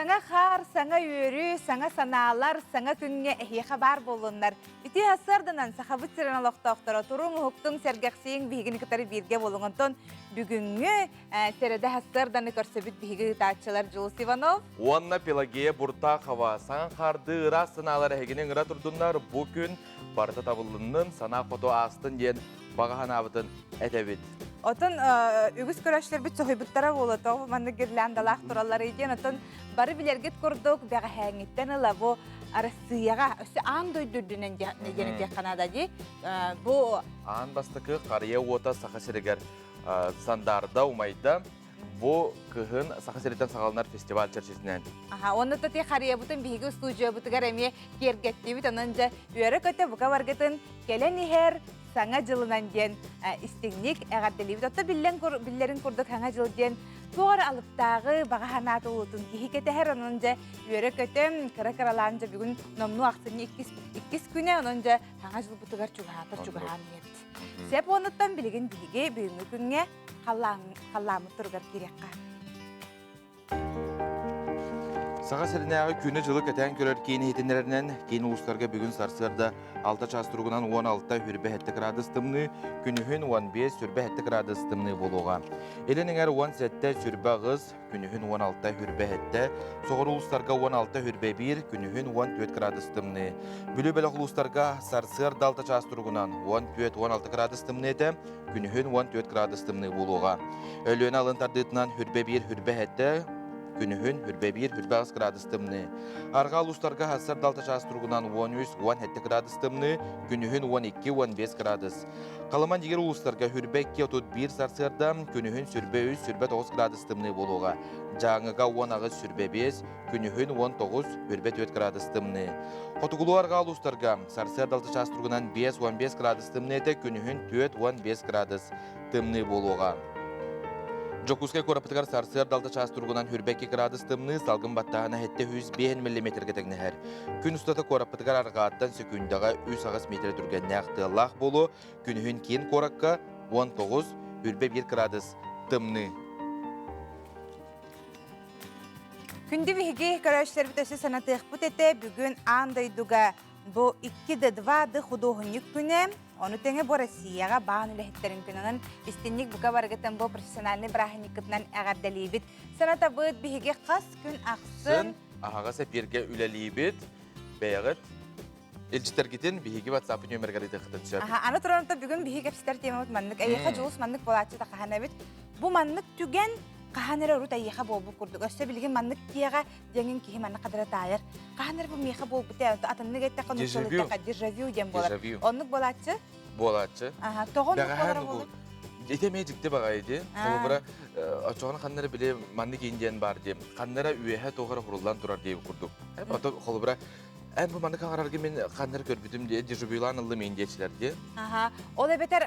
Саңа қар, саңа өрі, саңа саналар, саңа күнге әйеқа бар болындар. Үті асырдынан сақабыт сирен алықтақтыра тұрың ұқтың сәргәқсейін бейгіні кітары берге болыңынтон бүгінгі сәреді асырданы көрсөбіт бейгі ұтатшылар Жылыс Иванов. Уанна Пелагея Буртақова саңа қарды ұра сыналар әгенен ұра тұрдындар бұл күн барыта табылының сана қото астын ден бағахан абытын әтәбет. Отын үгіз көрәшілер бүт соғайбыттара болады. Манны гирландалақ туралар еден. Отын бары білергет көрдік, бәға хәңеттен ұла бұ арасыяға өсі аң дойдырдынан недені де қанада де. Бұ... Аң бастықы қария ота сақасырегер сандарда умайда. Бұ күхін сақасыреттен сағалынар фестиваль чәрчесінен. Оны тұты қария бұтын бейгі студия бұтығар әме кергетті бүт. Онынжа үйері көті бұқа барғытын келен ехер саңа жылынан ден істігнік әғарделі бүт. Отты білерін көрдік саңа жыл ден тоғыр алыптағы баға ханаты ұлытын кейі кеті әр онынжа үйері көті кіра-кіраланжа бүгін номну ақсыны 2 күне онынжа саңа жыл бұтығар чүгіған ет. Сәп оныттан білген бейге бүгінгі күнге қалламы тұрғар керекқа. Саға сәрінәғы күні жылы кәтән көрер кейіні етінерінен кейіні ұлыстарға бүгін сарсырда 6 час тұрғынан 16 хүрбе әтті градус тымны, күнігін 15 сүрбе әтті градус тымны болуға. Елінің әр 17 сүрбе ғыз, күнігін 16 хүрбе әтті, соғыр ұлыстарға 16 хүрбе 1, күнігін 14 градус тымны. Бүлі бәліқ ұлыстарға сарсырда 6 час тұрғынан 14-16 градус тымны әті, күнігін 14 градус тымны болуға. Өліен алын тардытынан хүрбе 1 хүрбе әтті, күнігін хүрбе 1 хүрбе 6 градус тымны. Арға ұлыстарға хасар далта час тұрғынан 13-17 градус тымны, күнігін 12-15 градус. Қаламан дегер ұлыстарға хүрбе 2-1 сарсырда, күнігін сүрбе 3 сүрбе 9 градус тымны болуға. Жаңыға 10 сүрбе 5, күнігін 19 хүрбе 4 градус тымны. Қотығылу арға ұлыстарға сарсыр далта час тұрғынан 5-15 градус тымны әті, күнігін 4-15 градус тымны болуға. Жокускай корапытығар сарсыр далта час тұрғынан хүрбе 2 градус тымны, салғын баттағына әтті 105 мм тәгіні әр. Күн ұстаты корапытығар арғаттан сөкіндағы 3 метр түрген нәқті лақ болу, күнігін кейін кораққа 19 хүрбе 1 градус тымны. Күнді вихге көрәшілер бітесі санатық бұт әті бүгін андайдуға бұ 2-2 худоғынық күні. Оны теңе бұ Россияға бағын үләхеттерін күнінің істеннік бұқа барғытын бұ профессионалны бірахынықытынан әғардалейбіт. Саната бұд бігеге қас күн ақсын. Ағаға сәперге үләлейбіт, бәйғыт. Елчітергетін бігеге WhatsApp нөміргәрді қытын түсер. Аны тұрғанымда бүгін бігеге пістер темемет маннық. Әйеқа жұлыс маннық болатшы да қаған әбіт. Бұ маннық түген қағаныры ұрыт әйеқа болбу күрдік. Өсті білген маннық кияға денген кейі маннық қадыра тайыр. Қағаныры бұл мейқа болбу тәй, атынны кәтті қонушылы дежавю дем болар. Оннық болатшы? Болатшы. Тоғын болар болу? Етемей жікті баға еді. Қолы бұра, çoğun қаннары біле манны кейінден бар дем. Қаннары үйеге тоғыры құрылдан тұрар дейі күрдік. Қолы бұра, ән бұл манны қаңарарға мен қаннары көрбітім де, дежавюлан ұлы мен дейшілер де. Ол әбетер,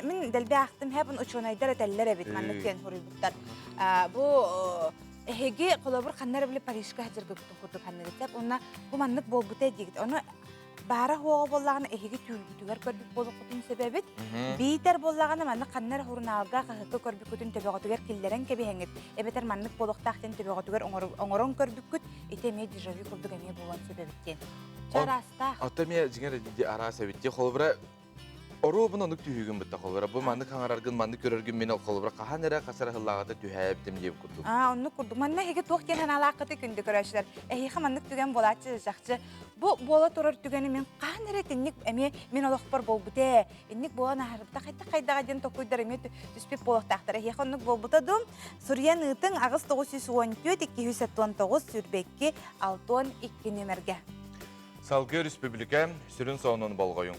мен дәлбе ақтым, әбін ұчуынайдар әтәлілер әбет манны кен құры бұттар. Бұл әйеге қолы бұр қаннары біле Парижға әжіргі күрдік қаннары тәп, онына бұл маннық бол бұтай дегіт. Оны бара хоға боллағаны әйеге түйілгітігер көрбік болу құтын себебет. Бейтер боллағаны маннық қаннар хұрыналға қақықы көрбік күтін төбеғатығер келдерін кәбе әбетер маннық болуқтақтен төбеғатығер оңырын көрбік күт, етеме дежави күрдік әме болуан себебеттен. Жараста. Атаме жеңер ара себетте қолыбыра Ору бұны ұнық түйігін бұтта қолыбыра. Бұл манны қаңарарғын, манны көрергін мен ол қолыбыра. Қахан әрі қасары қылағаты түйәйіптім деп күрдік. Оны күрдік. Манна әйге тоқтен ханалақыты күнді көрәшілер. Әйге маннық түген болатшы жақшы. Бұл бола тұрар түгені мен қахан әрі теннік әме мен олық бар бол бұте. Еннік болан ағырыпта қайта-қайдаға ден тоқойдар әме түспеп болықтақтыр. Әйге ұнық бол бұтадым. Сүриян ұтың ағыз 914-279 сүрбекке 612 нөмерге. Салғы республика сүрін соңын болғойын.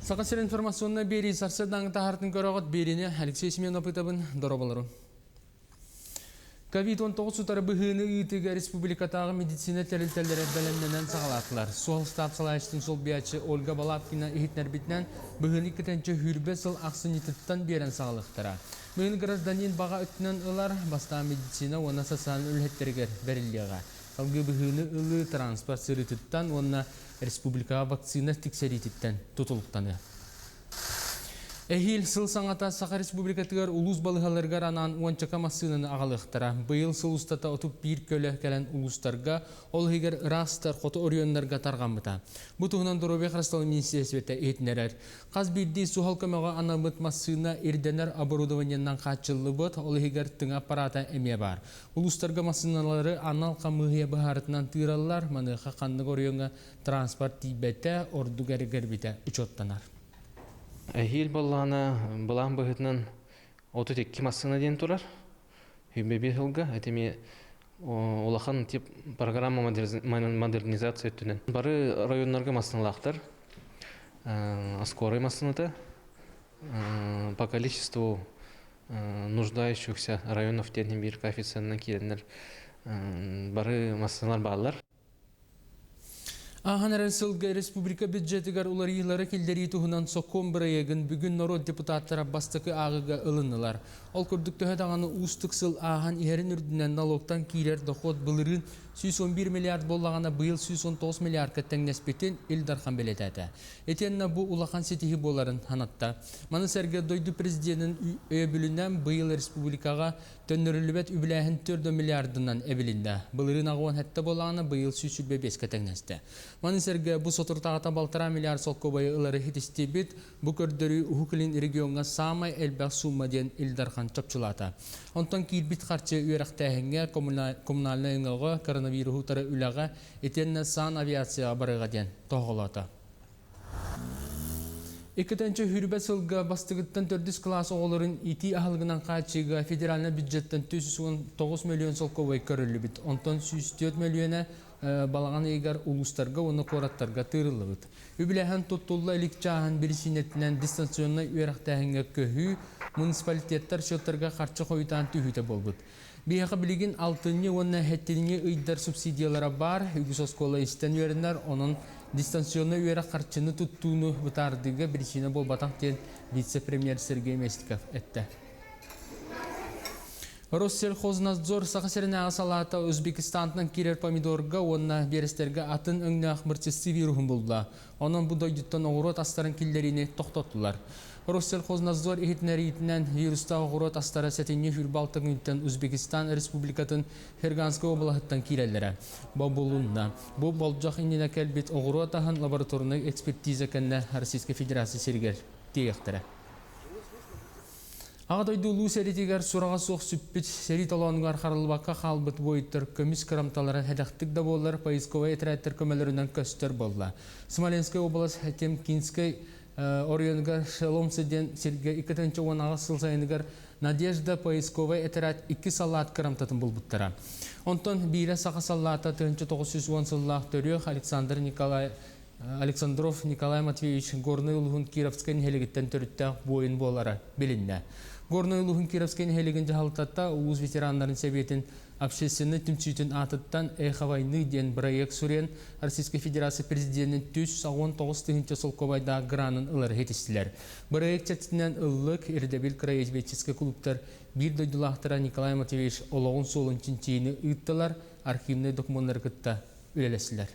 Сақасыр информационна бери сарсырдан тахартын көріғыт беріне Алексей Семенов ұтабын дұрабалары. COVID-19 сұтары бұғыны үйтігі республикатағы медицина тәрілтелері бәлемненен сағалатылар. Сол стапсалайштың сол биячы Ольга Балапкина ихитнер бітінен бұғыны кетенчі хүрбе сыл ақсын етіттен берен сағалықтыра. Бұғыны гражданин баға өттінен ұлар баста медицина оны сасан үлхеттергер бәрілдеға. алгы быһыны ылы транспорт сырытыттан онна республикага вакцина тиксерититтен тутулуктаны. Эхил сыл саңата Саха Республикатыгар улус балыхаларгар анан уанчака массынын агалыктара. Быйыл сыл устата отуп бир көлө келен улустарга, ол хигер растар қоты орионнарга тарғамыта. Бутуғынан Доробек Расталы министерствете етінерер. Қаз бірді сухал көмеға анамыт массына ирденер оборудованиянан қачылы бұд, ол хигер тың аппарата әме бар. Улустарга массыналары анал қамығыя бұхарытынан тыралар, маныға қанды орионға транспорт тибетті, орду гәргербіті үчоттанар. Әйел баллана балан быһытынан 32 массына ден турар. Хүмбе хылга әтеме олахан тип программа модернизация өттүнен. Бары районнарга массыналактар. Скорый массыната по количеству нуждающихся районов тен бир коэффициентна киленнер. Бары массыналар баллар. Аханар сылга республика бюджетигар уларыйлары келдери туһунан соккон бирайыгын бүгүн народ депутаттара бастыкы агыга ылынылар. Ол көрдүктө даганы устук сыл ахан иһерин үрдүнөн налогтан кийлер доход былырын 111 миллиард боллагана быйыл 119 миллиардка теңнеспетин Илдархан белетете. Этенна бу улахан сетихи боларын ханатта. Маны серге дойду президенттин өбүлүнөн быйыл республикага төннөрүлүбөт үбүлэхин 4 миллиардынан эбилинде. Былырын агуан хетте боллагана быйыл 105 теңнесте. Маны серге бу сотуртагата балтара миллиард солкобайы ылары хитистебит, бу көрдөрү ухуклин регионга самай элбак сумма ден Илдархан чапчулата. Онтон кирбит харчы үйрактәһеңгә коммунальный ыңгыга коронавирустары үләгә этенне сан авиация барыга ден тоголата. Икетенче хүрбе сылга бастыгыттан 4 класс оғыларын ити ахылгынан қачыға федеральный бюджеттен 9 миллион солковай көрілі бит. Онтон 104 миллионы балаған егер улустарға, оны қораттарға тырылы бит. Үбіләхен тұттулы эликчаһын бірісінетінен дистанционный үйрақтәхінге көхі муниципалитеттер шоттарға қарчы қойытан түйіті бол бит. Бияқы білген алтыны оны хәттеліне үйдар субсидиялары бар, үгіс оскола істен өрінер, оның дистанционный үйрақ қарчыны тұттуыны бұтардығы бірісіне бол батақ ден вице-премьер Сергей Местиков әтті. Россельхознадзор сақасырына салата Өзбекистанның керер помидорға онына берестерге атын өңнақ мұртсесі вирухын болды. Оның бұдайдыттан оғырот астарын келдеріне тоқтаттылар. Россельхознадзор ehitnerinden virusta oğurot astara setini hürbалтың ütten Özbekistan Respublikatın Ferganski oblahattan kirellere. Babulunna. Bu bolcaq inine kelbet oğurot ahın laboratoruna ekspertize kenne Rossiya Federasyası serger teyektere. Ağdaydı ulu seritigar surağa soq süppet serit alanıgar xarılbaqqa xalbıt boyuttır kömüs kıramtalara hedaqtık da bollar Payskova etrayttır kömelerinden köstür bolla. Smolenskaya oblast Hatem Kinskay Oriongar Shalomseden Sergey 2-10 sayınıgar Nadezhda Payskova etrayt 2 salat kıramtatın bulbuttara. Ondan bire saqa salata 1910 sallaq törüyor Alexandrov Nikolay Matveyevich Gornoy Luhun Kirovskayın heligitten törüttaq boyun bolara bilinne. Gornoy Luhun Kirovskayın heligince haltatta Ulus veteranların sebetin общественный тимчитин атыттан Эхавайны ден проект сүрен Российской Федерации президентinin 319 солковайда гранын ылар хетистилер. Проект чатинен ыллык Ирдебил краеведческий клубтар бир дойдулақтыра Николай Матвеевич олоғын солын чинчейini ыттылар, архивный документтар кытта үлелесілер.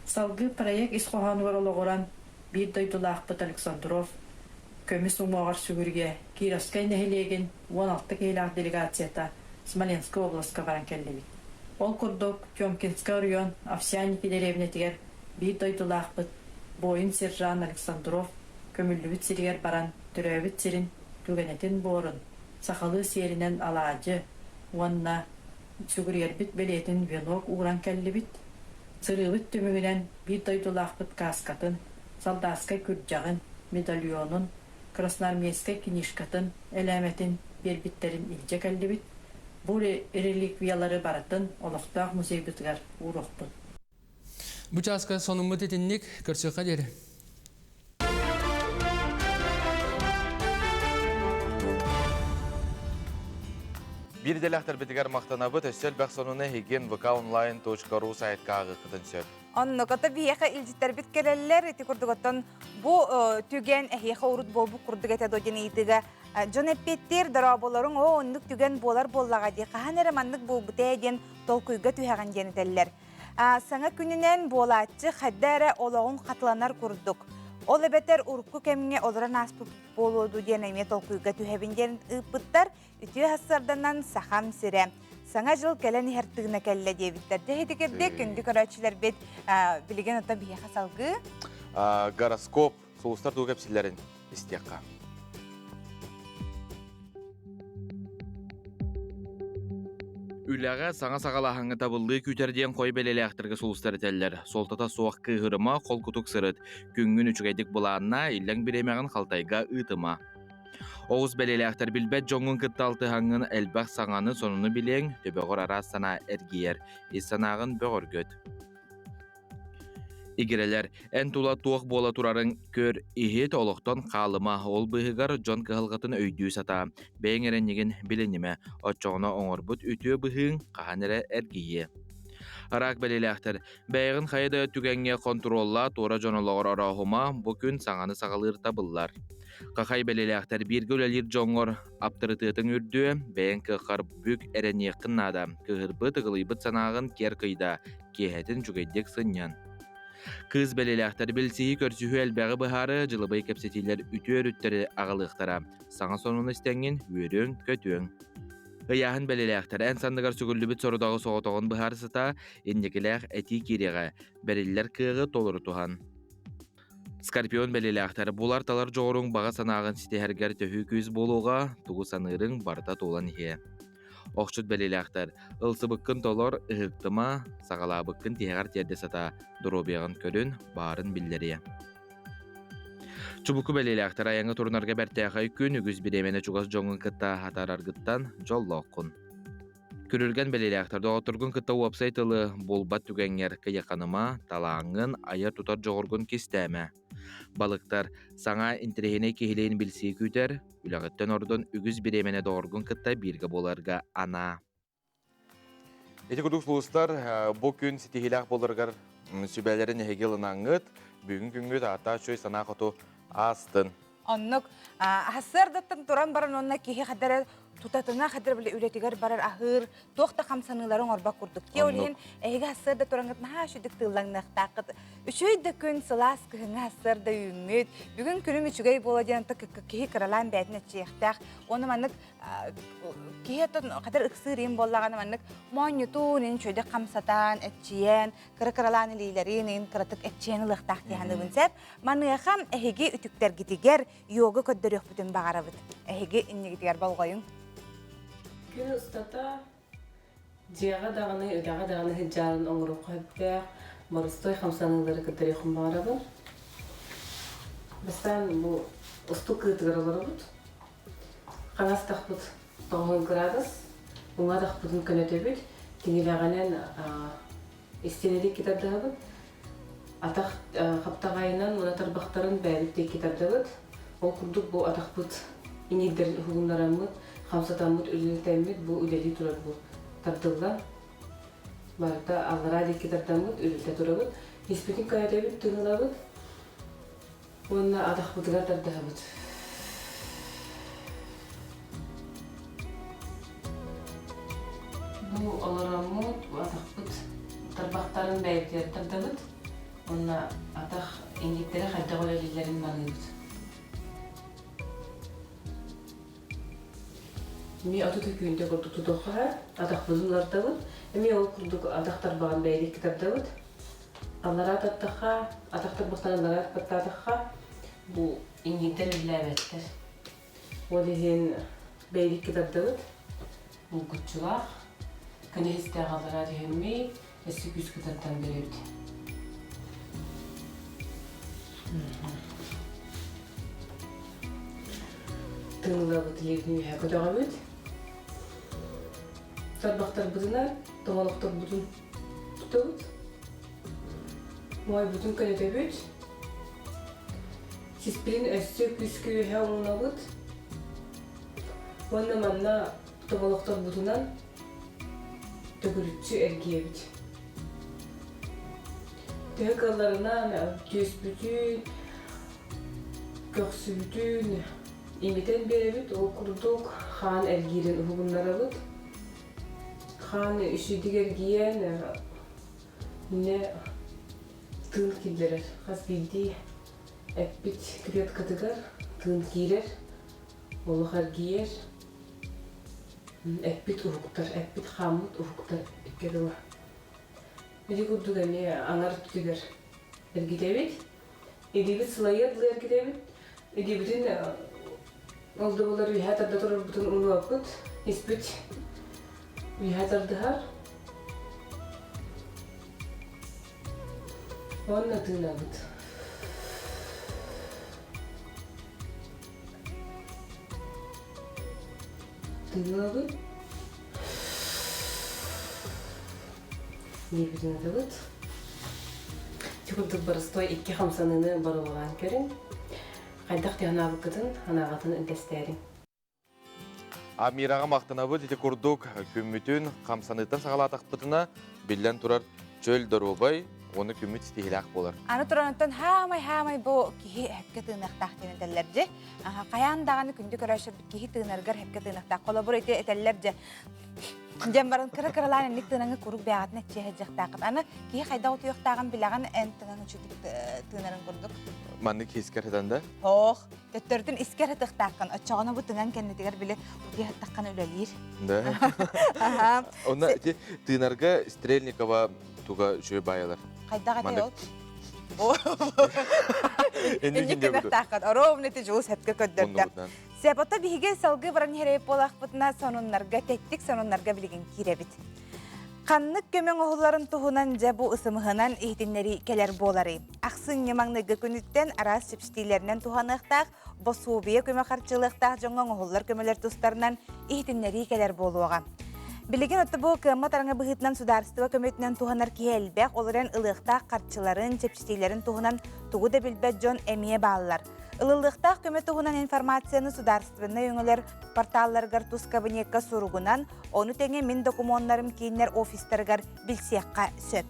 Салгы проект исқоғануар олоғыран бир дойдулақпыт Александров көміс ұмағар сүгірге Кировскай нәхелеген 16 кейлақ делегацията Смоленская областка баран келдебит. Ол курдук Тёмкинский район Овсяники деревнетигер бир дойдулақпыт бойын сержан Александров көмүллүбүт сиригер баран түрөбүт сирин түгенетин борун сақалы серинен алаажы уанна сүгүрербит белетин венок ууран келдебит. Сырыбыт түмүгүнен бир дойдулақпыт каскатын солдатскай күржагын медальонун красноармейской книжкатын элеметин бербиттерин илже келдебит. Bu relikviyaları baratın, olaqtaq museybütgar uğruqpun. Bu çaska sonumut etinlik, körçüqa deri. Bir delaxtar bitigar maqtanabı tössel bəq sonuna hegen vk online.ru saytkağı qıdın söl. Онно ката бияха илжиттер бит келелер ити курдуготтон бу түген эхиха урут болбу курдугете доден идига жон эппеттер дараболорун оннук түген болар боллага ди каханера маннык бу бутеден толкуйга түһаган денетеллер. Саңа күнүнен болатчы хаддара ологун катланар курдук. Ол эбетер урукку кемге олоран аспы болоду ден эме толкуйга түһебин ден ыппыттар үтү хассарданан сахам сире. Саңа жыл кәлән хәртігіне кәлі дебіттер. Дәйдігерде күнді көрәтшілер бет білген ота бияқа салғы? Гороскоп соғыстар туғы әпсілерін істеққа. Үләға саңа сағалағыңы табылды күтерден қой бәлелі ақтырғы соғыстар тәлілер. Солтата соқ күйіріма қол күтік сырыт. Күнгін үчігайдік бұлағына илляң біремеғін қалтайға ұйтыма. Оғыз бәлелі ақтар білбәт жоңын күтталты хаңын әлбәқ саңаны сонуны білең төбеғыр ара сана әргейер, санағын бөғір көт. Игерелер, ән тула туық бола турарын көр ихет олықтан қалыма ол бұғығар жон кығылғытын өйдүү сата, бәйін әренеген біленіме, отчоғына оңыр бұт үтіе бұғың қаған әрі әргейе. Арақ бәлелі ақтар, бәйін қайда түгенге контролла тура жонылығыр арағыма бүкін саңаны сағалыр табылар. Қақай бәлелі ақтар біргі өлелер жоңғыр аптырытытың үрді, бәйін кыққар бүк әрәне қыннада, кығырбы тұғылыбыт санағын кер қыйда, кехетін жүгейдек сыннян. Кыз бәлелі ақтар білсейі көрсіхі әлбәғі бұхары, жылыбай кәпсетелер үтер-үттері ағылықтара, саңа сонын істенген өрің, көтің. Ыяхын бәлелі ақтар ән сандығар сүгірлі бүт сорыдағы соғытығын бұхарысыта, ендекіләқ әти кереға, бәрелілер кығы толыры туған. Скорпион бәлелі ақтары бұлар талар жоғырың баға санағын сетехәргер төхі көз болуға тұғы санырың барда толан хе. Оқшыт бәлелі ақтар, ылсы бұққын толар ұғықтыма, сағала бұққын тегар терде сата дұробеғын көрін барын білдері. Чубуку бәлелі ақтар аяңы тұрынарға бәртәқай күн үгіз біремені чуғас жоңын кітта хатар арғыттан жолла оқын. Көрілген бәлелі ақтарды отырғын кітта уапсайтылы болбат түгәңер кияқаныма талаңын айыр тұтар жоғырғын кестәмі. Балықтар саңа интерехіне кехілейін білсей күтер, үләғіттен ордың үгіз біремене доғырғын кітта бірге боларға ана. Эти күдік сұлыстар бұл күн сетехіләқ болырғар сүбәлерін егелін аңғыт, бүгін күнгіт ата шөй сана қоту астын. Оннук хассардаттан туран баран онна кихи хадара тутатына хадар биле үретигер барар ахыр тоқта хамсаныларын орбак курдук. Те олин эге хассарда турангат наха шүдик тыллаңнак тақыт. Үчөйдө күн сылас кыһыңа хассарда үмүт. Бүгүн күнүм үчүгэй боладан та кихи каралан бәтне чехтак. Оны маннык кихи хадар ыксырын боллаган маннык монютунин чөйдө хамсатан этчиен каралан илилерин кратык этчиен лыктак дигәнлеген сәп маныхам эге үтүктер гитигер йога көддөрөк бүтүн багарабыт. Эге иннигитер болгоюң. Күн устата жига даганы, ыгага даганы хиджарын оңрук кайпта, барыстой хамсанылары көддөрөк багарабыт. Бистан бу устук кытыгырылырбыт. Канас тахбыт 90 градус. Буңа тахбытын көнөтөбүт. Тигилаганен истенелик китабдабыт. Атақ қаптағайынан мұнатар бақтарын бәріпте кетардығыт. Ол күрдік бұл атақпыт инегдер ғылымдарамыт, қамсатамыт, үлілтәміт, бұл үлелі тұрар бұл тардығыдан. Барыта аллара дек кетардамыт, үлілтә тұрағыт. Еспетін кәйетебіт, тұңылағыт. Онына атақпытыға тардығыбыт. Бұл аларамыт, атақпыт тарбақтарын бәріпте тардығыт. Онна атақ ингеттері қайда қолелілерін бағыйбыз. Мен атыты күйінде құрдық тұтуға атақ бұзымлардағыд. Мен ол құрдық атақтар бағын бәйдек кітардағыд. Аллара атақтаға, атақтар бұқтанылара атақтаға бұл ингеттер үләбәттер. Ол деген бәйдек кітардағыд. Бұл күтчілақ. Көне хестіғ аллара дегенмей, әсі күз кітардан береді. Тыңлабыт елдің үйе көтіға бөт. Сарбақтар бұдына, тоңалықтар бұдын тұты бұд. Май бұдын көнеті бөт. Сеспілін әсте күскі үйе оңына бұд. Оны манна тоңалықтар бұдынан төгірітші әргейе бұд. Töhkallarına gösbütün, köksübütün, imiten berebit, o kurduk, han ergiren uhugunlarabıt. Han işi diger giyen, ne tığın kildirer. Has bildi, ekbit kriyat katıgar, tığın girer, olahar giyer. Ekbit uhuktar, ekbit hamut uhuktar, ikkedi var. Biri kurduk ene anar tütüger. Ergidebit, edibit sılayır ergidebit. Edibitin oldu bolar vihatarda durur bütün unu akıt. İsbit vihatardahar. Onna tığınabit. Tığınabit. Edibitin adıbit. Çukurdur barıstoy 2 hamsanını barı olan kerin. Qaydak tiyana bıkıdın, anağatın ildesterin. Амираға мақтанабы дете күрдік күммітін қамсаныттан сағалатақпытына білден тұрар чөл дұрубай, оны күмміт стихилақ болар. Аны тураныттан хамай бу кихи хепке тыынақтақ денетелерже. Қаяндағаны күнді көрәшір кихи тыынаргар хепке тыынақтақ. Қолабыр еті етелерже. Жамбарын кыры-кырылан энник тыынаңы күрік бәғатын әтче жақтақыт. Аны кихи қайда оты yoқтағын білаған ән тыынаңы чүтік тыынарын көрдік. Манны кейскер хеданды? Ох, төттөрдүн искер хытықтақын. Отчағына бұ тыыңан кәннетігер біле ұтия хыттаққан өлелер. Да. Онна тыынарға Стрельникова туға жөй байалар. Қайдаға те ол? Энник Энник тыынақтақын. Оровнеті жуыз хәпке көддөрдір. Сәбата биһиге салгы баран херейп болақ бұтына сонуннарға тәттік сонуннарға білген киребит. Қаннық көмен оғыларын тұғынан жабу ысымығынан ейтінлері келер болары. Ақсын немаңныға күніттен арас шепштейлерінен тұғанықтақ, босуыбия көме қарчылықтақ жоңған оғылар көмелер тұстарынан ейтінлері келер болуға. Білеген отты бұл кымма тараңа бұғытынан сударыстыва көметінен тұғанар кейелбәқ, олырен ылықтақ қарчыларын, шепштейлерін тұғынан тұғы да білбәт жон әмие бағылар. Ылылықтақ көмет тұғынан информацияны сударыстывына өңілер порталларғар тұс кабинетка сұруғынан, оны тәңе мен документарым кейінер офистерғар білсеққа сөп.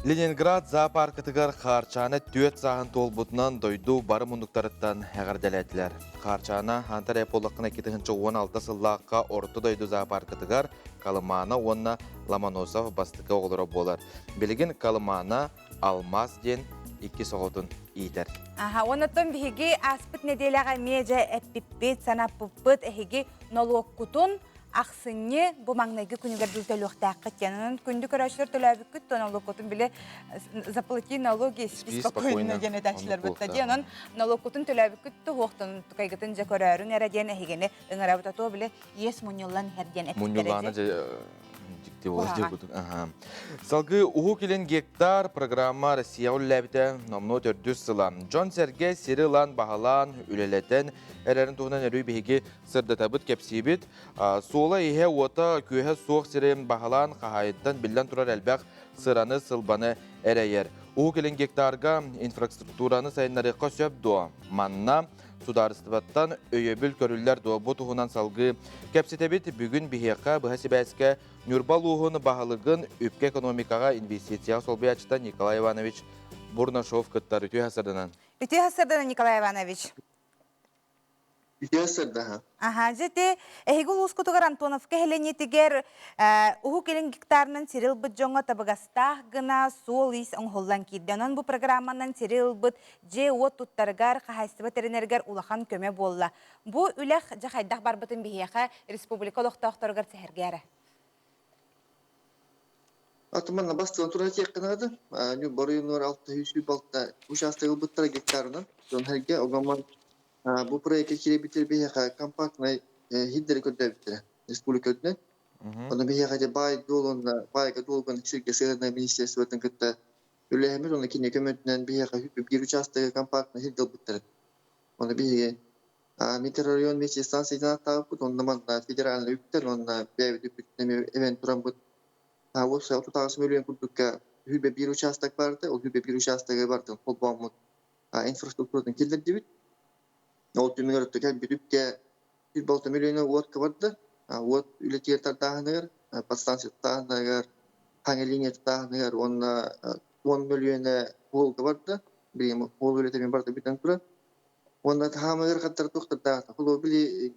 Ленинград зоопаркытыгар қарчаны төт сағын толбутынан дойду бары мұндықтарыттан әғірделетілер. Қарчаны антар әполыққына 2016 сыллаққа орты дойду зоопаркытыгар Калымана онна Ломоносов бастықы оғылыры болар. Білген Калымана алмаз ден 2 соғытын иетер. Онаттан бігі аспыт неделяға межа әппіппет, санаппыппет, әхеге налогкутун ақсыны бұл маңнайғы күнігер бүлтәлі оқтаққа тенінің күнді көрәшілер төләбі күтті налогкутун біле заплати налоги спокойно дене тәшілер бұтта денің налогкутун төләбі күтті оқтын қайғытын жа көрәрін әрәден әхегені ұңыра бұтатуы біле ес мұньолан әрден әппіптерезе. Салгы уху келен гектар программа Россия үлләбіті номно 400 сыла. Джон Серге сирилан бағалан үлелетен әрәрін туғынан әрі бейге сырдатабыт кәпсейбіт. Сола еге ота көйе соқ сирен бағалан қағайыттан білден тұрар әлбәқ сыраны сылбаны әрәйер. Уху келен гектарға инфраструктураны сайынларыққа сөп дуа. Манна сударыстыбаттан өйебіл көрілер дуа бұтығынан салгы кәпсетебет бүгін бейеқа бұхасы бәске Нюрбал уғыны бағалығын өпке экономикаға инвестиция солбей ачыта Николай Иванович Бурнашов күттар үті хасырдынан. Үті хасырдынан, Николай Иванович? Үті хасырда. Жете, әйгіл ұскутығар Антоновка хеленетігер ұғы келен гектарынан серил бұд жоңа табығастақ ғына сол ес оңғолдан кейді. Онын бұл программанан серил бұд же от тұттарғар, қағайсыбы теренергер улахан көме болла. Бұл үләқ жақайдақ бар бұтын бейеқа республика лоқтақтарғар сәхергері. Атыманна бастылан тұра тек қанады. Борыйынлар 600 балта участығы бұттара гектарынан. Жон әрге оғаман бұл проекте келе бітер бейеқа компактный хиддері көдді біттірі. Республика өтінен. Оны бейеқа де байға долған шерге сығырна министерствотын күтті. Үләйеміз оны кене көмөтінен бейеқа бір участығы компактный хиддел біттірі. Оны бейеге метеоррайон вместе станциядан аттағы бұд. Онда федеральный үптер, онда бәйбі үптінеме event тұран бұд. Осы 30 миллион күрдікке хүлбе бір участок барды, ол хүлбе бір участығы барды, ол бағымыд инфраструктуратын келдірді бит. Ол түмігер өтті кәл бір үпке 1,6 миллионы уатқа барды, уат үлетер тағынығыр, подстанция тағынығыр, таңы линия тағынығыр, онына 10 milyona Volga vardı. Benim Volga üretimi vardı bir tane tura. Onda tamamıyla kadar toxtırdı. Kulu bili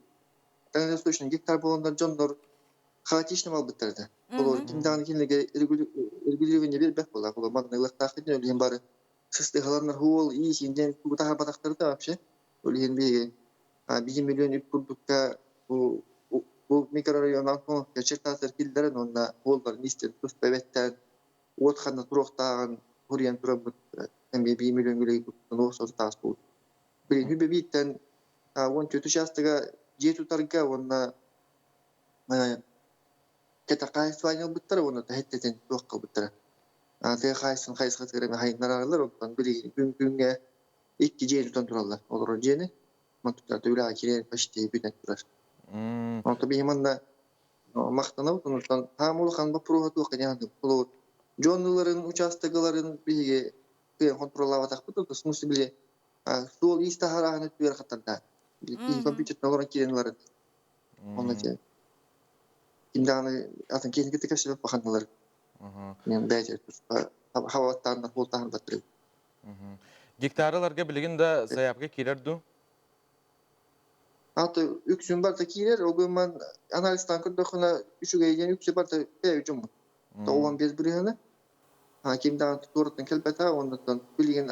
tane station gektar bolanlar jonlar Xatişni mal bitirdi. Kulu kimden kimlege irgülüğünce bir bek bola. Kulu manlıqlıq taxtını ölüyen bari. Sıslı halanlar hol iyi şimdiden bu taha bataktırdı da vapşe. Ölüyen bir 1 milyon üpkurdukta bu mikrorayondan sonra geçirtasır killerin onda holların istedim. Tust bebetten Otxanda turoqtağın huriyen turabut hem 1 milyon güley tutun o söz tas bu. Bir hübe bitten 14 yaştıga jetutarga onda keta qays vayno bittar onda tehdeten toqqa bittar. Te qaysın qatırı hayınlar aralar ondan biri günge iki jetutan turallar. Olur jeni mantıklar öyle akire başti büten turar. Onda bir hemanda maqtanıp ondan hamulkan bu prova toqqa yandı. Jonluların uçastıgıların bir kontrol takpıtı da smısı bile sol istaharahını tüyer katarda. Bir kompüter olarak kirenler. Onun için imdanı atın kendi tıkaşıp bakanlar. Yani bence havatandan voltan batırıyor. Gektarlarga bilgin de sayapga kilerdu. Hatta üksün barda kiler o gün ben analiz tankı dokuna üçü geygen üksü barda beyucum. Da olan biz birine hakimden tuturdan kelbeta ondan bilgin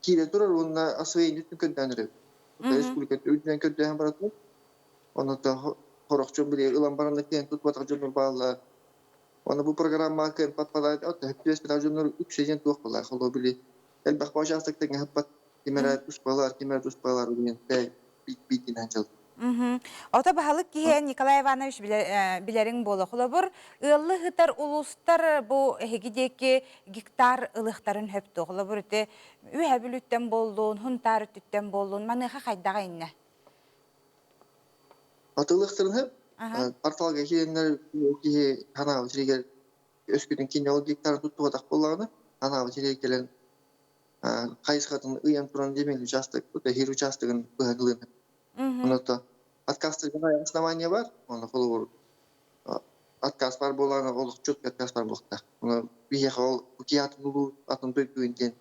kire durur onunla asayı nütün köddenir. Respublika ücden ködden baratı. Ondan da horokçum bile ılan baranda kendi tutmatak cümle bağlı. Ona bu program makın patpalaydı. Hatta hep bir cümle üksüyen tuğbalar. Holo bile elbak başastıktan hep kimera tuşbalar, kimera tuşbalar diyen bitin hancıl. Ota bahalık ki Nikolay Ivanoviç bilerin bolu kulabur. Illı hıtar ulustar bu hegideki giktar ılıhtarın höptü. Kulabur ite ühebülütten bolduğun, huntar üttütten bolduğun. Manıqa kaydağa inne. Atılıktırın hep portalga kirenler ki hanav çireger ösküdün kinne o giktar tuttu adak bolağını hanav çiregerlerin kayıs katın ıyan turan demeli uçastık. Bu da her uçastığın bıhagılığını. Onu da Atkastırgın ayağısına var. Onu kolu atkast var bolağına oluk çok atkast var bolukta. Onu bir yakal bu kiyatın ulu atın döktüğünden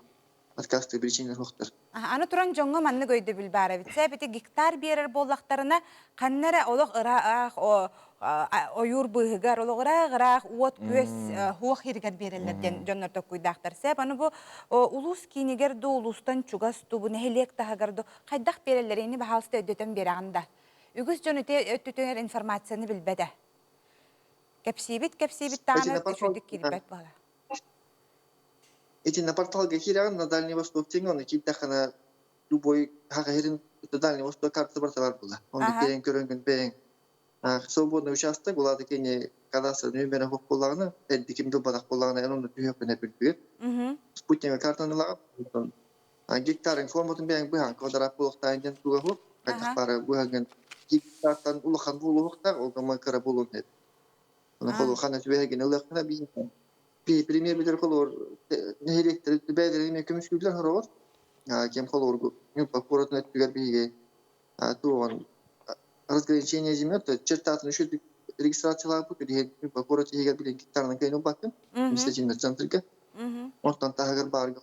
atkastı bir içinde hoktur. Anı turan jonga manны göydü bilbara bitse biti giktar birer bollaktarına kannara oluk ıraaq oyur bıhıgar oluk ıraaq uot göz huaq hirgar bererlerden jonlar tokkuydaqtar sep anı bu ulus kiniger do ulustan çugas du bu nehelek tahagar do qaydaq bererlerini bahalsta ödöten berağında. Ügüs jon ötütüner informasyonu bilbede. Kepsibit tağına düşürdük kiribet bala. Эти на портал Гахирян на Дальний Восток теңен, киптахана любой хагахирин Дальний Восток карты барталар була. Он керен көрөнгөн бең свободный участок булады кене кадастр нөмірі хок болағына, әдді кемді бадақ болағына, оны түйөпіне білбейт. Спутнига картаны лағып, гектарын форматын бәң бұған, квадрат болуқтайын туға хоқ, қайтақпары бұғанген гектартан ұлыған болу хоқтар, олғама кіра болуын еді. Оны қолу қана түбәген ұлықына бейін. Пример бітір қолуыр, нәхелектері бәдірі көміс көйлер қарауыр. Кем қолуыр, қоратын өттігер бейге туған разграничение земель, то чертатын еще регистрация будет, или по городу егер билен гектарный кайну бакын, административный центрга. Онтан тагыр барга.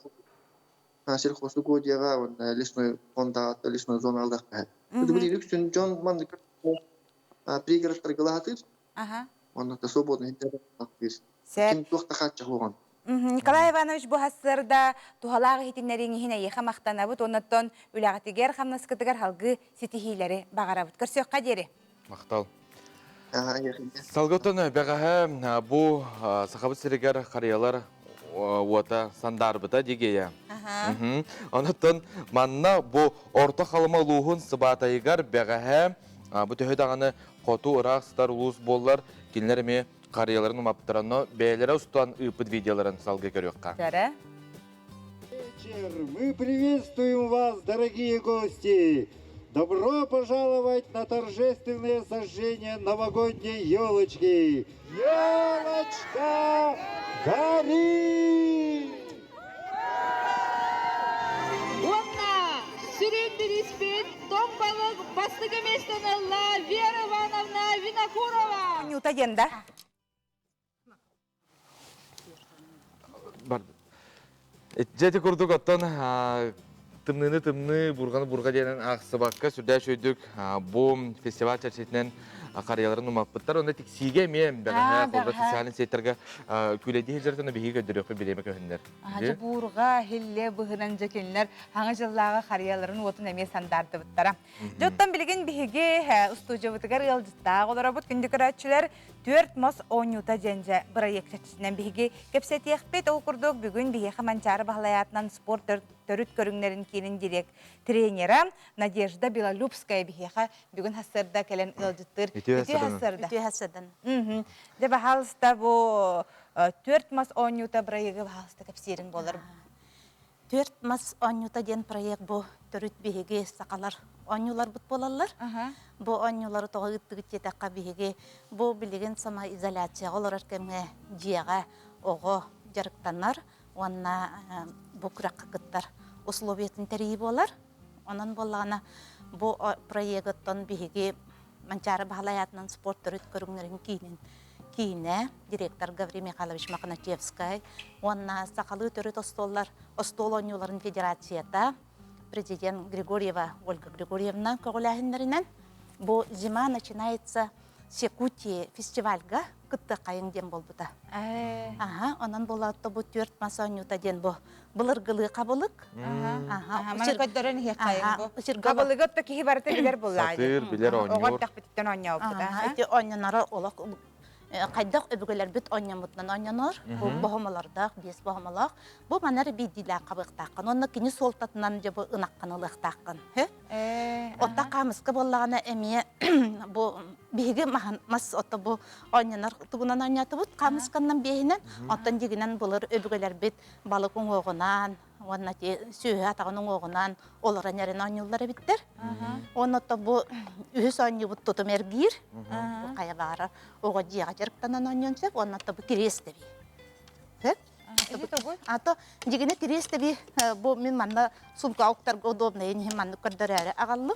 Сельхозугодияга, лесной фонда, лесной зона алдакка. Бұл бір үксін жон манды пригородтар галатыр. Онда да свободный интернет бир. Ким тоқта хатча болған. Николай Иванович bu hasırda tuhalағы hitinlerini hine yeha maqtanabıt, onatton ülağıtigер xamnaskıtıgar halgı sitihileri bağarabıt. Körsökka deri. Maqtal. Salgıtın bəğəhə bu saxabıt sirigər qariyalar uata sandarbıta degeya. Onatton manna bu orta xalıma luğun sıbatayıgar bəğəhə bu tühüdağını qotu ıraq star ulus bollar kinlərimi qariyaların umaptıranı bəyələrə ustan ıpıd videoların salgı görüyorqa. Dere. Мы приветствуем вас, дорогие гости! Добро пожаловать на торжественное сожжение новогодней елочки! Елочка горит! Онна сүрен береспен томбалық бастығы местенелла Вера Ивановна Винокурова. Нюта денда. Жети курдук оттон тымны бурга денен аксыбакка сүрдә шөйдүк бу фестиваль чарчетинен карьяларын умаппыттар. Онда тик сиге мен бәгә колда социаль сеттерге күледи хәҗәртен биһиге дөрөккө билеме көһүннәр. Ача бурга хилле быһынан жекеннер хаңа жыллага карьяларын отун эме стандартты буттара. Жоттан билген биһиге устужа бутыгар ялдыста олара бут күндүкөрәчләр 4 мас 10 юта женже проектчисинен биһиге кепсетиякпет ол курдук бүгүн биһиге манчары баһлаятынан спорт төрүт көрүңнәрен кийин дирек тренера Надежда Белолюбская биһиге бүгүн хасырда келен ялдыттыр. Үтү хасырдан. Де баһалста бу 4 мас 10 юта проекты баһалста кепсерин болар. 4 мас 10 юта ден проект бу төрүт биһиге сакалар 10 юлар бут болалар. Бу 10 юлар тогыттыгы такка биһиге бу билеген самоизоляция олар кемге жияга ого жарыктанар, онна бу кыраккыттар условиятын тери болар. Онан боллагана бу проекттан биһиге манчары баһлаятынан спорт төрүт көрүңнөрүн кийине директор Гаврий Михайлович Махначевская, онна сакалы төрүт остол ойнуларын федерацията президент Григорьева Ольга Григорьевна көголяһиннәреннән бу зима начинается с Якутии фестивальга кытты кайын дем болбута. Онан болатты бу 4 мас 10 юта ден бу былыргылы кабылык. Мана көддөрөн хе кайын бу. Кабылыгы да ки барты билер буллайды. Сатыр билер ойнор. Ого тахпиттен ойнап бута. Эти ойнонары олак кайдак өбүгөлөр бүт ойномутнан ойнонор. Бу бохомаларда, бес бохомалак. Бу манар бидилә кабыктаккан. Онны кини солтатынан же бу ынакканылыктаккан. Отта камыска боллагана эме бу биге мас отта бу ойнонор тугунан ойнаты бут камысканнан бехинен оттан дигинен булар өбүгөлөр бүт балык оңогунан онна те сүйө атаганын оңогунан олар нерен ойнулары биттер. Онотта бу үс ойну бут тутумергир. Кая бара ого жига жарыктанан ойнонсеп онотта бу кирестеби. Ато дигине кирестеби бу мен манда сумка ауктарга удобный эне манды көрдөрөрө агаллы.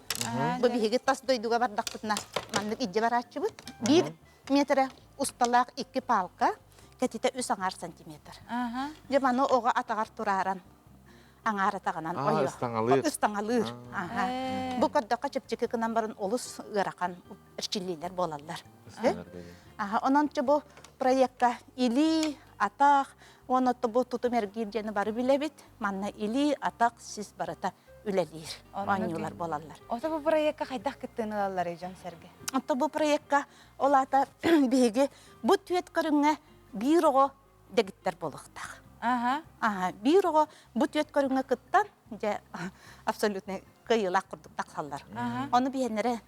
Бу биге тас дойдуга бардакпытна манды ижже барачыбыт. 1 метр усталак 2 палка кетите 3 сантиметр. Же маны ого атагар тураран аңары тағанан ойы. Үстаңалыр. Бұл көрдіққа чепчеке кынан барын олыс ғыраққан ішчілейлер болалар. Онанчы бұл проектка или атақ, онатты бұл тұтым әргейір жені бары білебет, манна или атақ сіз барыта үлелер, ойнылар болалар. Ота бұл проектка қайдақ кеттіні алалар ежан сәрге? Ота бұл проектка олата бейге бұл түйет көріңе бір оғы дегіттер болықтақ. Bir oğa bu tüyet körüngə kıttan абсолютно kıyılaq kurduk taqsallar. Onu bihenlere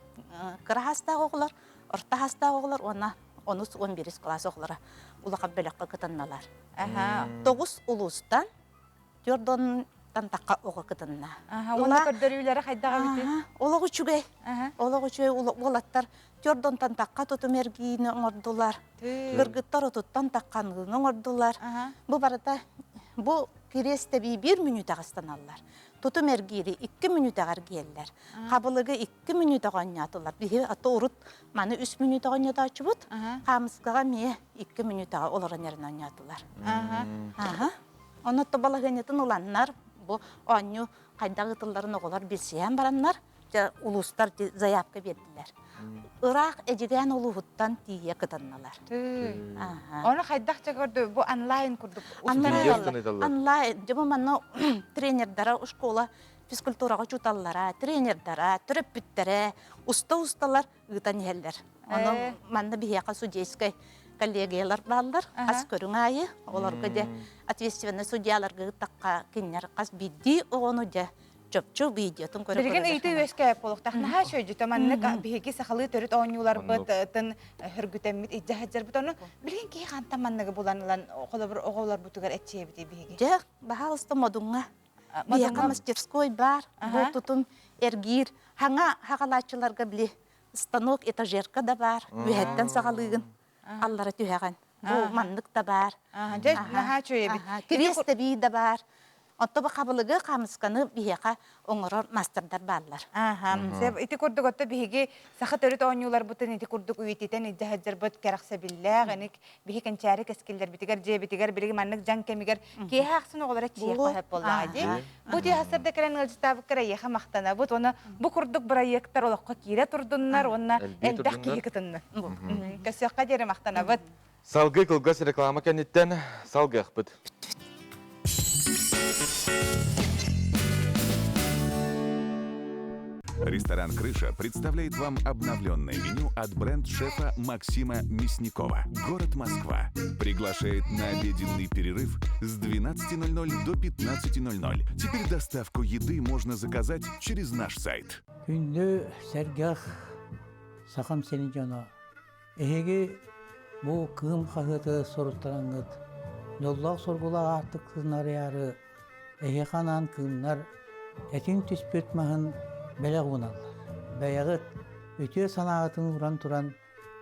kıra hasta oğular, orta hasta oğular, ona 11 klası oğulara ulaqa bölekka kıtannalar. 9 ulustan 4 taqqa oğa kıtanna. Onu kördörüylere qaydağa biti? Olağı çügey. Olağı çügey olattar 4 taqqa tutum ergiyini oңordular. Gırgıttar otuttan taqqanını oңordular. Bu barada bu kirestebi 1 minut ağıstan allar. Tutum ergiri 2 minut ağır gelirler. Qabılığı 2 minut ağanyatılar. Bihi ata urut manı 3 minut ağanyatı açıbıt. Qamıskağa meye 2 minut ağa olaran yerin ağanyatılar. Onu da balağanyatın olanlar bu anyu qaydağı tılların oğular bilseyen baranlar uluslar zayapka verdiler. Irak ecigen uluhuttan tiye kıtannalar. Onu qaydaqça gördü, bu online kurduk. Online. Cuma manna trenerdara, şkola, fizkulturaga çutallara, trenerdara, töröpüttere, ustalar gıtan yeller. Onu manna bihiyaka sudiyeskay коллегиялар балдар, аз көрүң айы, оларға де ответственный судьяларға таққа кеннер қаз бидді оғыны де жөпчу видеотын көріп Бірген үйті өскәп болуқтақ, наға шөйді, таманны бігі сақалы төріт оңюлар бұд, тын хүргітеммет, идді хаджар бұд, оны бірген кей қантаманныға боланылан оғылар бұтығар әтче біде бігі? Же, бағалысты модуңа. Бияқа мастерской бар, бұл тұтым әргейір, хағалачыларға біле, станок этажерка да бар, үйәттен сағалығын. Аллара түйәған. Бұл манлық да бар. Наға шөйе бит. Кресті бей да бар. Отто бу кабылыгы камысканы бихека оңорор мастердар баллар. Себ ити курдук отто биһиги саха төрүт ооньуулар бутын ити курдук үйититен идде хаджар бут керакса биллээх эник биһи кенчари кескиллер битигер же битигер бириги маннык жан кемигер кеха аксын оголара чиек коһеп боллага ди. Бу ти хасырда керен ылжытабык кера еха мактана бут оны бу курдук проекттар олокко кире турдуннар онна элбек киекитиннар. Көсөкка дере мактана бут. Салгы кылгас реклама кенниттен салгых бут. Ресторан «Крыша» представляет вам обновленное меню от бренд-шефа Максима Мясникова. Город Москва приглашает на обеденный перерыв с 12:00 до 15:00. Теперь доставку еды можно заказать через наш сайт. Күнді сәргәх сақам сені жана. Эге бұл кым қағыты сұрыттараңыд. Ноллақ сұрғыла артық кызынар яры. Эге қанан кымнар әтін түспет мағын бәләг уналар. Бәяғыт өте санағытын уран туран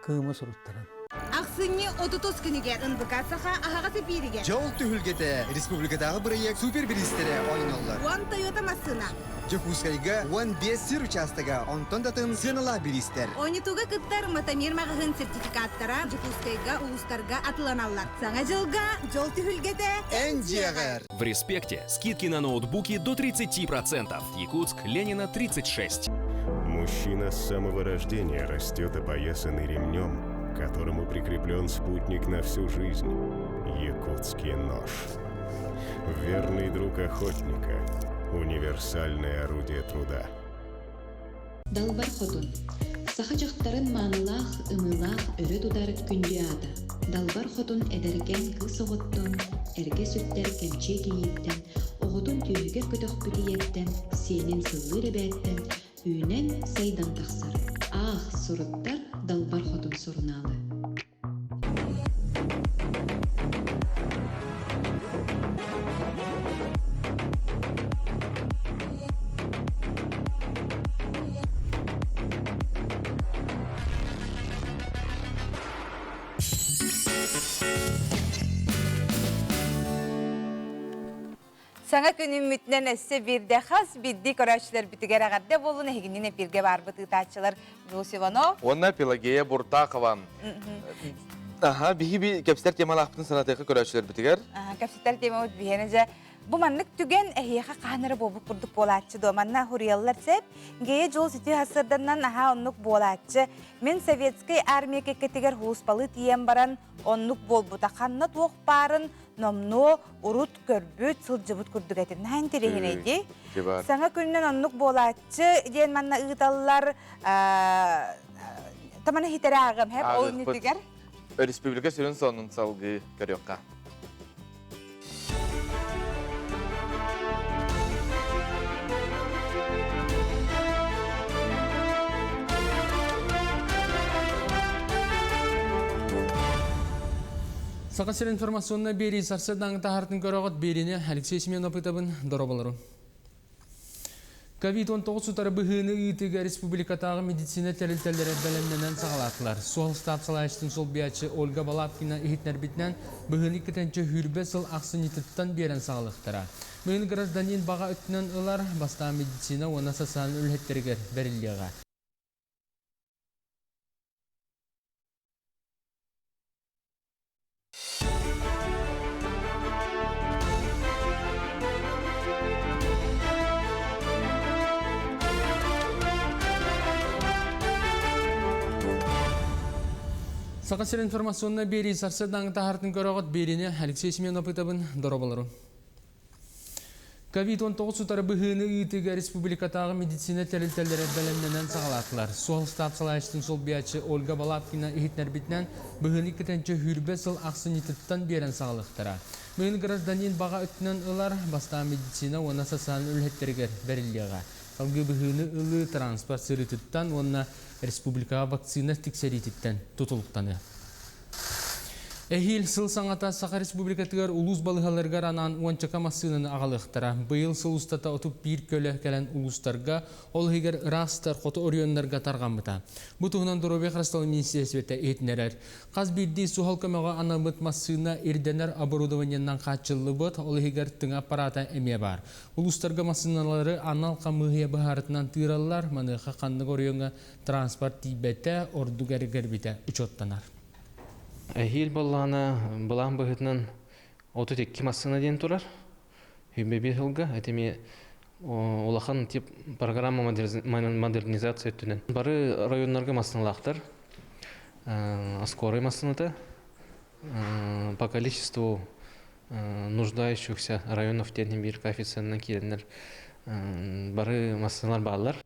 кымы сұрыттарын. Аксыны 30 күнігер ындыкасаха ахагасы бириге. Жол түхілгеті республикадағы проект супербилистері ойналар. Уан Toyota масына. Жокускайга 15 сыр участыга онтон датын сынала билистер. Ойнитуга кыттар матамир мағығын сертификаттара Жокускайга улустарга атыланалар. Саңа жылга жол түхілгеті Энджиагар. В Респекте скидки на ноутбуки до 30%. Якутск, Ленина, 36. Мужчина с самого рождения растет опоясанный ремнем, к которому прикреплен спутник на всю жизнь – якутский нож. Верный друг охотника – универсальное орудие труда. Далбар хотун. Саха жақтарын манылах, ымылах, өрі тудар күнде ада. Далбар хотун эдерген кыз оғыттон, эрге сүттер кемче кейіттен, оғытун түйігер көтөк бүтиеттен, сенен сыллы ребәттен, үйнен сайдан тақсар. Ах, сұрыттар далбар хотун сұрыналы. Саңа күнүн мүтнен әссе бірде қас бидді көрәшілер бітігер ағарда болуын әгініне бірге бар бұты тачылар Жус Иванов. Онна Пелагея Буртақова. Биһи кәпсетер темалақтың санатықы көрәшілер бітігер. Кәпсетер темалықпын бігенеже. Бұ маннық түген әйеға қаныры болу күрдік болатшы до. Манна хуриялылар сәп, гейе жол сүті хасырданнан аға оннық болатшы. Мен советскай армия кекетігер хуспалы тиен баран оннық бол бұта. Қанна тоқ барын, номно, урут көрбіт, сылжыбыт күрдік әтін. Нән тереген әйде. Саңа күннен оннық болатшы, ден манна ұғыталылар таманы хитері ағым, әп ол нетігер? Республика сүрін сонын салғы көріққа. Сақасыр информационна бери сарсы даңғы тахартын көріғыт беріне Алексей Семенов ұтабын дұрабалары. COVID-19 сұтары бұғыны ұйтыға республикатағы медицина тәрілтелері бәлемненен сағалатылар. Сол стациялайштың сол биячы Ольга Балапкина ихитнер бітнен бұғыны кетенчі хүрбе сыл ақсын етіттен берен сағалықтыра. Бұғын гражданин баға өттінен ұлар баста медицина оны сасан үлхеттергер бәрілдеға. Сақасыр информационна бери сарсы даңғы тахартын көріғыт беріне Алексей Семенов ұтабын дұрабалары. COVID-19 сұтары бұғыны ұйтыға республикатағы медицина тәрілтелері бәлемненен сағалатылар. Сол стациялайштың сол биячы Ольга Балапкина ихитнер бітнен бұғыны кетенчі хүрбе сыл ақсын етіттен берен сағалықтыра. Бұғын гражданин баға өттінен ұлар баста медицина оны сасан үлхеттергер бәрілдеға. Салғы бұғыны ұлы транспорт сырытыттан онына республикаға вакцина тексеритіттен тұтылықтаны. Эхил сыл саңата Саха Республикатыгар улус балыгаларгар анан уанчака массынын агалыктара. Быйыл сыл устата отуп бир көлө келен улустарга, ол хигер растар қоты орионнарга тарғамыта. Бұтығынан Доробек Расталы министерствете етінерер. Қаз бірді сухалкамаға анамыт массына ирденер оборудованиянан қачылы бұт, ол хигер тың аппарата эме бар. Улустарга массыналары анал қамығыя бұхарытынан тыралар, маныға қанды орионға транспорт тибете, ордугар-гар бите учоттанар. Әйел баллана балан бұғытынан 32 массына ден тұрар. Хүмбе бір жылға, әтеме олақан тип программа модернизация өттінен. Бары районларға массыналақтар, скорый массыната, по количеству нуждающихся районов тенен бір коэффициентна керенлер бары массыналар бағалар.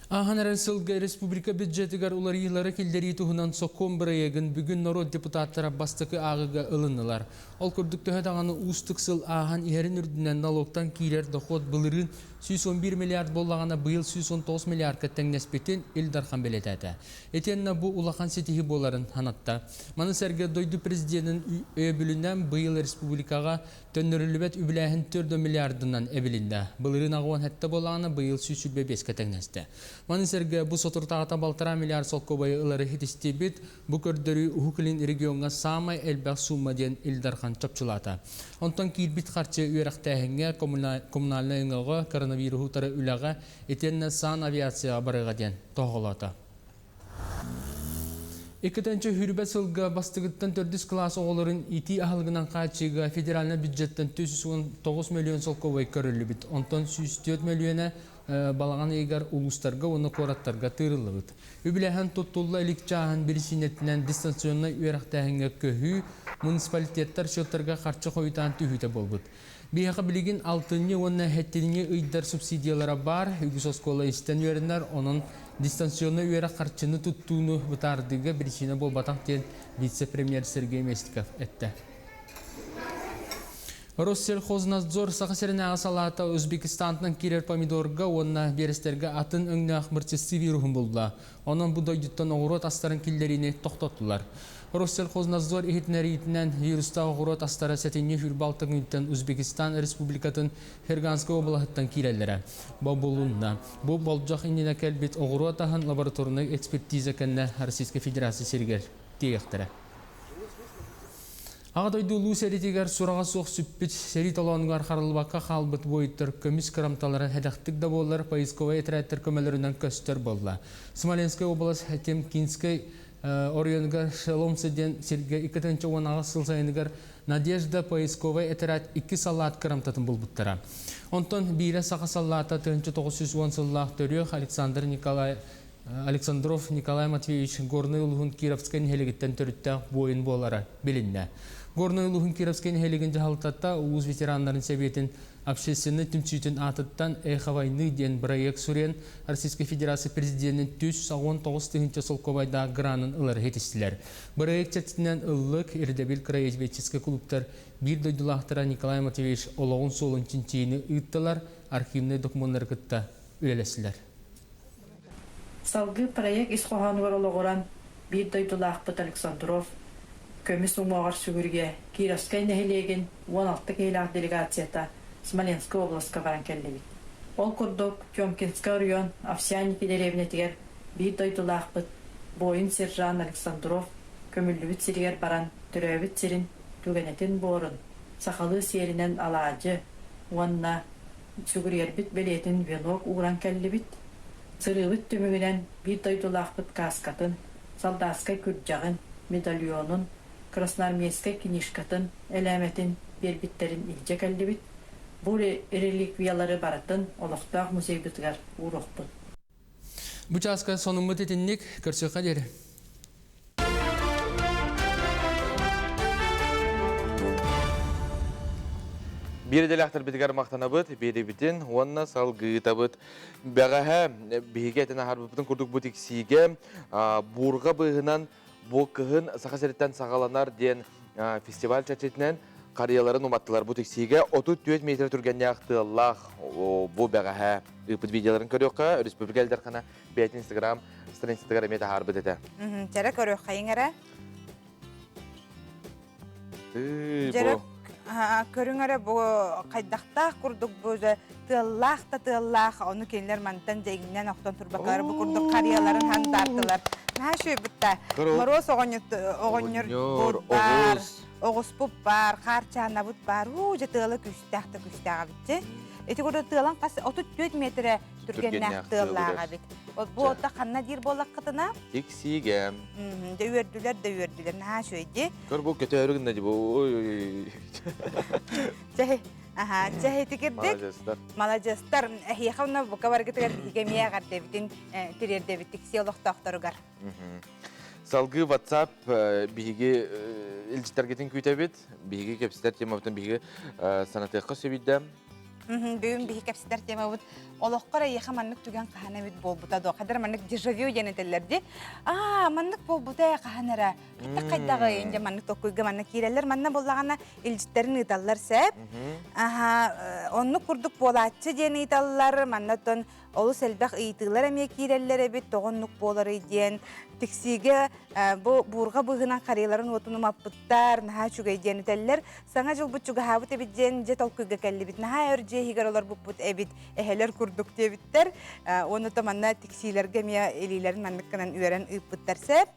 Аханар сылга республика бюджетигар улар йылары келдери туһунан соккон бирайыгын бүгүн народ депутаттары бастыкы агыга ылынылар. Ол көрдүктө таганы устук сыл ахан иерин үрдүнөн налогтан килер доход былырын 111 миллиард боллагана быйыл 119 миллиардка теңнеспетин Илдархан белетете. Этенна бу улахан сетихи боларын ханатта. Маны серге дойду президенттин өбүлүнөн быйыл республикага төннөрүлүбөт үбүлэхин 4 миллиардынан эбилинде. Былырын агуан хетте боллагана быйыл 105 теңнесте. Манысерге бу сотуртагата балтара миллиард солкобайы ылары хитистебит, бу көрдөрү ухуклин регионга самай элбак сумма ден Илдархан чапчылата. Онтон кирбит харчы үйрактахинге коммунальный ынгага коронавирусутары үлага этенне сан авиация барыга ден тоголата. Экетенче хүрбе сылга бастыгыттан 4 класс оголорун ити ахылгынан качыга федеральный бюджеттен 9 миллион солковой көрүлүбүт. Онтон 104 миллиона балаган егер улустарга, оны кораттарга тырылыбыт. Үбіләхен тұттулла эликчаһын бірісінетінен дистанционный үйрақтағынға көхі муниципалитеттар шоттарға қарчы қойытан түйіті болбыт. Бияқа білеген алтынне онына хәттеліне ұйдар субсидиялара бар, үгіс оскола істен өрінер, оның дистанционный үйрақ қарчыны тұттуыны бұтардыға бірісіне болбатақ ден вице-премьер Сергей Местиков әтті. Россельхознадзор сақасырына салата Өзбекистанның керер помидорға онына берестерге атын өңнақ мұртсесі вирухын болды. Оның бұдайдыттан оғырот астарын келдеріне тоқтаттылар. Россельхознадзор ехетінәрійтінен вируста оғырот астары сәтіне хүрбалтың үттен Өзбекистан Республикатын Херганскы облағыттан келелері. Бабулунна. Бұл болжақ иніне кәлбет оғырот ағын лабораторный экспертиза кәнне Российской Федерации сергер тейектірі. Ағадойды ұлу сәритегер сұраға соқ сүппет сәрит аланығар қарылбаққа қалбыт бойыттыр көміс қырамталары әдіқтік да болылар поисковай әтірәттір көмелерінен көстер болла. Смоленская область Хәтем Кинскай орионығар Шеломсыден Сергей 2-ші оңаға сылсайынығар Надежда поисковай әтірәт 2 салат қырамтатын болбыттыра. Онтон бейрі сақа салата 1910 сыллақ төрек Александров Николай Матвеевич Горный Улухун Кировскай нехелегіттен түрітті бойын болары білінді. Горный Улухун Кировскай нехелеген жағалтатта уыз ветеранларын сәбетін общественный түмсүйтін атыттан әйхавайны ден проект сүрен Российской Федерации президентінің 319 солковайда гранын ылар хетістілер. Проект чәтінен ыллық Ирдебил краеведческий клубтар бір дойдулақтыра Николай Матвеевич олағын солын чинчейіні ұйттылар архивный документтар кытта үлелесілер. Салгы проект исхоһанугар олоғоран бір дойдулақпыт Александров көміс ұңағар сүгірге Кировскай нәхелеген 16 кейлақ делегацията Смоленская областка баран келдебит. Ол курдук Тёмкинская район Овсяники деревнетигер бір дойдулақпыт бойын сержан Александров көміллүбіт сиригер баран түрөбіт сирин түгенетін борын сақалы серінен алаажы уанна сүгіргербіт белетін венок уғран келдебит. Сырыбыт түмігінен бір дойдулақпыт каскатын, солдаскай күрджағын, медальонын, красноармейскай книжкатын, әләметін, бербиттерін илже кәлдебит. Бұл реликвиялары баратын олықтақ музейбітгар ұруқпын. Бұчаска сонымыт етіннік көрсеқа дері. Бері дәліқтір бітігер мақтанабыт, бері бітін, онына салғытабыт. Бәғаға бейге әтіна харбыптың күрдік бұтик сиге, бұрға бұғынан бұл кығын сақасереттен сағаланар ден фестиваль чәчетінен қарияларын уматтылар бұтик сиге 34 метр түргенне ақты Аллах бұл бәғаға үпіт видеоларын көріққа, республика әлдерқана бәйт инстаграм, страницатығар әметі харбыт әті. Тәрі көріққа еңірі? Жарык көрүңөрө бу кайдактаах курдук буза тыллаах та тыллаах ону кенлер мантан дегинен октон турбакалар бу курдук карыяларын хан тартылар. Нашы бутта мороз огоньор бар, огоспуп бар, карчана бут бар. Жетылы күстәхтә күстәгә битте. Эти курдук тылан кас 34 метр түргеннәк тыллага бит. Бу отта ханна дир болак кытына. Тексиге. Дөйөрдүлөр нашы өйдө. Көр бу көтөрүгүндө ди бу. Ой. Тикердик. Молодецтар. Яхауна бу кабаргытыр хигемия гарды битин тирерде бит тексиолог докторугар. Салгы WhatsApp биги илчтергетин күтөбит. Биги кепстер темабытын биги санатыкка сөбүддө. Бүгүн бихи кепситер тема бут. Олоққара еха маннык түген қахана бит болбута до. Қадар маннык дежавю денетелерди. Маннык болбута қаханара. Қайдағы енде маннык токуйга маннык кирелер. Манна боллағана илжиттерин италлар сәп. Онны курдук болатчы дені италлар. Маннатон олу сәлбәқ ийтылар әме кирелер бит. Тоғыннук болар иден. Тексиге бурға бұғынан қариларын отыным аппыттар. Наха чугай денетелер. Саңа жыл бұтчуға хабыт әбит ден же толкуйга кәлі бит. Наха өрже хигар олар бұппыт әбит. Эхелер курдук дебиттер. Оны таманна тексилерге мия элилерин манныкканан үйерен ыппыттар сәп.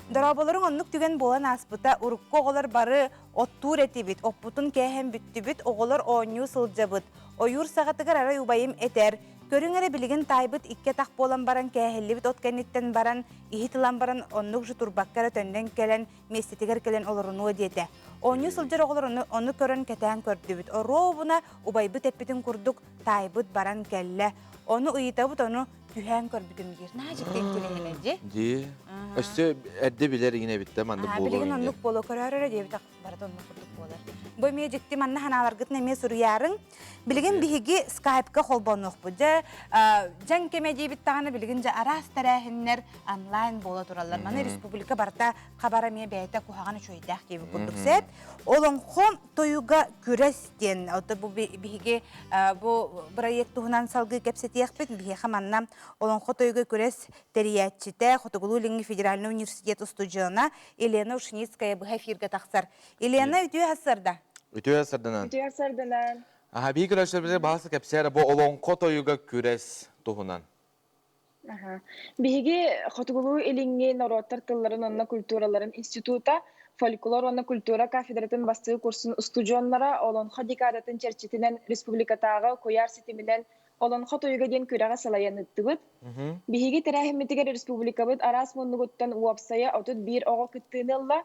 Дорабаларын оннук түген болан аспыта урукко оғылар бары оттур әти бит. Оппутун кәхен бүтті бит. Оғылар оңю сылжабыт. Ойур сағатыгар арай убайым әтер. Көрүңәрі білген тайбыт икке тақ болан баран кәхелі бит откәнеттен баран, ихитылан баран оннук жутурбаккара төнден кәлен, местетігер кәлен оларуну өдеті. Оңю сылжар оғылар оны көрін кәтән көрді бит. Оробуна убайбыт әппетін күрдік тайбыт баран кәлі. Оны ұйытабыт, оны күхән көрбігін гер. Нәжіктен келеңіне де? Де. Өсті әрді білер егіне бітті, манды болу білген оннук болу көрәрі де бит барады оннук күрдік болар. Бой мей жекті манна ханаларгытын әме сұрыярың. Білген біхігі скайпқа қолбануқ бұды. Жан кеме дейбіт тағаны білген жа арас тәрәхіннер онлайн бола тұралар. Маны республика барта қабара ме бәйті құхағаны чөйдәқ кейбі күрдік сәп. Олың қом тойуға күрестен. Оты бұл біхігі проект тұғынан салғы кәпсеті яқпет. Біхі манна олың қо тойуға күрес тәриятчіті Хотығылу Федеральный университет студияна Елена Ушницкая бұға фирға тақсар. Елена өтуі асырда? Өтуі асырдынан. Өтуі асырдынан. Бей көрәштерімізде бағасы кәпсері бұл олың қо тойуға күрес тұғынан. Бігі Хотығылу елінген ороттар тылларын онына культураларын института фольклор онна культура кафедратын бастығы курсын студионлара олонха декадатын черчетінен республикатағы кояр сетімінен олонха тойуға ден күрәға салаян үттігіт. Бігі тәрәхімметігер республикабыт арас мұнығыттан уапсая отыт бір оғы күттігінілла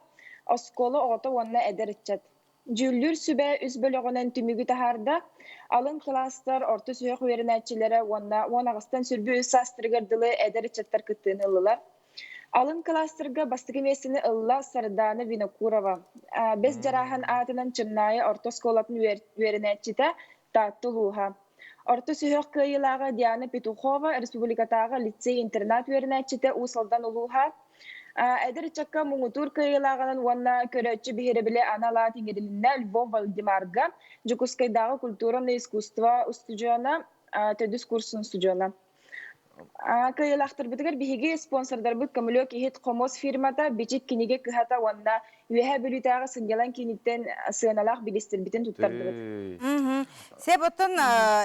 осколы оғыта онна әдер үтчет. Жүллүр сүбә үз бөлігінен түмігі тахарда алын кластар орты сүйек үйерінәтчілері он ағыстан сүрбі үз састыргардылы әдер үтчеттер күттігініллар. Алын кластырга бастығы месіні ылла Сарданы Винокурова. Без жарахан атынан чыннайы орты сколатын үйерінәтчіті татты луға. Орты сүйек күйілаға Диана Петухова республикатағы лицей-интернат үйерінәтчіті ұсылдан ұлуға. Әдір чакка мұңытур күйілағынан уанна көрәтші бігері біле анала теңерілінна Львов Вальдемарга Жукускайдағы культураны искусства студияна төдіс курсын студияна. Күйілақтыр бұтығыр бігі спонсордар бұд көмілік ехет қомос фирмата бечек кенеге күхата уанна үйәе бөлітағы сыңгелан кенеттен сығыналақ білестер бітін тұттар бұд. Сәп отын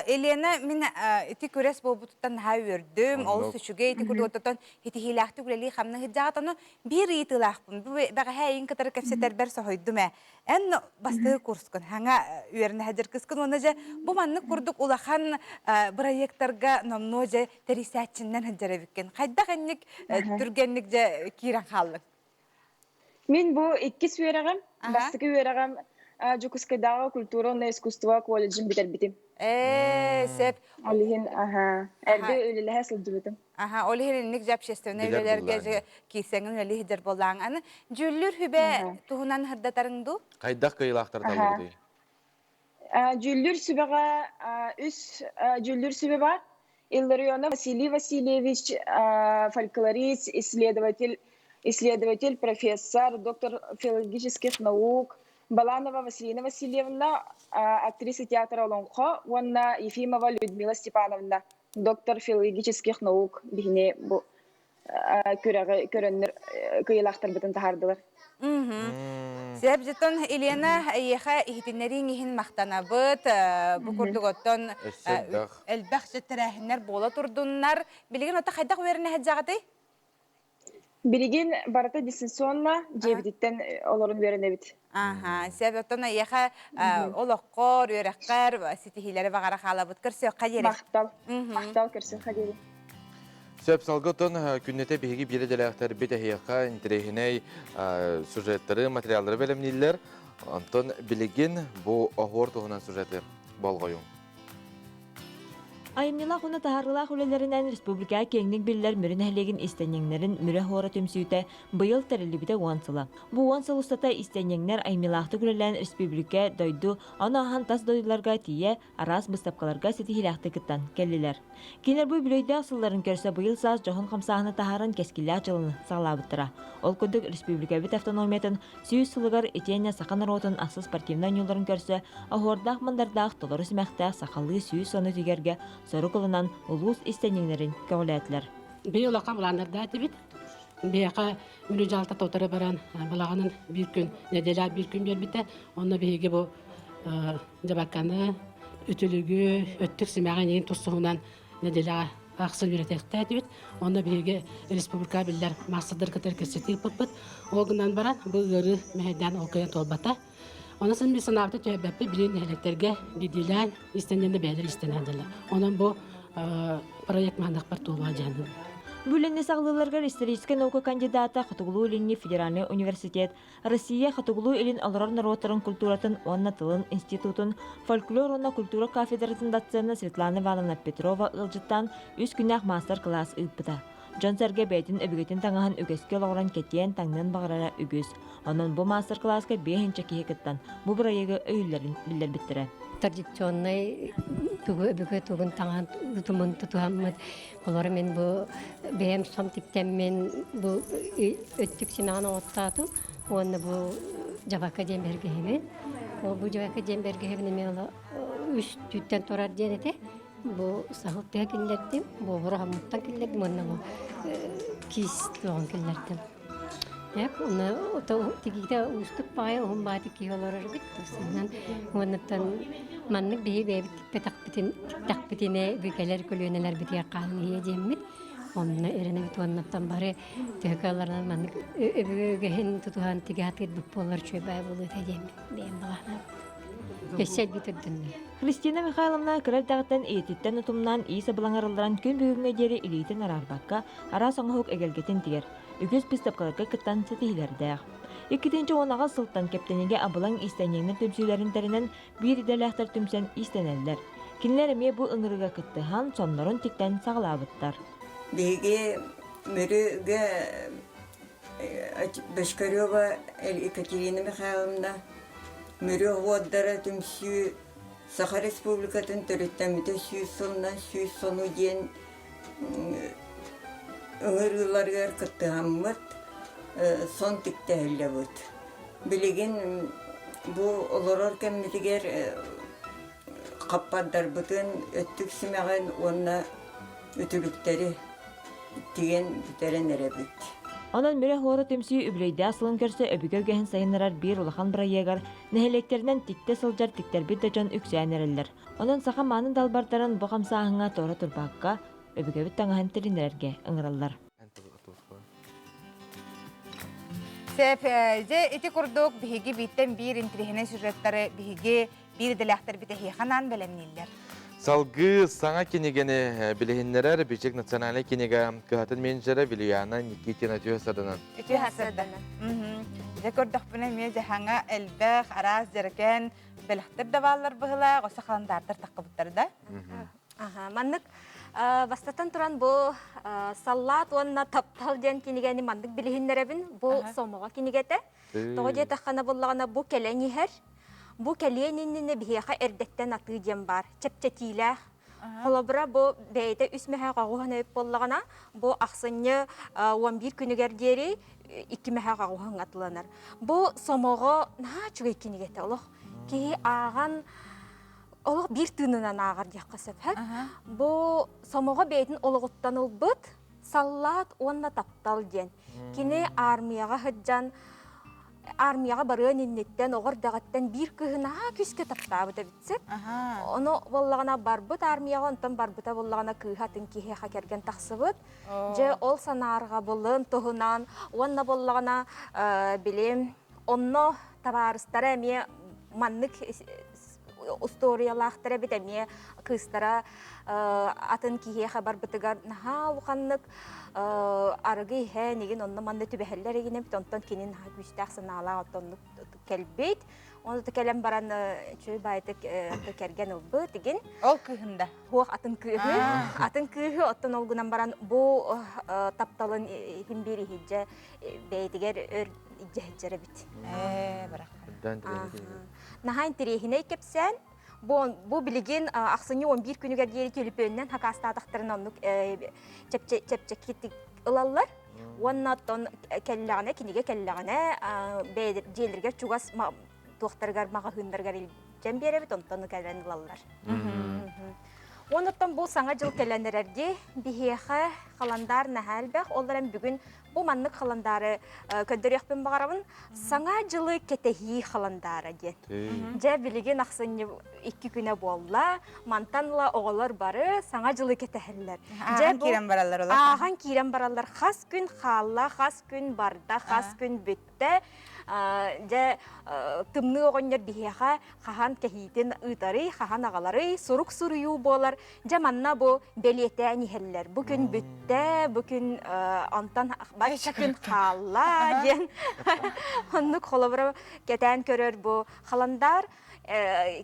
Елена мен еті көрес бұл бұтыттан ха өрдім, ол сүшіге еті көрді отын еті хилақты күлелі қамның хиджағатыны бір етілақпын. Бәға әйін кітары кәпсеттер бәр соғойдым ә. Ән бастығы курскын, хаңа үйеріне әдір кіскін, оны жа бұл манны күрдік улахан проекттарға номно жа тәрисәтчінден әдірі біккен. Қайдақ әннік түргенлік жа кейран қалың? Мен бұл екі сүйерағым, бастығы үйерағым Жукускайдағы культураны искусства колледжін бітер бітім. Сәп. Олығын, әрді өліліғе сылды бітім. Олығын әннік жапшестіуіне өлелерге кейсеңін өлі хидер болаң. Аны жүллүр хүбе тұғынан хырдатарыңды? Қайдақ күйілақтар талырды? Жүллүр сүбеға үс жүллүр сүбе бар. Илларионов Василий Васильевич, фольклорист, исследователь, профессор, доктор филологических наук. Баланова Василина Васильевна, актриса театра Лонхо, Ванна Ефимова Людмила Степановна, доктор филологических наук. Бігіне бұл көрінір күйелақтар бұтын тахардылар. Себеп жетон Елена эйеха ихтиннерин ихин мактанабыт, бу курдуготтон элбах жеттерәһеннәр бола турдуннар. Билеген ота хайдак верне хаҗагыты? Билигин барата дистанционно жебиттен олорун берене бит. Ага, себеп оттон эйеха олоққор, өрәккәр, ситихиләре багара халабыт кирсе кадере. Мактал кирсе кадере. Сөп салгытын күннете биһиги бире деләхтер бите хияка интерехиней сюжеттары, материаллары белемнилер. Антон билигин бу огор тугунан сюжеты болгоюң. Айымнила хуна тахарылах үлелеринен республика кеңнік биллер мөрін әлеген истенеңнерін мөрі хора төмсүйті бұйыл тәрілібіде уансыла. Бұ уансыл ұстата истенеңнер айымнилақты күлелен республика дойду ана ахан тас дойдыларға тие арас бұстапқаларға сетихилақты кіттан келілер. Кенер бұй білейді асылларын көрсе бұйыл саз жоғын қамсағыны тахарын кескілі ачылыны сағлабыттыра. Ол күндік республика бит автономиятын сүйіз сылығар етене сақанар отын ақсы спортивнан юларын көрсе, ахордақ мандардақ толары сүмәқтақ сақалы сүйіз соны тегерге сору кылынан улус истенеңнерин кәүләтләр. Бей олақа бұланырда дебит. Бейақа мүлі жалта тотары баран балағанын бір күн, неделя бір күн бербіті. Онна бейге бұл жабаққаны, өтілігі, өттік сімәған ең тұсығынан неделя ақсыл беретекті дебит. Онна бейге республика білдер масыдыр кітер кәсетік бұт-бұт. Оғынан баран бұл ғыры мәйдан оқиын толбата. Онсын bir sınavda tövbeppi bilin elekterge gidilen istendiğinde beğenir istenendiler. Onun bu proyekt mandak par tuğba canım. Бүленне сағлыларга историческая наука кандидата Хатугулу илинни Федеральный университет, Россия Хатугулу илин аларар народтарын культуратын онна тылын институтын, фольклор онна культура кафедратын доценна Светлана Ивановна Петрова ылжыттан 3 күннәк мастер-класс ыппыта. Жон сәрге бәйтін өбігетін таңахан үгеске лоғыран кетен таңнан бағырара үгіз. Онын бұл мастер-класска 5-нче кехекеттан бұл бұрайығы өйлерін білдер біттірі. Традиционный өбігі туғын таңахан ұтымын тұтуғамыд. Олар мен бұл бәйім сом тіктен мен бұл өттік сімеғаны оттатым. Оны бұл жабаққа дембергеһебін. Бұл жабаққа дембергеһебін мен 3 түттен тұрар денеті. Bu sahutluğa killerdim, bu rahamuttan killerdim, onunla bu kis doğan killerdim. Hep onu tikide ustuk bayağı onun badı ki yolları bitti. Ondan ondan manlık bir takbitine büyükler kulüneler bitiye kalın yiyeceğim. Onunla erene bit ondan bari tekalardan manlık öbürgehin tutuhan tigat edip bollar çöbey bulu diyeceğim diyeyim bana. Geçsel bitirdim. Христина Михайловна кірәлтәғіттен ейтеттен ұтымнан ейсі бұлаңарылдыран күн бүгінге дері илейтін арарбаққа ара соңғық әгелгетін тігер. Үгіз пістапқаларға кіттан сетихілердәғ. 2-нче онаға сылттан кептенеге абылаң истәнеңнің төмсүйлерін тәрінен бір иделәқтір төмсен истәнәлдер. Кинлеріме бұл ыңырыға кіттіған сонларын тіктен сағылабыттар. Беге мөріге Башкарева Екатерина Михайловна мөрі ғуаддара төмсүй Саха Республикатын төреттәміде сүйіз сонынан сүйіз сону ден өңіргіларға кіттіғаммыд сон тікті әлі бұд. Білеген бұл оларар кәммедігер қаппаддар бұтын өттік сімеғен онына өтіліктері теген бүтерен әрі бұд. Онан мөрі хоры төмсүй үбілейді асылын көрсі өбігі өгәхін сайынырар бір улахан бірайегар, нәхелектерінен тікте сылжар тіктер бір дәжан үксәйін әрелер. Онан сақа манын далбардарын бұқамса ағыңа торы тұрбаққа өбігі бүт таңахан тірінерге ыңыралар. Сәп, эти курдук биһиги биттен бир интрихине сюжеттары биһиги бир диләхтер бите хиханан белемниллер. Салгы саңа кенегені білігінлерер бечек национальный кенега кыхатын менеджері Вильяна Никитина түйесадынан. Түйесадынан. Жекордық бұны мен жахаңа әлбәқ, араз, жеркен біліқтір давалар бұғыла, ғоса қаландардыр таққы бұттарды. Маннык бастатан туран бұл саллат онна таптал ден кенегені мандык білігінлеребін бұл сомуға кенегеті. Тоғы де таққана болағына бұл кәләні хәр. Бу кәлиенинне бихеха эрдеттен аты дем бар. Чепчетилә. Холобра бу бәйдә үсмәһә гагыгына боллагына, бу аксынны 11 күнегәр дери 2 мәһә гагыгын атланыр. Бу сомого на чугы кинегәтә олох. Ки аган олох бир тынынан агар якасып, һә? Бу сомого бәйдән ологыттан улбыт, саллат онна таптал ден. Кине армияга хәҗҗан армияға барыын иннеттен, оғыр дағаттан бір күхіна күске таптабыда бітсеп. Оны боллағана барбыт армияға, онтан барбыта боллағана күхатын кихеха керген тақсыбыт. Же ол санарға болын, тұхынан, онна боллағана білем, онно табарыстары әме маннык историялақтары бит әме кыстара атын кихеха барбытыгар наха уқаннык арғы хә неген онна манны түбәһәлләр егенем тонтон кинин ха күстәк санала отонлык келбейт. Оны текелем баран чөй байтык керген улбы деген. Ол кыһында. Хуак атын кыһы оттон олгунан баран бу тапталын химбери хиҗә бәйтигер өр җәҗәре бит. Барак. Наха интерехине кепсән бу билеген аксыны 11 күнүгә диери телефоннан хакастатыктырын оннук чепчек ылаллар. Оннаттон келләгенә кинеге келләгенә бәйдер җелергә чугас тохтаргар мага хындаргар илҗән беребит онтон келән ылаллар. Оннаттан бу саңа жыл келәннәргә бихеха халандар нәһәлбәх оларым бүген бу маннык халандары көндөрөкпен багарабын саңа жылы кетехи халандары ди. Жа билеген аксыны 2 күнә болла, мантанла оголар бары саңа жылы кетехелләр. Аган кирен бараллар олар. Аган кирен бараллар. Хас күн халла, хас күн барда, хас күн битте. Жа тымны огоннер бихеха хахан кехитен ытары, хахан агалары сурук сурую болар. Жа манна бу белете нихелләр. Бу күн битте, бу күн антан баша күн халла ген. Онны холобра кетен көрөр бу халандар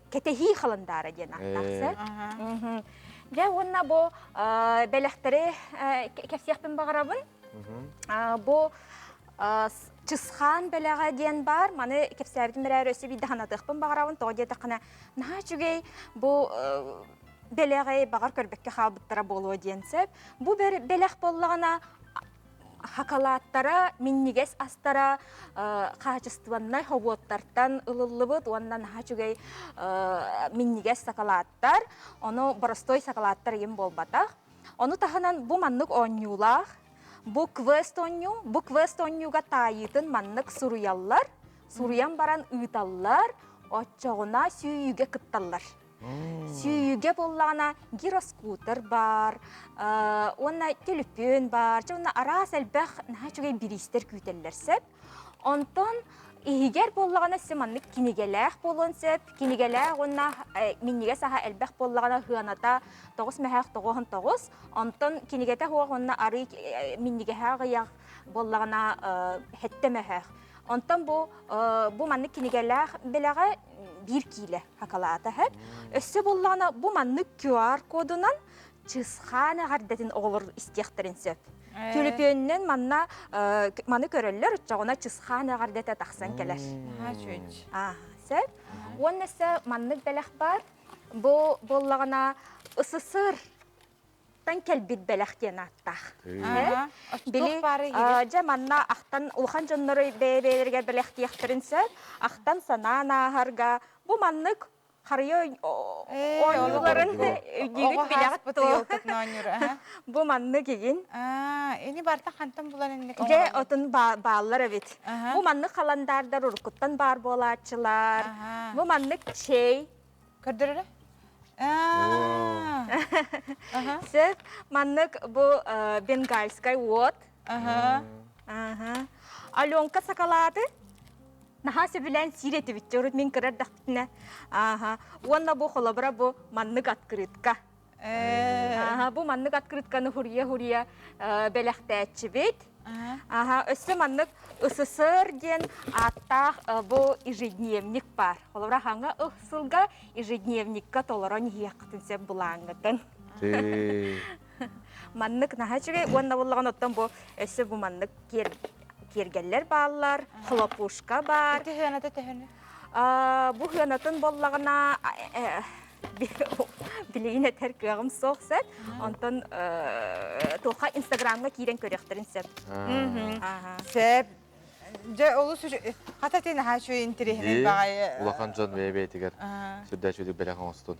кетехи халандары ген аттаксы. Жа онна бу белехтери кепсияхпен багарабын. Бу чысхан белеға ден бар, маны кепсәрдің бірәр өсі биді ханатықпын бағарауын, тоғы деді қана наға жүгей бұл белеғай бағар көрбекке қабыттара болуы денсіп. Бұл белеқ болығына хакалаттара, миннигес астара қағачыстываннай хобуоттартан ылылыбыд, оннан наға жүгей миннигес сакалаттар, оны боростой сакалаттар ем болбатақ. Оны тағынан бұл маннық онюлақ, Бу квест онюга тайытын маннык суруяллар, суруян баран ыйталлар, отчоғына сүйіге кытталлар. Сүйіге боллағына гироскутер бар, онна телефон бар, онна арас әлбәқ нәчугей биристер күйтеллер сәп. Онтон егер боллағына семаннык кинегеләқ болуын сәп, кинегеләқ онна миннеге саға әлбәқ боллағына хыаната 9 онтон кинегете хуақ онна ары миннеге хағыяқ боллағына хеттемәхәқ. Онтон бу маннык кинегеләқ беләға 1 киле хакалата хэп. Өссі боллағына бу маннык QR кодынан чысханы ғардетін оғылыр істеқтерін сөп. Телефоннен маны көрілер, ұтчағына чысханы ғардеті тақсан келер. Сөп. Он нәсі маннык бәләқ бар, бұл боллағына ысысыр тан келбет бәләқ ден аттақ. Жа манна ақтан ұлған жонлары бәйбәйлерге бәләқ дейектерін сөп, ақтан санан ағарға, бұл маннык Харıyor oyuncuların ödüğüt bilek tuğ. Bu manlı giyin. Eni barda kantan bulan ennek. Ge otun bağlar evet. Bu manlı kalandarda urkuttan bar bolatçılar. Bu manlı şey. Kördürü? Sep manlık bu Bengalskay wot. Alyonka sakaladı. Nahası bilen sireti bitçorut min kırar dağıtına. Onunla bu kolabra bu manlık atkırıtka. Bu manlık atkırıtkanı huriye belekte etçi bit. Össü manlık ısısır den attaq bu ежедневник бар. Kolabra hanga ısılga ежедневникка tolaran hiyakıtın sep bulağıngıtın. Manlık nahası onunla bulağın ottan bu össü bu manlık Kergeller bağlar, xlopuşka var. Bu hıyanatın bollağına bileğin eter kığım soğsat. Ondan toğa Instagram'a kiren körekterin sep. Sep. Olu hatta tene haşu interihinin bağı. Ulakan can ve beytiger. Sürdü çocuk bela konstun.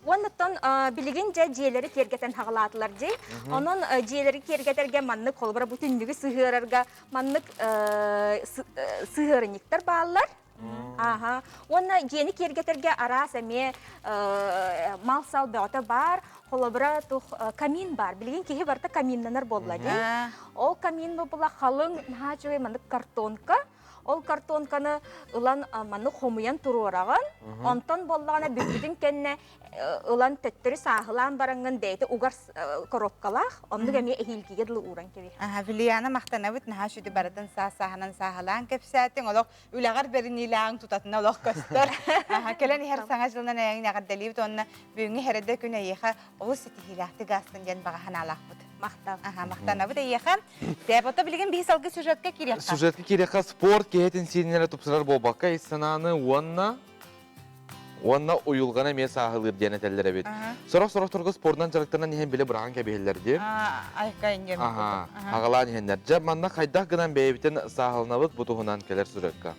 Оннаттан билеген жа жиелери кергетен хағалатылар жей. Onun жиелери кергетерге маннык қолбыра бүтіндігі сығырарға маннык сығырыниктер балылар. Оны жиені кергетерге арас әме мал сал бөті бар, қолбыра камин бар. Билеген кеге барда каминнанар болла жей. Ол камин бұла қалың маннык картонка. Ол картонканы ылан маны хомуян туру ораған, онтон боллағына бүкітін кәнне ылан төттірі сағылан бараңын дейті уғар коробкалақ, онды кәме әйілкеге дылы уран кебе. Вилияна мақтана бүт, наға шүді баратын сағынан сағылан кәпсәтін, олық үлағар бәрін илағын тұтатын олық көстір. Кәлін әр саңа жылынан әйін ағыр дәлейбіт, онына бүйіңі әреді күн әйеға олы сеті хилақты ғастын ден бағахан алақ бұд. Мақтана бүт әйеға. Дәбота білген бейс алғы сюжетке кереққа. Сюжетке кереққа спорт кеетін сенелер тұпсырар болбаққа, истананы онна ойылғана мен сағылыр ден әтәлдер әбет. Сорақ тұрғы спорттан жарықтарынан ehen білі бұраған кәбейлердер. Айқайын кемі. Ағалан ехендер. Жап манна қайдақ гынан бәйбітін сағылынабыт бұтығынан келер сүрекқа.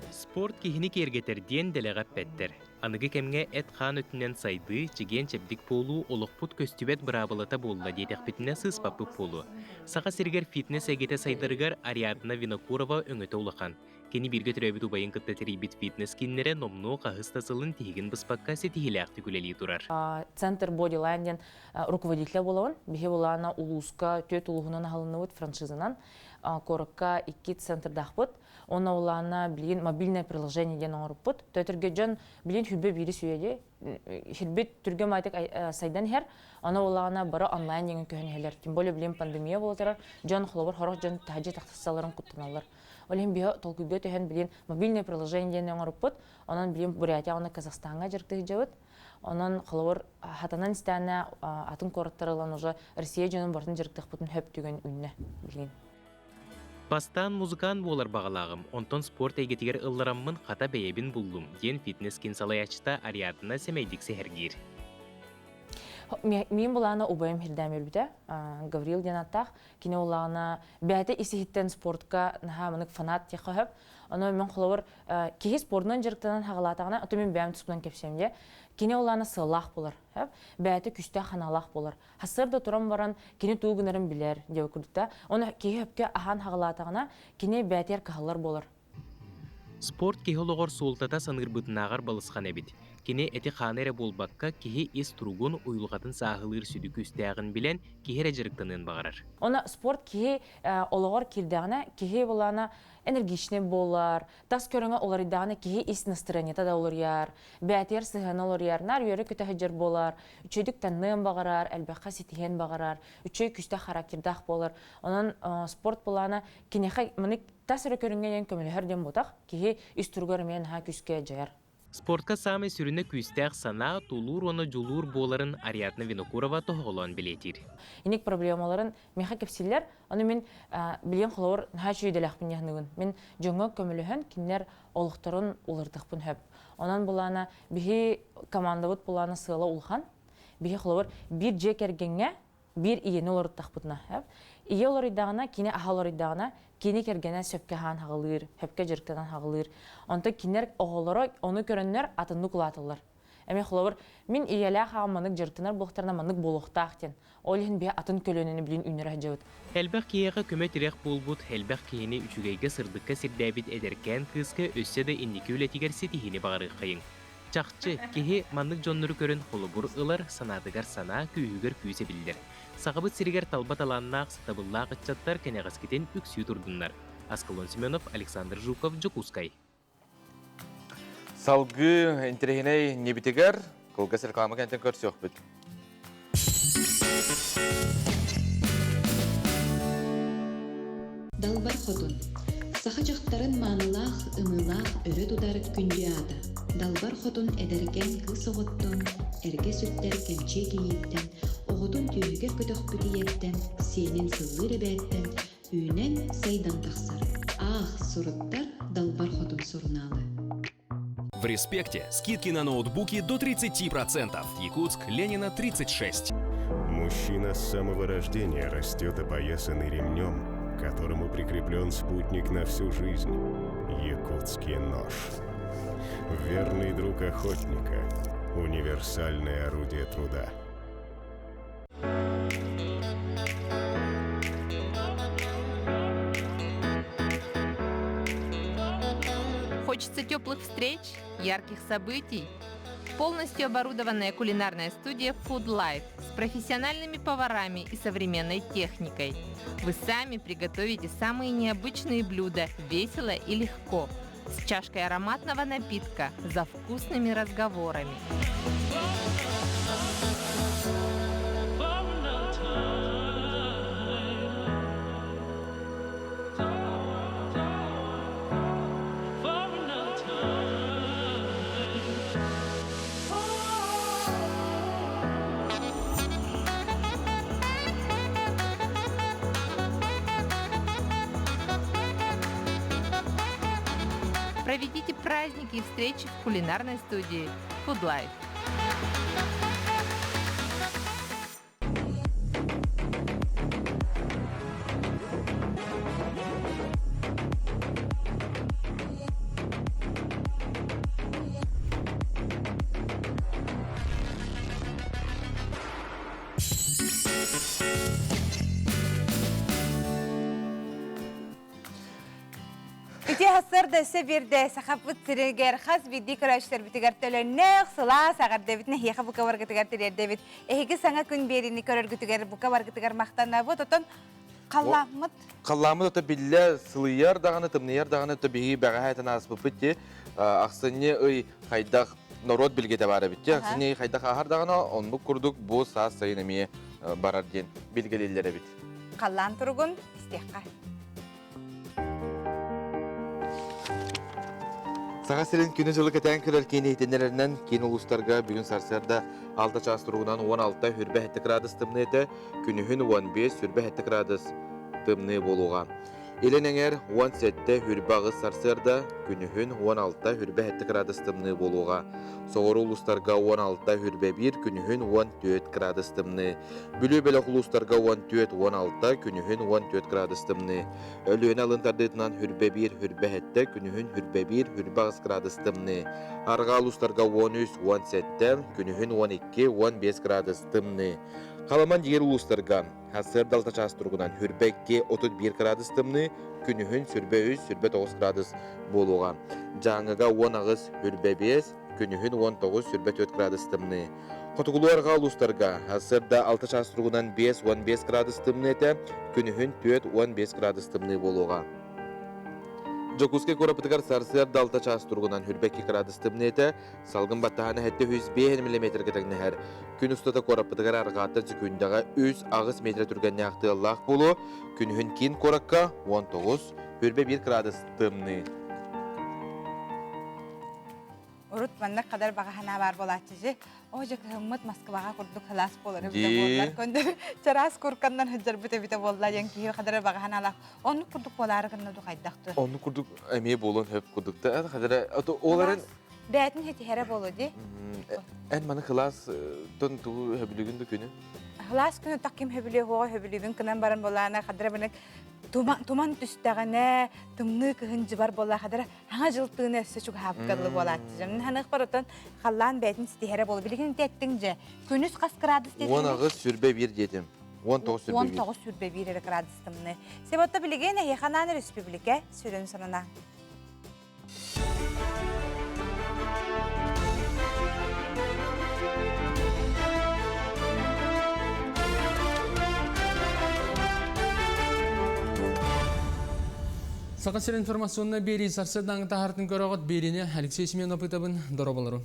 Спорт кихini кергетерден делеғап бәттер. Анығы кәмге әт қан өтінен сайды, чеген чәбдік болу, олықпұт көстібет бұрабылыта болла дейдек бітіне сыспаппық болу. Саға сергер фитнес әгеті сайдырығар Ариадна Винокурова өңіті олықан. Кені бірге түрәбіт ұбайын күтті теребіт фитнес кеннері номну қағыстасылын тегін бұспаққа сетихілі күлелі тұрар. Центр Бодилайнден руководителя болуын, біге болағына улуска төт улуғынан алынуыт франшизынан, корыққа 2 центрдақ бұд. Оны олағына білген мобильное приложение ден оңырып бұд. Төтірге жон білген хүлбе бері сүйеде. Хүлбет түрге майтық сайдан хер, оны олағына бары онлайн деген көхін хелер. Тем более білген пандемия болатырар, жон құлабыр хорақ жон тәжі тақтысаларын құттыналар. Олем бия толкуга тehen билин мобильное приложение ден оңырып бұд. Онан білген Бурятия, оны Казахстанға жүрікті жауыд. Онан құлабыр хатанан істәне атын қорыттарылан уже Россия жөнін бартын жүріктіқ бұтын хөп түген үнне білген. Бастан музыкан болар бағалағым, онтон спорт әйгетігер ыллараммын қата бәйебін бұллым, ден фитнес кенсалаячта Ариадна сәмейдік сәхергер. Мен бұлағына ұбайым хердәм өрбіді, Гаврил ден аттақ, кене ұлағына бәйті исихіттен спортқа мұнық фанат теқі хөп. Оны мен құлауыр кеге спортынан жүріктінен хағалатағына, өті мен бәйім тұспынан кепсемде, кене ұлағына сылақ болар, бәйті күсті қаналақ болар. Хасырда тұрам баран кене туғынырын білер, деу күрдікті. Оны кеге өпке ахан хағалатағына кене бәйтер қағалар болар. Спорт кехологор солтата саныр бытынағар балысқан әбет. Кене әті қанәрі болбаққа кеге ес тұрғын ойылғатын сағылыр сүдік үстәғын білен кехер әжіріктінен бағарар. Оны спорт кеге олығар кердіғына кеге болағына энергичный болар, тас көріңі олар идағына кеге ес настроениета да олар яр, бәтер сығаны олар яр, нар үйері көті хәджір болар, үчөйдік тәннен бағарар, әлбәққа сетіген бағарар, үчөй күсті характердақ болар. Оның спорт болағына кенеға мұны тасыры көрінген көмілі әрден бұтақ, кеге үстіргөр мен ха күске жайар. Спортқа самы сүріні күстәқ сана, тулур оны жулур боларын Ариадна Винокурова тоғылуан білетір. Енек проблемаларын меха кепсілер, оны мен білген қолауыр ха жүйделәқпін яғынығын. Мен жоңы көміліхін кенлер олықтырын олырдықпын хөп. Онан бұлана бігі командавыт бұлана сығыла ұлған, бігі қолауыр бір жек әргенге бір иені олырдықпытына хөп. Ие олырдағына, кене аға олырдағына, кене кергені сөпке хан хағылыр, хөпке жүріктен хағылыр. Онты кенер оғылары, оны көрінлер атынды құлатылыр. Әме құлауыр, мен иелі қағым мұнық жүріктенер бұлықтарына мұнық болуқтақтен. Олығын бе атын көлінені білін үнірі жауыд. Әлбәқ киеға көмет ирек болбуд, әлбәқ киені үчігейге сырдыққа сирдәбіт әдеркен кызға өсседі иннекі өлетігер сетихini бағары қайын. Чақчы, кеге маннық жонныры көрін қолыбұр ылар, санадығар сана, күйігер күйсе білдер. Сағыбыт сиригер талбат аланнақ, сатабыллақ ұтчаттар кәнеғаскетен үксүй тұрдынлар. Аскалон Семенов, Александр Жуков, Джокускай. Салғы интерегеней небітігер, қолға сірқамы кәнтен көрсі өқпіт. Далбар ходун. Саха жақтарын манылақ, ымылақ, өрі тудар күнде ада. Далбар ходун әдерген кыз оғыттын, әрге сүттер кәмче кейіттен, оғыдын түйігер көтіқ бүтиеттен, сенен сыллыр әбәттен, үйнен сайдан тақсар. Ах, сұрыттар далбар ходун сұрналы. В «Респекте» скидки на ноутбуки до 30%. Якутск, Ленина, 36. Мужчина с самого рождения растет опоясанный ремнем, к которому прикреплен спутник на всю жизнь. Якутский нож. Верный друг охотника. Универсальное орудие труда. Хочется теплых встреч, ярких событий. Полностью оборудованная кулинарная студия Food Life с профессиональными поварами и современной техникой. Вы сами приготовите самые необычные блюда весело и легко, с чашкой ароматного напитка, за вкусными разговорами. Проведите праздники и встречи в кулинарной студии Food Life. Hasırda sebirde sahabıt tiriger khas bidi karaşlar bitigar tölennek sıla sagar devitne hiya bu kavar gitigar tirer devit ehigi sana gün berini karar gitigar bu kavar gitigar maqtana bu toton qallamıt Qallamıt da bille sılıyar dağını tımnıyar dağını da bihi bagahaytan asbı bitti aqsını öy haydaq narod bilgete bara bitti aqsını haydaq ahar dağına onu kurduk bu saat sayın emiye barar diyen bilgelilere bit qallan turgun istihqa Sağa serin günü жылы кетен көрер кейіне етенлерінен кейін ұлыстарға бүгін сарсарда 6 час тұрғынан 16 хүрбе әтті градус тымны еті, күнігін 15 хүрбе әтті градус тымны болуға. Еленеңер 17 хүрбе ағыз сарсарда күнігін 16 хүрбе әтті градус тымны болуға. Соғыр ұлыстарға 16 хүрбе 1 күнігін 14 градус тымны. Бүлі бәлі ұлыстарға 14-16 күнігін 14 градус тымны. Өліген алынтардытынан хүрбе 1 хүрбе әтті күнігін хүрбе 1 хүрбе ағыз градус тымны. Арға ұлыстарға 13-17 күнігін 12-15 градус тымны. Қаламан дегер ұлыстарға Hasır dalta ças turgunan hürbekki 31 gradus tımны, günühün sürbe 3, sürbe 9 gradus boluğa. Жаңыга 10 ağız hürbe 5, günühün 19, sürbe 4 gradus tımны. Qotuguluarga ulustarga hasırda 6 ças turgunan 5-15 gradus tımны ete, günühün 4-15 gradus tımны boluğa. Jokuske korapıtıgar sarsılar dalta ças turgunan hürbekki gradus tımны ete, salgın battahana hette 105 mm getekne her. Gün ustada korapıtıgar argata cükündaga 3 ağız metre türgenne aktı Allah bolu, günühün kin korakka 19, hürbe 1 gradus tımны. Urut mannak kadar bagahana var bolatçıcı. Oca kıhımmet Moskvaga kurduk halas boları bide bollar. Köndür çaras kurkandan hıccar bite bollar. Yanki kadar bagahana alaq. Onu kurduk boları kırna duqaydaktı. Onu kurduk emeği bolun hep kurduk da. Kadar oların... Bəyətin heti herə boludu. En manı kılas ton tuğu höbülügündü günü. Hılas günü takkim höbülü hoğa höbülügün kınan baran bolana kadar benek tuman tüstəğine tımnı kıhıncı var bola kadar hana jıltığını össe çok hafkalı bolatçıcım. Hanıq baratan xallan bəyətin siti herə bolu. Biligin tettince günüz qas gradus dedim. 10 ağız sürbe 1 dedim. 19 sürbe 1. 19 sürbe 1 gradus tımnı. Sebatta biligin Yaxanan Respublika sürün sonuna. Сақасыр информационна бери сарсы даңыта хартын көріғыт беріне Алексей Семенов ытабын дұрабалыру.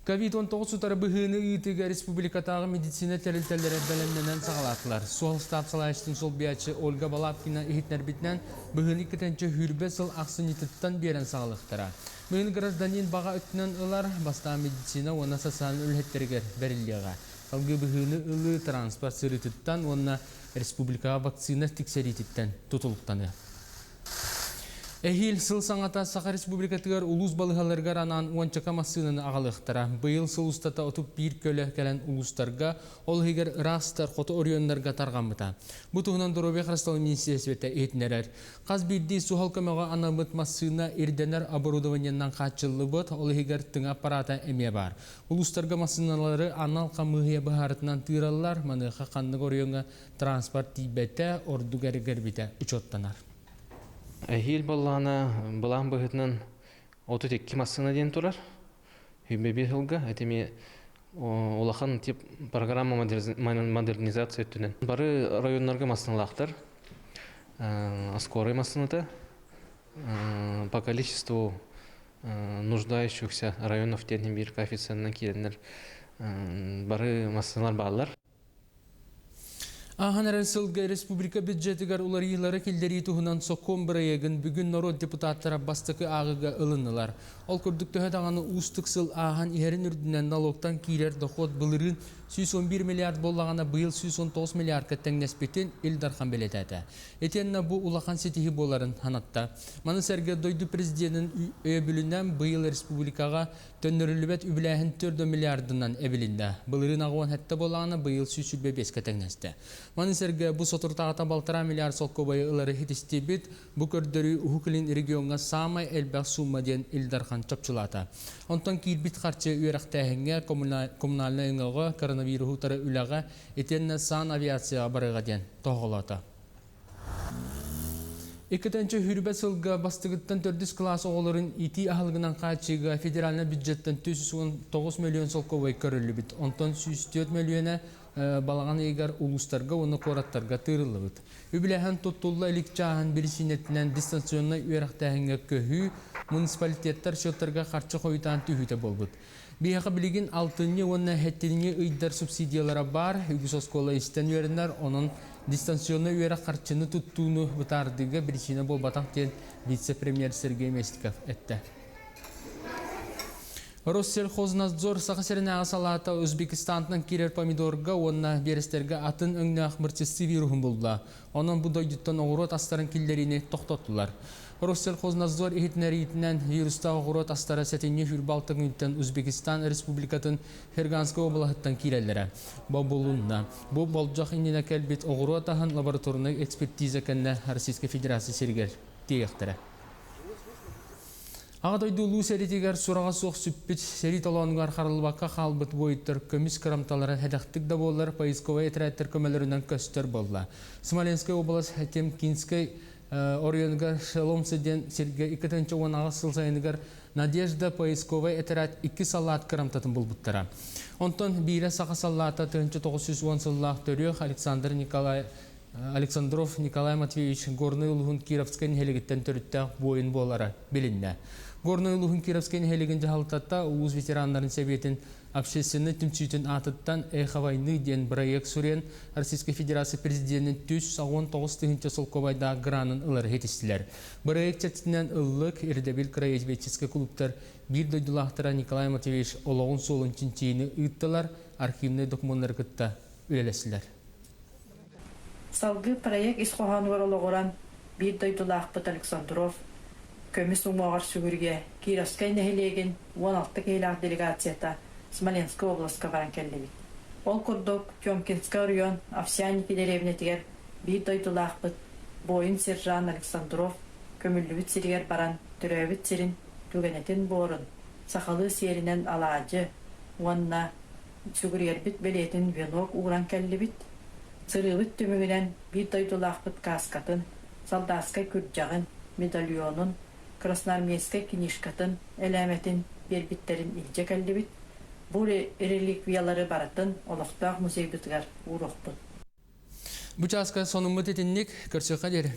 COVID-19 сутары бұхыны үйтігі республикатағы медицина тәрілтәлері бәлемненен сағалатылар. Сол стациялайштың сол биячы Ольга Балапкина ихитнер бітінен бұхыны кетенче хүрбе сыл ақсын етіттен берен сағалықтыра. Бұхыны гражданин баға өттінен ұлар баста медицина оны социалын үлхеттергер бәрілдеға. Қалғы бұхыны ұлы транспорт сырытыттан оны республикаға вакцина тексерититтен тұтылықтаны. Эхил сыл саңата Саха Республикатыгар улус балыхаларгар анан уанчака массынын агалыктара. Быйыл сыл устата отуп бир көлі кәлен улустарга, ол хигер растар қоты орионнарга тарғамыта. Бұтығынан Доробек Расталы министерствете етінерер. Қаз бірді сухалкамаға анамыт массына ирденер оборудованияннан қачылы бұд, ол хигер тың аппарата әме бар. Улустарга массыналары анал қамығыя бұхарытынан тыралар, маныға қанны орионға транспорт тибетті, ордугәрігер біте үчоттанар. Эхил боллана былан быһытынан 32 массына ден турар. Хүбе бир хылга этеме улахан тип программа модернизация түнен. Бары районнарга массыналактар. Скорый массыната по количеству нуждающихся районов тенен бир коэффициентна киленнер бары массыналар баалар. Аханаран сылга республика бюджетигар уларыйлары келдери туһунан соккон бирайэгин бүгүн народ депутаттара бастыкы агыга ылыннылар. Ол көрдүк төһөдаганы устук сыл ахан иһерин үрдүнен налогтан кирер доход былырын 111 миллиард боллагана быйыл 119 миллиардка теңнеспетин Илдархан белетете. Этенна бу улахан сетихи боларын ханатта. Маны серге дойду президентин өбүлүнөн быйыл республикага төннөрүлүбөт үбүлэхин 4 миллиардынан эбилинде. Былырын агуан хетте боллагана быйыл 105 теңнесте. Маны серге бу сотуртагата балтара миллиард солкобайы ылары хитистибит, бу көрдөрү ухукилин регионга самай элбак сумма ден Илдархан чапчылата. Онтон кирбит харчы үйрактахинге коммунальный ыңылга коронавирусутары үлага этенне сан авиация барыга ден тоголата. Экетенче хүрбе сылга бастыгыттан 4 класс оголорун ити ахылгынан качыга федеральный бюджеттен 9 миллион солковой көрүлү бит. Онтон 104 миллиона балаган егер улустарга, оны кораттарга тырылыбыт. Үбіләхін тұттулла эликчаһын бірсинетінен дистанционна үйрақтағынға көхі муниципалитеттар шоттарға қарчы қойытан түйіті болбыт. Бияқы білігін алтынны оны хәттеліне үйдар субсидиялара бар, үгіс оскола істен үйерінер, оның дистанционна үйрақ қарчыны тұттуыны бұтардығы бірсіне болбатақ ден вице-премьер Сергей Местиков әтті. Россельхознадзор сақасырынаға салата Өзбекистантың керер помидорға онна берестерге атын өңні ақмырчысы вирухын болдыла. Оның бұдай дүттен оғырот астарын келдеріне тоқтаттылар. Россельхознадзор ехетінәрійтінен вируста оғырот астары сәтіне хүрбалтың үттен Өзбекистан Республикатын Ферганскы облағыттан керелері. Бұл болуынна. Бұл болжақ иніне кәлбет оғырот ағын лабораторны экспертиза кәнне Российская Федерация сергер тегектері. Ағадойду ұлу сәритегер сұраға соқ сүппіт сәрит алуанығар қарылбаққа қалбыт бойыттыр көміс қырамталары әдәқтік да болар поисковай әтірәттір көмелерінен көстер болла. Смоленская область Хатемкинскай орионығар Шеломсыден Сергей 2-ші оңаға сылсайынығар Надежда поисковай әтірәт 2 салат қырамтатын бұл бұттара. Онтон бейрі сақа салата 1910 сыллақ төрек Александров Николай Матвеевич Горный улуғын Кировскайн хелегеттен төріттәқ бойын болары білінді. Горный улуғын Кировскайн хелеген жағалтатта улуыз ветеранларын сәбетін общественный түмсүйтін атыттан әйхавайны ден проект сүрен Российской Федерация президентінің 19 солковайда гранын ылар хетістілер. Проект чәтінен ыллық Ирдебил краеведческий клубтар бір дойдылақтыра Николай Матвеевич олығын солын чинчейіні ұйттылар, архивный документтар кытта үлелесілер. Салгы проект исхоғануар олығыран бір дойдылақпыт Александров, көміс ұмағар сүгірге Кировскай нәхелеген 16 кейлақ делегацията Смоленская областка баран кәлдебі. Ол күрдік Тёмкинская район Овсяники деревне тегер бір дойдылақпыт бойын сержан Александров көміллібіт сиригер баран түрәбіт сирин түгенетін борын. Сақалы серінен алаажы, онна сүгіргербіт белетін венок уғран кәлдебіт. Сырыбыт түмігінен бір дойдулақпыт каскатын, салдаскай күрджағын, медальонын, красноармейскай кинишкатын, әләметін, бербіттерін илже кәлдебіт. Бұл реликвиялары баратын олықтақ музейбітгар ұруқпын. Бұчаска сонымыт етіннік көрсеқа дері.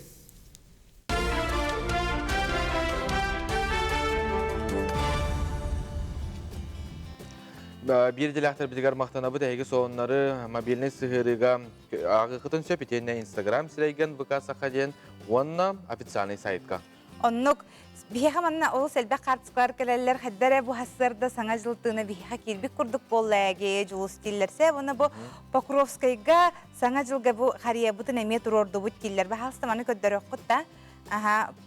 Bir dilahtar bidigar maqtanabı dəygi soğunları mobilni sığırıga ağı qıtın söpetenne Instagram sireygen vıqa saxadyen onna ofitsialny saytka. Onnuk biheqa manna o selbe qartskar keleller haddere bu hasırda sana jıltığına biheqa kirbik kurduk bollage julus dillerse buna bu Pokrovskayga sana jılga bu xariya butun emet urordu bu diller. Ba halstamanı köddere oqutta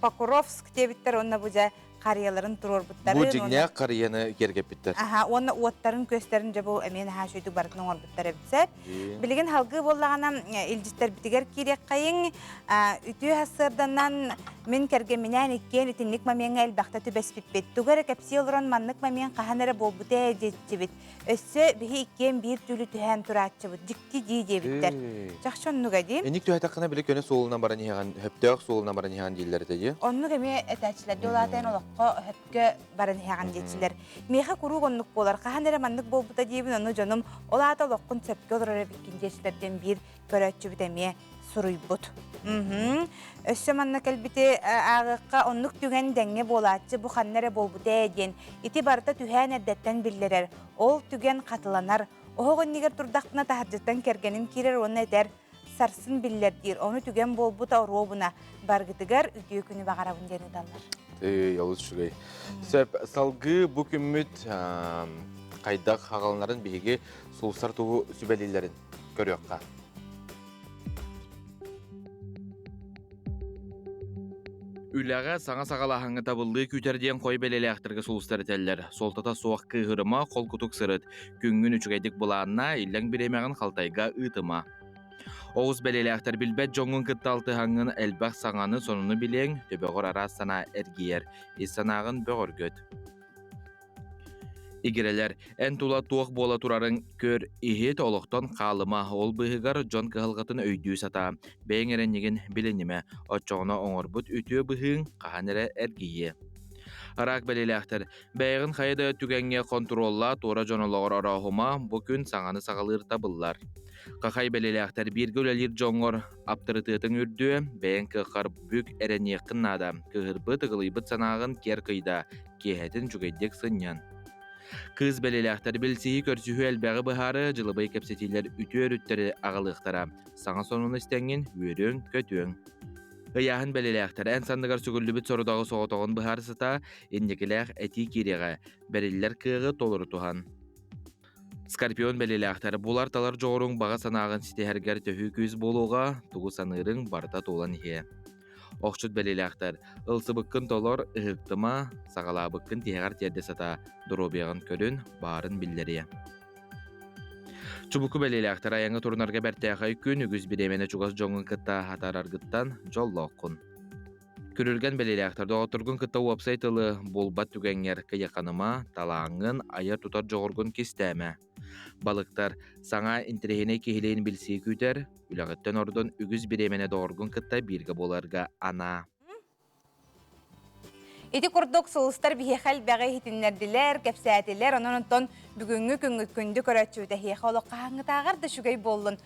Покровск тебиттер онна бужа карьяларын турор буттары. Бу жигне карьяны кергеп биттер. Онна уоттарын көстөрүн жабу эмен хашуйду бартын оңор буттары битсеп. Билген халгы боллагана илжиттер битигер кирек кайын үтү хасырданан мен керге менен иккен итинник маменге элбакта түбес битпет. Тугары капсиолорон маннык мамен каханара болбуте жетчибит. Өссө бихи иккен бир түлү түһәм турачыбыт. Жикки жие биттер. Жакшоннуга дим. Эник түһәтәккәне биле көне соолунан баран яган, хөптөк соолунан баран яган дилер теге. Онну кеме этәчләр долатен олоққа хөпкө баран яган жетчилер. Меха куру гоннук болар. Каханара маннык болбута дибин ону жоном олата олоқкын сөпкө олар биккен жетчилерден бир көрөчүбүт эме суруйбут. Өссө манна келбите агыкка оннук түген деңге болатчы бу ханнере болбуте ден. Ити барда түһән әддәттен биллерер. Ол түген катыланар. Огон нигер турдактына тахаржыттан кергенин кирер оны этер сарсын биллердир. Оны түген болбута робуна баргытыгар үтү күнү багарабын дени даллар. Ялыз шугай. Сөп салгы бу күмүт кайдак хагалнарын биги сулсар туу сүбелилерин көрөкка. Үләгә саңа сагалахаңы табылды күтәрден қой белелі ақтырғы солыстар тәллер. Солтата соқ кығырыма қол күтік сырыт. Күнгін үчігайдік бұлағына илляң біремеғін қалтайға ұтыма. Оғыз белелі ақтар білбәт жоңын күтталты хаңын әлбәқ саңаны сонуны білең төбеғыр арас сана әргейер. Иссанағын бөғір көт. Игерелер, ән тула туақ бола турарын көр ихет олықтан қалыма ол бұғығар жон кығылғатын өйдүү сата. Бәйін әренеген біленіме, отчоғына оңырбұт үтіе бұғың қағаныры әргейе. Арақ бәлелі ақтар, бәйін қайда түгенге контролла тура жонолығыр арағыма бүкін саңаны сағалыр табылар. Қақай бәлелі ақтар біргі өлелер жоңғыр аптырытытың үрді, бәйін кыққар бүк әріне қыннада, кығырбы тығылыбыт санағын кер қыйда, кехетін жүгейдек сыннян. Кыз бәлеләқтар білсейі көрсіхі әлбәғі бұхары жылыбай кәпсетейлер үті-өріттері ағылықтара. Саңа сонын істәңген өрің, көтің. Ыяғын бәлеләқтар ән сандығар сүгірлібіт сорыдағы соғытығын бұхары сыта, ендекіләқ әти кереға, бәрелілер кығы толыры туған. Скорпион бәлеләқтар бұлар талар жоғырың баға санағын сетехәргер төхі көз болуға, тұғы санырың барда толан хе. Оқшыт бәлеләқтар, ылсы бұққын толор ұғықтыма, сағала бұққын тегар терде сата дұробияғын көрін барын білдерия. Чубуку бәлеләқтар аяңы турнарға бәртәғай күн үгіз біремені чуғас жоңын кытта хатар арғыттан жолла оқын. Көрілген бәлеләқтар доғытырғын кытта уапсайтылы болбат түгәңер кыяқаныма талаңын айыр тұтар жоғырғын кестәмі. Балықтар саңа интерехіне кехілейін білсей күтер, үлағыттан ордын үгіз біремене доғырғын кытта бірге боларға ана. Ити курдук сулустар бихехал бәғай хитиннердилер, кәпсәтилер, онын бүгінгі күнді көрәтшуыда хеха олыққа хаңытағар да шүгей болын.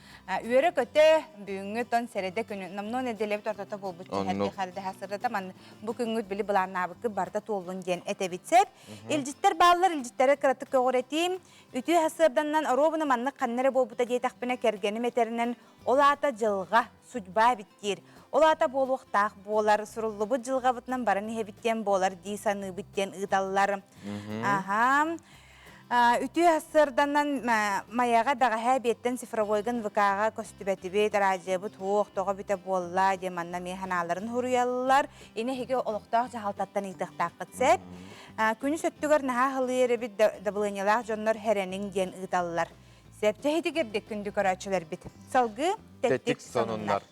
Үйері көті бүгінгі тон сәреде күні, намнон әделеп тортата болбут чәхәрді қарды хасырда, ман бұл күнгіт білі бұлан абықы барда толын ден әте бітсеп. Илжиттер балылар, илжиттері қыраты көғыретим, үті хасырданнан оробыны манны қаннары болбута дейтақпына кергені метерінен олата жылға судьба біттер. Олата болуқтақ болар, сұрылыбы жылға бұтынан барын хебіттен болар, дейсаны біттен ұдалылар. Үті асырданнан маяға дағы әбеттен сифровойгын выкаға көстібәтібет, ражебіт, оқтоға біті болла, деманна механаларын хұрыялылар. Ені хеге олықтақ жағалтаттан иқтықтақ қытсеп. Күні сөттігір наға ғылы біт дабылынелақ жонлар хәренің ден ұдалылар. Сәпті хеті кердік күнді көрәтшілер біт. Салғы тәттік сонынлар.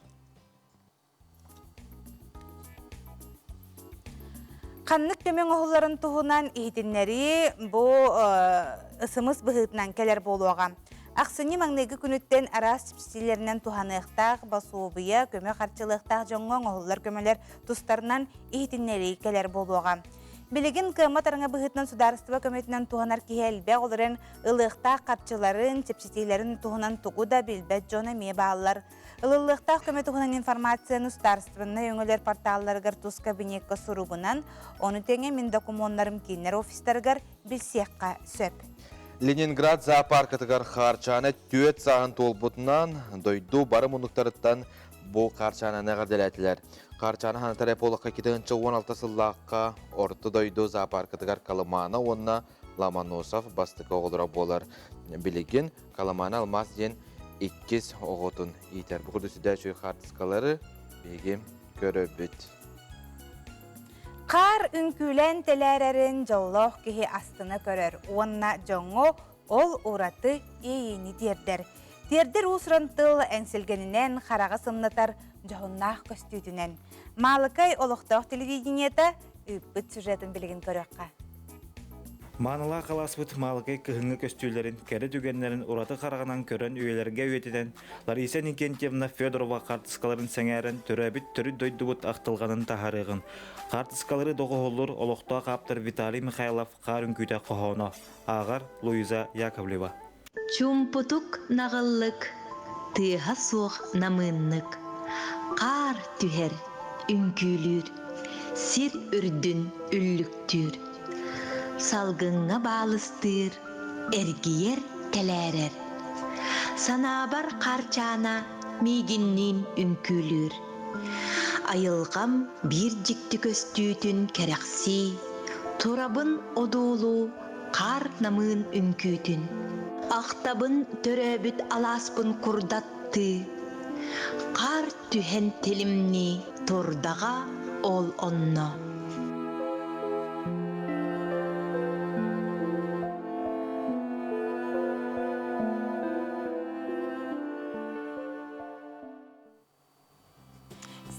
Қаннық төмен оғыларын тұғынан ихтиннері бұл ысымыз бұғытынан кәлер болуға. Ақсыны маңнегі күніттен арас сіпсилерінен тұғанықтақ, басуыбыя, көмі қарчылықтақ жоңғын оғылар көмелер тұстарынан ихтиннері кәлер болуға. Білігін кыматарыңа бұғытынан сударыстыва көметінен тұғанар кейелбе оларын ылықтақ қарчыларын, сепситилерін тұғынан тұғы да білбәт жона ме бағалар. Ылылықтақ көметіғынан информацияны сударыстывына өңілер порталларығыр тұс кабинетқа сұрубынан, оны теңе мен документарым кейінер офистарығыр білсеққа сөп. Ленинград зоопаркатығар қарчаны түйет сағын толбұтынан дойду бары мұнықтарыттан бұл қарчаны нәғірделәтілер. Қарчаны ханатар эполыққа кетігінші 16 сыллаққа орты дойду зоопаркатығар калыманы онына Ламаносов бастықы оғылыра болар. Білеген калыманы алмас ден 2 оғытын етер. Бұқырды сүдә чөй қартысқалары бегем көрі бүт. Qar ünkülen telärərin jolloq kihi astına körər. Onna jongo ol uratı eyini derder. Derder usrantıl ensilgeninen xarağa sımnatar johonnaq köstütünen. Malıkay oluqtaq televideniyeta üppüt sюжетін білігін көріққа. Манала қаласпыт малыкай кыһыңы көстүүлөрүн кери дүгеннерин ураты карагынан көрөн үйелерге өйетиден Лариса Никентьевна Федорова картыскаларын сеңерен төрөбүт төрү дойдубут актылганын тахарыгын. Картыскалары догооллур олоктоо каптыр Виталий Михайлов карын күтө кохоно. Агар Луиза Яковлева. Чумпутук нагыллык, тыга суох намыннык. Кар түһер, үңкүлүр, сир үрдүн үллүктүр. Салгыңа балыстыр, эргиер телерер. Санабар қарчана мигиннин үңкүлүр. Айылғам бир жикті көстүтін керекси. Турабын одулу қар намын үңкүтін. Ақтабын төрөбүт аласпын курдатты. Қар түхен телимни турдаға ол онно.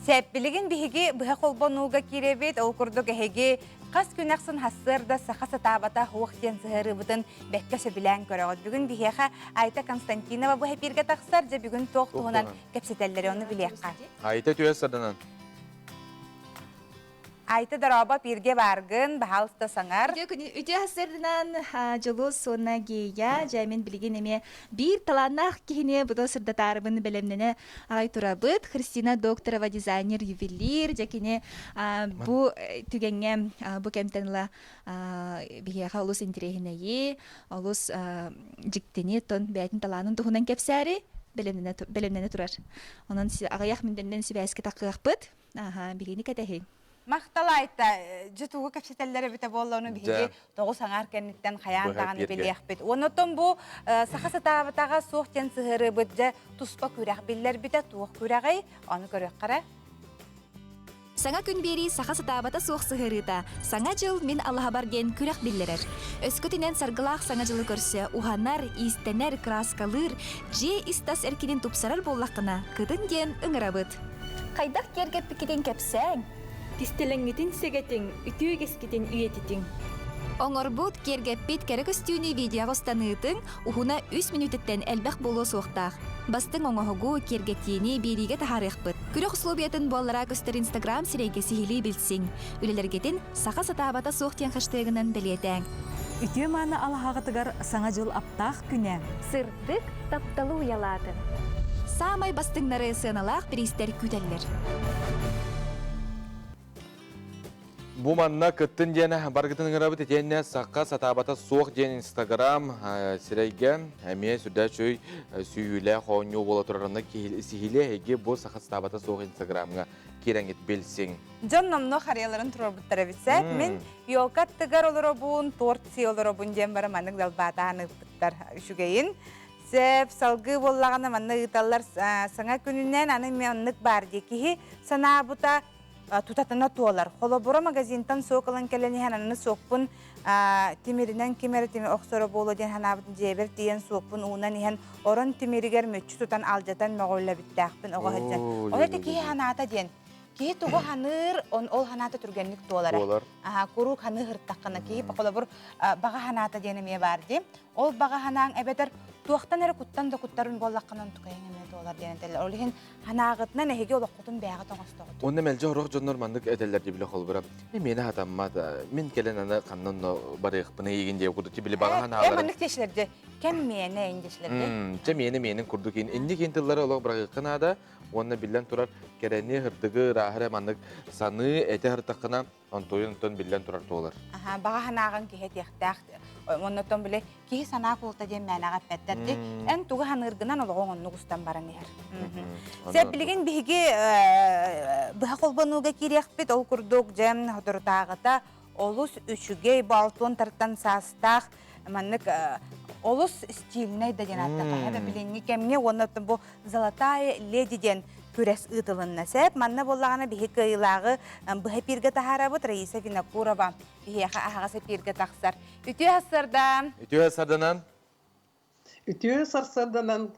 Сәппілігін бігі бұға қолбануға керебет, ол күрдік әйге қас күнәқсын хассырда сақасы табата хуақтен сығыры бұтын бәккәсі білән көріғыд. Бүгін бігеға Айта Константинова бұға бірге тақсар, жа бүгін тоқ туғынан кәпсетелері оны білеққа. Айта түйес садынан. Айта дараба бірге барғын, бағалысты саңар. Үте хасырдынан жылу соңына гейя, жаймен білген еме бір таланақ кейіне бұды сырдатарыбын білімнені ағай тұрабыд. Христина Докторова дизайнер, ювелир, жакене бұ түгенге бұ кәмтенла бігеға олыс интерегінайы, олыс жіктені тон бәйтін таланын тұғынан кәпсәрі білімнені тұрар. Оның ағаяқ мінденнен сөбәске таққық бұд, бігені кәтәхей. Мақтала айта, жүтуғы көпсетелері біті болуыны бігі тоғы саңар кәнеттен қаян тағаны білеқ біт. Онытын бұл сақасы табытаға соқтен сығыры біт жа тұспа күрәқ білдер біті туық күрәғай, оны көрек қара. Саңа күн бері сақасы табыта соқ сығырыда. Саңа жыл мен Аллаға ген күрәқ білдерер. Өскөтінен сарғылақ саңа жылы көрсе, уханар, истенер, краскалыр, же истас әркенен тұпсарар боллақына, күдің ген үңіра бұд. Қайдақ кергеп пікеден кәпсәң? Тистелеңгетін сегетін, үтіу кескетін үйететін. Оңырбұд кергеппет кәрі көстүүні видеоға ұстаныытың, ұхуна 3 минуттен әлбәқ болу соқтақ. Бастың оңығығу кергеттені береге тахарық бұд. Күрек ұслубиятын боллара көстер Инстаграм сирейге сихили білсің. Үлелергетін сақа сатабата соқтен қаштығынан білетәң. Үтіу маны алағағытығар саңа жыл аптақ күні. Сырдық тапталу ялатын. Самай бастыңнары сыналақ приістер күтәлілер. Бу манна кыттын жена баргытын ыңырабыт етенне саққа сатабата соқ жен Инстаграм сирейге әме сүрдә чөй сүйілі қоңю бола тұрарына сихиле әге бұл саққа сатабата соқ Инстаграмға кереңет білсің. Жон номно қарияларын тұрар бұттара бітсәк, мен йолкат тығар олар обуын, торт си олар обуын жен бары манық далбата анық бұттар үшігейін. Сәп салғы боллағаны манны ұталар саңа күнінен аны меннік бар декихи сана бұта tutatına tuğalar. Kolabora magazintan soğukalan keleni hananı soğupun timirinen kimeri timir oksora bolu diyen hanabıdın ceber diyen soğupun uğunan ihan oran timiriger möçü tutan aljatan mağolla bittağpın oğa hıcan. Ola teki hanata diyen. Ki tuğu hanır, ol hanata türgenlik tuğalara. Kuruk hanı hırttaqına ki kolabor bağa hanata diyenemeye vardı. Ol bağa hanan ebeter tuğaktan ere kuttan da kuttarın bollaqanan tukayın emeli tuğalar diyenetler. Olihin hanağıtına nehege olaqutun beyağı toğastoğutu. Onda melce horuk jonlar mandık edeller dibile kolbura. Meni hatammadı. Min kelen ana kannan barıq bına yegin diye kurdu ki bile bağa hanağıları. Mandık teşlerdi. Kem miyene indeşlerdi? Cemiyene kurduk in. İndi kentilleri olaq bırakıqına da onda billen turar kereni hırdığı rahire mandık sanı ete hırtıqına ontoyun ton billen turar tuğalar. Bağa hanağın ki het yaxtaq. Ondan bile ki sana kulta diye manağa petterdi. En tuğu hanırgınan olağın nuğustan baran yer. Sebilgin bihigi bağa kolbanuğa kiriyaqpet ol kurduk jem hodurtağıta olus üçügey balton tartan sastaq manlık olus stiline de genelde. Hada bilinni kemne ondan bu Zолотая леди ден күрес ытылынна сәп. Манна боллағана бихи кыйлағы бұхы пирге тахарабыт Раиса Винокурова. Бихияқа ағасы пирге тақсар. Үтіе асырдан. Үтіе асырданан? Үтіе сарсарданан.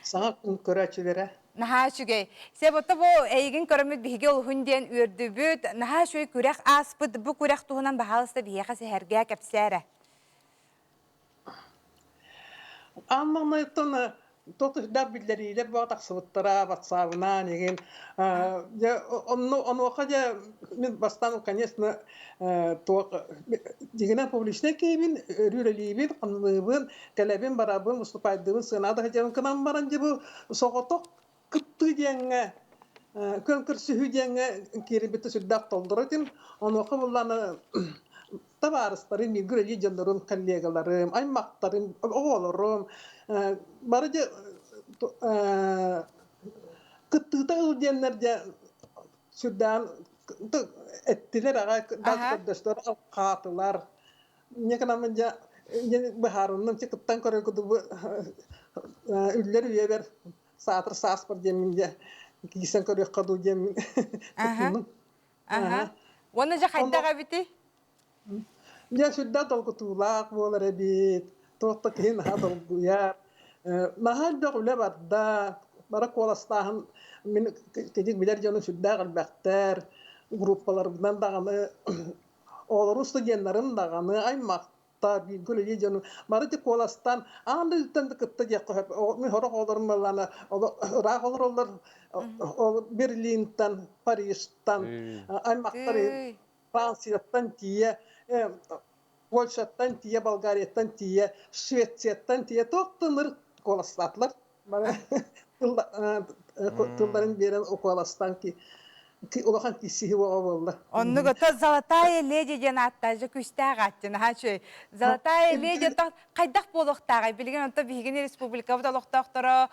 Саңа күн көрәчілері. Наха шүгей. Сәп отта бұл әйгін көріміт бихиге ол хүнден үрді бүт. Наха шөй күрек аспыд. Бұл күрек туғынан бағалысты бихияқа сәхәрге кәпсәрі. Анмағнайттаны тотышдар білдерилер бағатақ сывыттара, батсағына, неген. Оны оқа же, мен бастан, конечно, дегенен публичный кейбін, үрелейбін, қанлыбын, кәләбін, барабын, ұступайдыбын, сынады жауын кынан баран же бұл соғытық күтті денге, көнкір сүхі денге керебетті сүрдақ толдыратын. Оны оқа бұлланы табарыстарым, мигрели жандарым, коллегаларым, аймақтарым, оғаларым, бары же кыттыта үлденлерде сүрдан әттілер аға дақтырдыштар қатылар. Неканамын же бұхарымның кыттан көрі күді үлдер үйебер сатыр саспыр демін же кейсен көрі қаду демін. Оны же қайдаға біті? Я сюда толку тулак болар бит. Тоқта кейін хадал буяр. Нахал да үле барда. Бара коластаһын мен кедик билер жаны сюда галбактар. Группалардан даганы олар студентларын даганы аймакта билгеле жаны бара те коластан аны тенде кытта жакка мен хорок оларым баланы рагылар Берлинден, Парижтан, аймактар Францияттан тие, Польшаттан тие, Болгарияттан тие, Швецияттан тие, тоқтыныр коластатлар. Тылдарын берен околастан ки улахан кисихи оға болды. Онны ғыта «Золотая леди» ден аттажы күстәғ аттын. «Золотая леди» қайдақ болуқтағы. Білген онта бігіне республика бұда лоқтақтыры,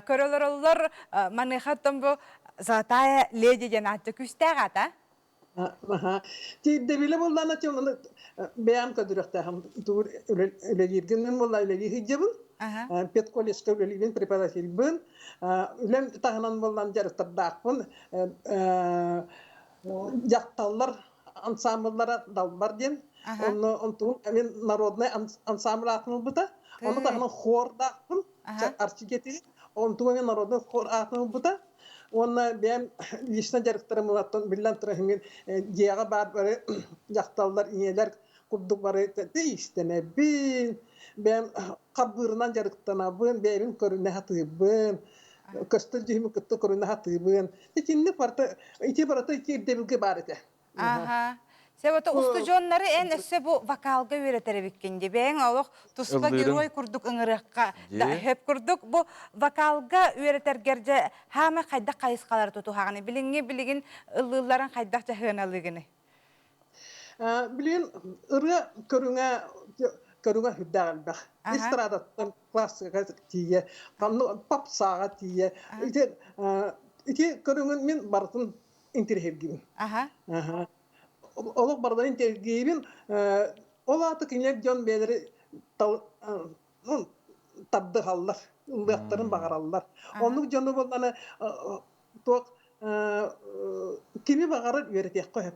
көрілер олар манықаттың бұл «Золотая леди» ден атты күстәғ атта? Дебиле боллана чөмүн бәян көдүрөктәһәм тур үлелергенмен болла үлели хиҗебин. Пет коллежка үлелибин преподавательбин. Үлем тагынан боллан жарыктардакпын. Жакталлар ансамбльлары далбар ден. Онтун мен народный ансамбль атының бута. Оны тагынан хордакпын. Арчигети. Онтун мен народный хор атының бута. Онна бәм лично жарыктарым улаттан билан турахымен жияға бар бары жақталдар инелер курдук бары дейістене бин бәм қабырынан жарыктанабын бәйбін көріне хатыбын көстіл жүйімі күтті көріне хатыбын итинні парты ити бараты ити ирдебілге бар еті. Себота устужоннары эн өссө бу вокалга үйрөтөр биккенди. Бен олох туспа герой курдук ыңырыкка да хеп курдук. Бу вокалга үйрөтөргерже хама кайда кайыскалар тутуганы. Билигин ыллыларын кайда жахыналыгыны. Билин ыры көрүңө хүддагал бак. Эстрадаттан классика тие, попсага тие. Ити көрүңөн мен бартын интерхергибин. Олық бардан тергейбін, ол аты кенек жон бәлері табды қалылар, ұлдықтарын бағаралылар. Оның жоны болғаны кеме бағары үйретек қойып.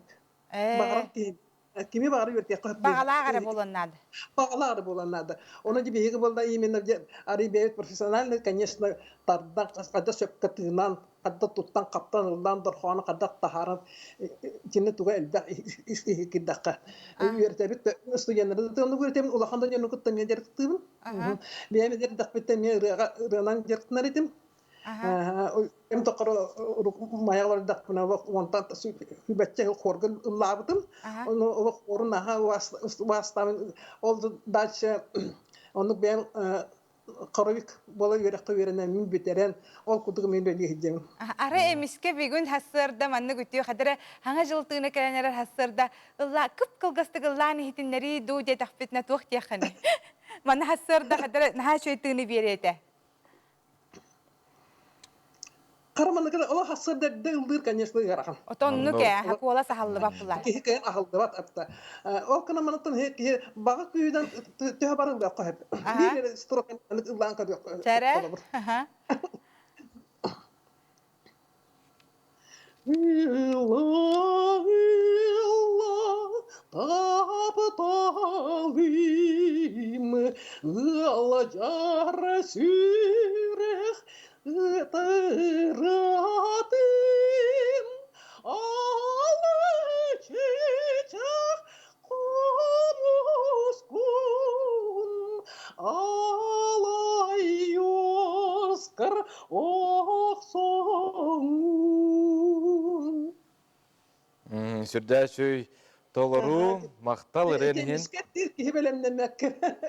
Кеме бағары үйретек қойып. Бағалағары болынады. Бағалағары болынады. Оны жебегі болда именно арый бәйет профессиональный, конечно, тардан қасқада сөпкі тығынан, қадда тұттан қаптан ұлдан дұрхуаны қадда тахарын кені туға әлбәқ кеддаққа. Үйертәбіт студентлерді оны көретемін, ұлақандан жөні күтті мен жеріктімін. Бәйемедер дақпетті мен рынан жеріктінер етім. Эм тоқыры маяғлары дақпына онтан хүбәтче қорғын ұллабытым. Оны қорын аға уаставын олды дальше оны бәйім Қарабик бола үйрәқті үйрәнә мен бетерен, ол күдігі мен бәлі хеджемін. Ары әміске бегін хасырда манны күттеу қадыры хаңа жылтығына кәрәнерер хасырда күп қылғыстық ұлланы хетінлері ду де тақпетіне туық тияқыны. Манны хасырда қадыры наға шөйтігіні береді. Қараманы кәді, ола хасырдарды ұлдыр, конечно, ғараған. Отонны кә, хақу ола сағалды бап бұлар. Кейі кәйін ағылды бат апта. Ол кіна манаттан бағы күйден төе барын да қойып. Бір строкын ұллан кәді Чәрі? тапталым, ылла жары сүрех ытыратым, алы чечек кумускун, алай оскар оксоңун. Сүрдәшөй толору мақтал иренген.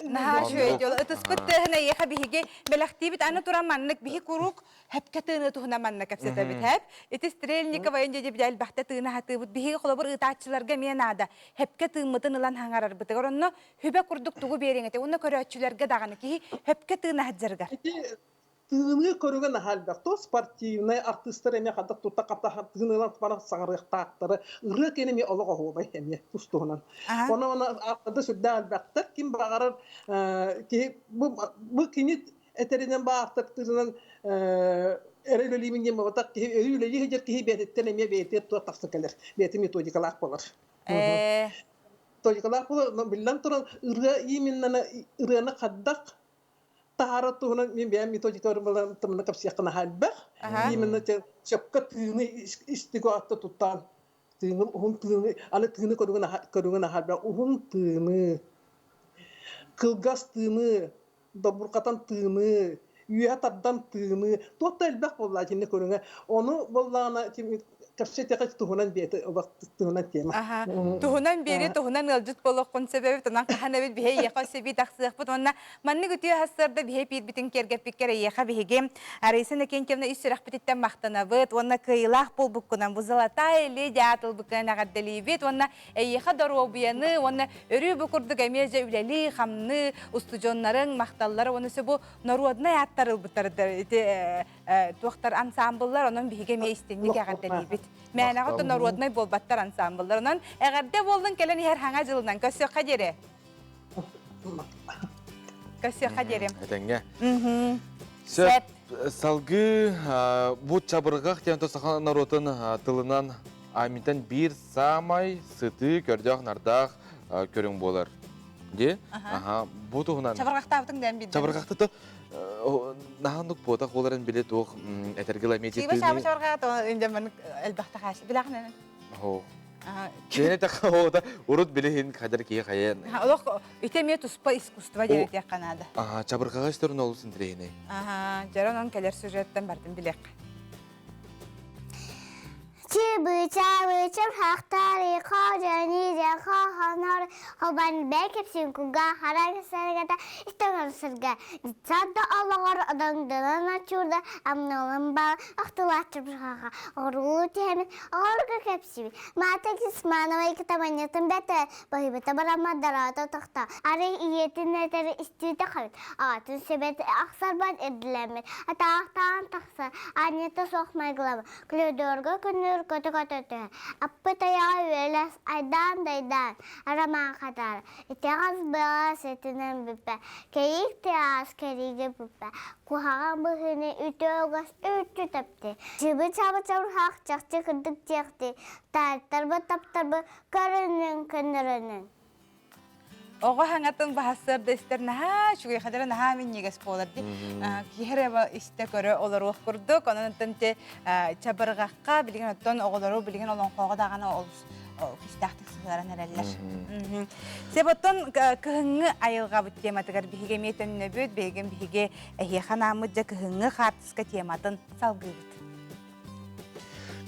Наха шөй жол ытыспытты хына еха биһиге белахтибит аны туран маннык биһи курук хәпкәтыны тухна манна кәпсәтә бит хәп. Ите Стрельникова инде дип дәл бахта тыны хатыбыт биһиге холобыр ытачыларга мен ада. Хәпкәтымытын лан хаңарар бит. Оронно хүбә курдук тугу береңете. Уны көрәчүләргә даганы ки хәпкәтыны хаджарга. Тыны көрүгөн халбакто спортивный артисттер эме кадак тута капта тыныдан бара сагарыктактары ыры кенеми олого хобай эме тустугунан. Оны артында сүддә албактар ким багарар ки бу кини этеринен баактар тыгынан эрелелимин дем батак ки өйлеги хежер ки бететтен эме бетет туа тafsыкалар. Бети методикалар болар. Методикалар болар билен туран ыры именно ырыны кадак Tahara tuhuna mimbiya metodika orang teman kapsiya kena halbah. Di mana cakap tini istiqoat tutan. Tini uhun tini, anak tini kedungan halbah uhun tini. Kegas tini, dabur katan tini, yuha tadan tini. Total bah pola jenis kedungan. Ono pola anak kapsiya cakap tuhunan biasa, waktu tuhunan tema. Tuhunan biri tuhunan ngaljut polok konsepnya tenang kahanabit bihe ya konsepi taksir pun mana mana gitu ya hasar dah bihe pit bitin kerja pikir ya kah bihe game. Arisan nekin kemna istilah petitam mahtana bet, wana keilah pol bukunan buzalatai le jatul bukan agak delibit, wana ya kah daru biane, wana eri bukur tu kami aja ulali khamne ustujonlareng mahtallar, wana sebu naruadna yatar butar itu tuaktar ensemblelar, wana bihe game istilah agak delibit. Mana kau tu naruadna bol batar ensemblelar, wana agar dia boleh kalian her hangat jalan, kasih kajere. Kasih kajere. Tengah. Salgı bu çabırgak yang tosakhan narutan tılınan amintan bir samay sıtı gördük nardak körün bolar. Di? Bu tuhunan. Çabırgakta yaptın den bir. Çabırgakta tu nahanuk botak olaran bile tu etergila meci. Siapa siapa çabırgakta incaman elbette kaç. Bilakna. Ho. Kene tak hoda urut bilehin kadar ki kayan. Allah itemiye tuspa iskustva diye ya Kanada. Çabırgağa istörün olsun direyne. Jaran on keler süjetten bardım bilek. Çabı haktari kojani de kohanor hoban belki sinkuga haraka sergata istegar serga sadda Allah'ar adamdan açurda amnolun ba aktılattır bırağa oruti hemen orga kepsi mata kismana ve kitabanyatın bete bahibete barama darata takta are iyetin neteri istüde kalit atın sebet aksarban edilemet atağtan taksa anyeta sokmaygılama klödörgü künür kötü apa tayar welas aidan daidan arama kadar itias belas etinen bepe kayik tias kerige bepe kuhagan bahine ütügas ütü tapte jibe çaba hak çakçı kırdık çakti tarba taptarba karının kenarının. Ogo hangatın bahasır da ister naha şu kadar naha minni gaspolardı. Kihere işte göre olur okurduk. Onun tente çabargakka bilgin ton oğulları bilgin olan koğa da gana ol. Kistahtık sığaran nereller. Sebeton kehenge ayılga bu tematıgar bihige meten nebüt bihige bihige ehihanamıca kehenge hartıska tematın salgıbıt.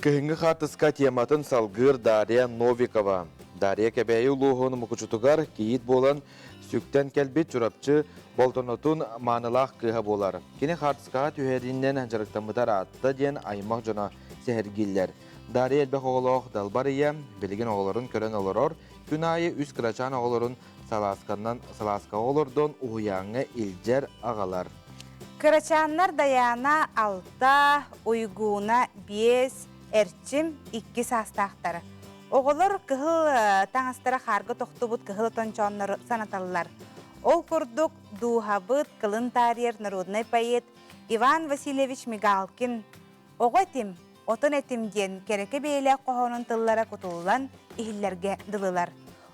Kehenge hartıska tematın salgır Darya Novikova. Darya kebeyi uluğun mukuşutugar kiyit bolan sükten kelbet çorapçı boltonotun manılaq kıha bolar. Kine hartıska tüherinden jarıktamıdar attı diyen aymaq jona sehergiller. Darya elbek oğuluq dalbariya bilgin oğulların kören olurur. Günayı üst kıraçan oğulların salaska olurdun uyanı ilcer ağalar. Kıraçanlar dayana alta, uyguna 5, erçim 2 sastaqtarı. Oğullar kıhıl taŋastara hargı toxtubut kıhıl tonçonlar sanatallar. Ol kurduk duhabıt kılın tariyer narodnay payet Ivan Vasilyevich Migalkin. Oğatim Otun etimgen kereke beyle kohonun tıllara kutululan ihillerge dılılar.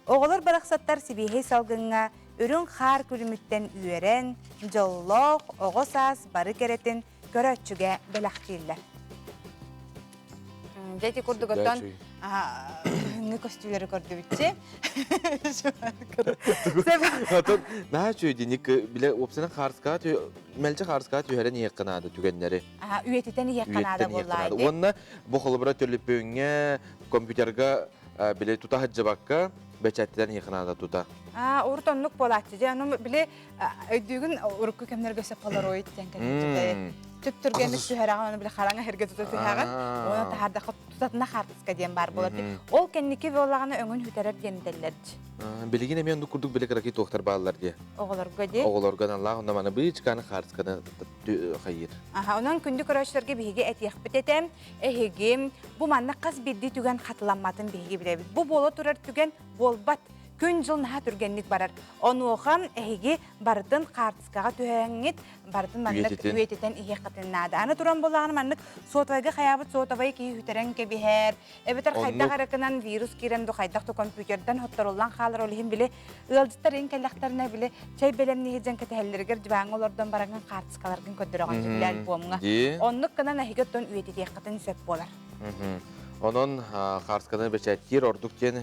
Oğulur baraqsattar sibihi salgınga ürün xar külümütten üyeren, jolloq, oğosaz, barı keretin körötçüge belaqtiyiller. Дети курдук оттон не костюлери көрдү бүтчү. Атын наа чөйдиник биле опсана харска мелче харска төһөрен якынады түгеннери. Үйетитен якынада боллайды. Онна бу холбора төлөпөңө компьютерга биле тута хаджабакка бечаттан якынада тута. Уртонлук болатчы. Жаным биле өйдүгүн урукку кемнер көсөп калар ойт жанкан. Түптүргенlik түһәрәгән беле хараңа һәргә түтәһәгән. Оны тахарда тутатына хартыска дигән бар булат. Ол кенники валлаганы өңөн хүтәрәп генделләр. Билегине мен курдук билек раки тохтар баллар ди. Оголорга ди. Оголорга Аллах онда маны бычканы хартысканы хайыр. Онан күндү көрөчләргә биге әтияк битетем. Эһегем бу манны кыз бидди түгән хатламатын биге билебез. Бу боло турар түгән болбат. Күн жыл наха түргенlik барар. Оны оғам әйге бардын қартысқаға төәңет, бардын маннық үйететен иеқатын нады. Аны туран болағаны маннық сотвайға қаябыт сотвай кей хүтерен кебихер. Әбетер қайдақ арақынан вирус керенді қайдақты компьютерден хоттарулан қалар олығын біле ұялдыстар ең кәліқтарына біле чай белемні хеджен кәтәлілергер жібаңы олардан бараңын қартысқаларғын көддіріған жүбілі альбомға. Онлық қынан әйгеттен үйетет иеқатын сөп болар. Onun xarskana beçettir ordukten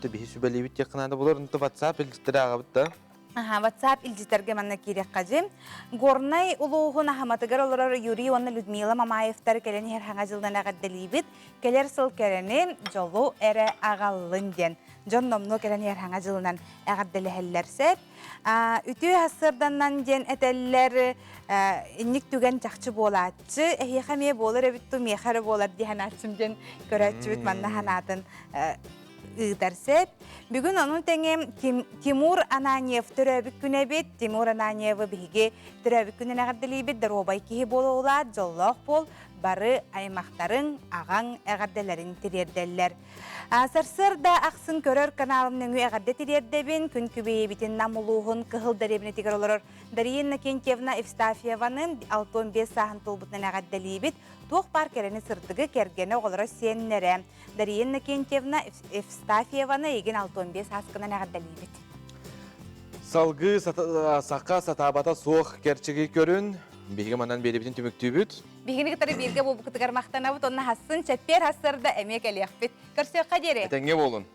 tabii sübelibit yakınada bulur. WhatsApp ilgili ağabeyde. WhatsApp ilgili manna kirek kacım. Gornay uluğun ahmatıgar olur Yuri onu Людмила Мамаевтар keleni her hangacıldan ağaddelibit. Keler sıl keleni jolu ere ağallından. Jon nomno keleni her hangacıldan ağaddelehellersep. Ütü hasırdandan gen eteller innik tügen çakçı bolatçı. Ehiyekamiye bolar evittu miyekharı bolar diyen açımgen göretçübit manna hanatın ıdarsep. Bugün onun tenge Timur Ananyev töröbük günebit. Timur Ananyev'ı bihige töröbük günene ağaddelibit. Darobay kihi bolu ola, jolloq bol. Barı aymaqtarın, ağan ağaddelerin tirerdeller. Sarsırda Aksın Körör kanalının ağadde tirerdebin, gün kübeyi bitin namuluğun kıhıl darebine tigar olur. Dariyinna Kentiyevna Evstafyevanın 65 sahın tolbutun ağaddelibit. Toğ par kereni sırtıgı kergene oğlara senlere. Dariyinna Kentiyevna Evstafyevanı egin 65 haskından ağaddelibit. Salgı saka satabata soğuk gerçeği görün. Bihi manan beri bitin tümüktübüt. Bihini gitarı birge bu kıtıgar maqtanabıt, onna hassın çepper hassırda emek eliyakbit. Körsüyor kaderi. Etenge bolun.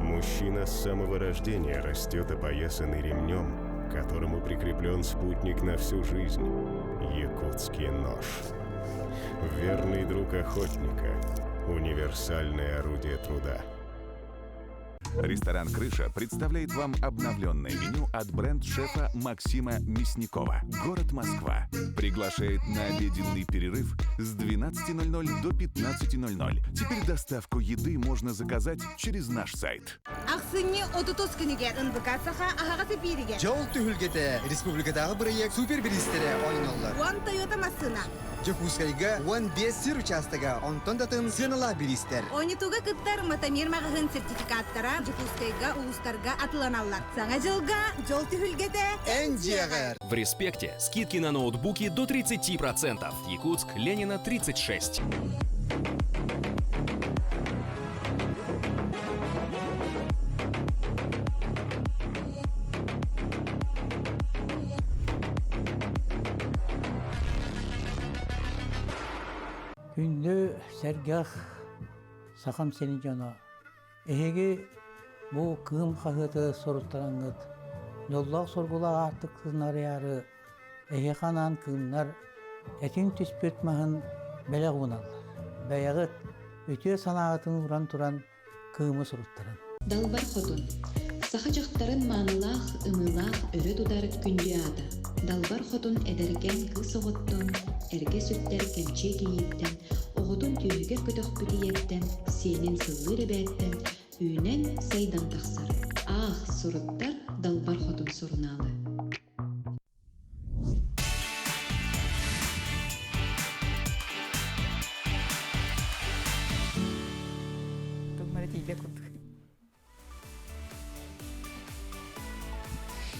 Мужчина с самого рождения растет опоясанный ремнем, к которому прикреплен спутник на всю жизнь – якутский нож. Верный друг охотника – универсальное орудие труда. Ресторан «Крыша» представляет вам обновленное меню от бренд-шефа Максима Мясникова. Город Москва приглашает на обеденный перерыв с 12:00 до 15:00. Теперь доставку еды можно заказать через наш сайт. Аксыне 30 күнүгө ындыкасаха ахагасы бириге. Жол түһүлгете республикадагы бирек супер бристере ойноллар. Ван Toyota машина. Жокускайга 15 сыр участога онтон датын сынала биристер. Ойнитуга кыттар матамир магын сертификаттара Жокускайга улустарга атланалар. Саңа жылга жол түһүлгете Энжегер. В Респекте скидки на ноутбуки до 30%. Якутск, Ленина, 36. Күнді сәргах сақам сені жана. Эһеги бу кым хагыты соруттараңыт. Жоллақ соргула артык кызнары яры. Эһе ханан кымнар этин түспөт махын беле гуналар. Баягыт өтө санагытын уран туран кымы соруттарын. Далбар хотун. Саха жактарын маанылах, ымылах өрө тудар күндү ада. Далбар хотун эдерген кыз оготтон, эрге сүттер кемче кийиттен, оготун түйүгер көтөх бүтиеттен, сенин сыллы ребеттен, үйнен сайдан тахсар. Ах, суруттар далбар хотун суруналы.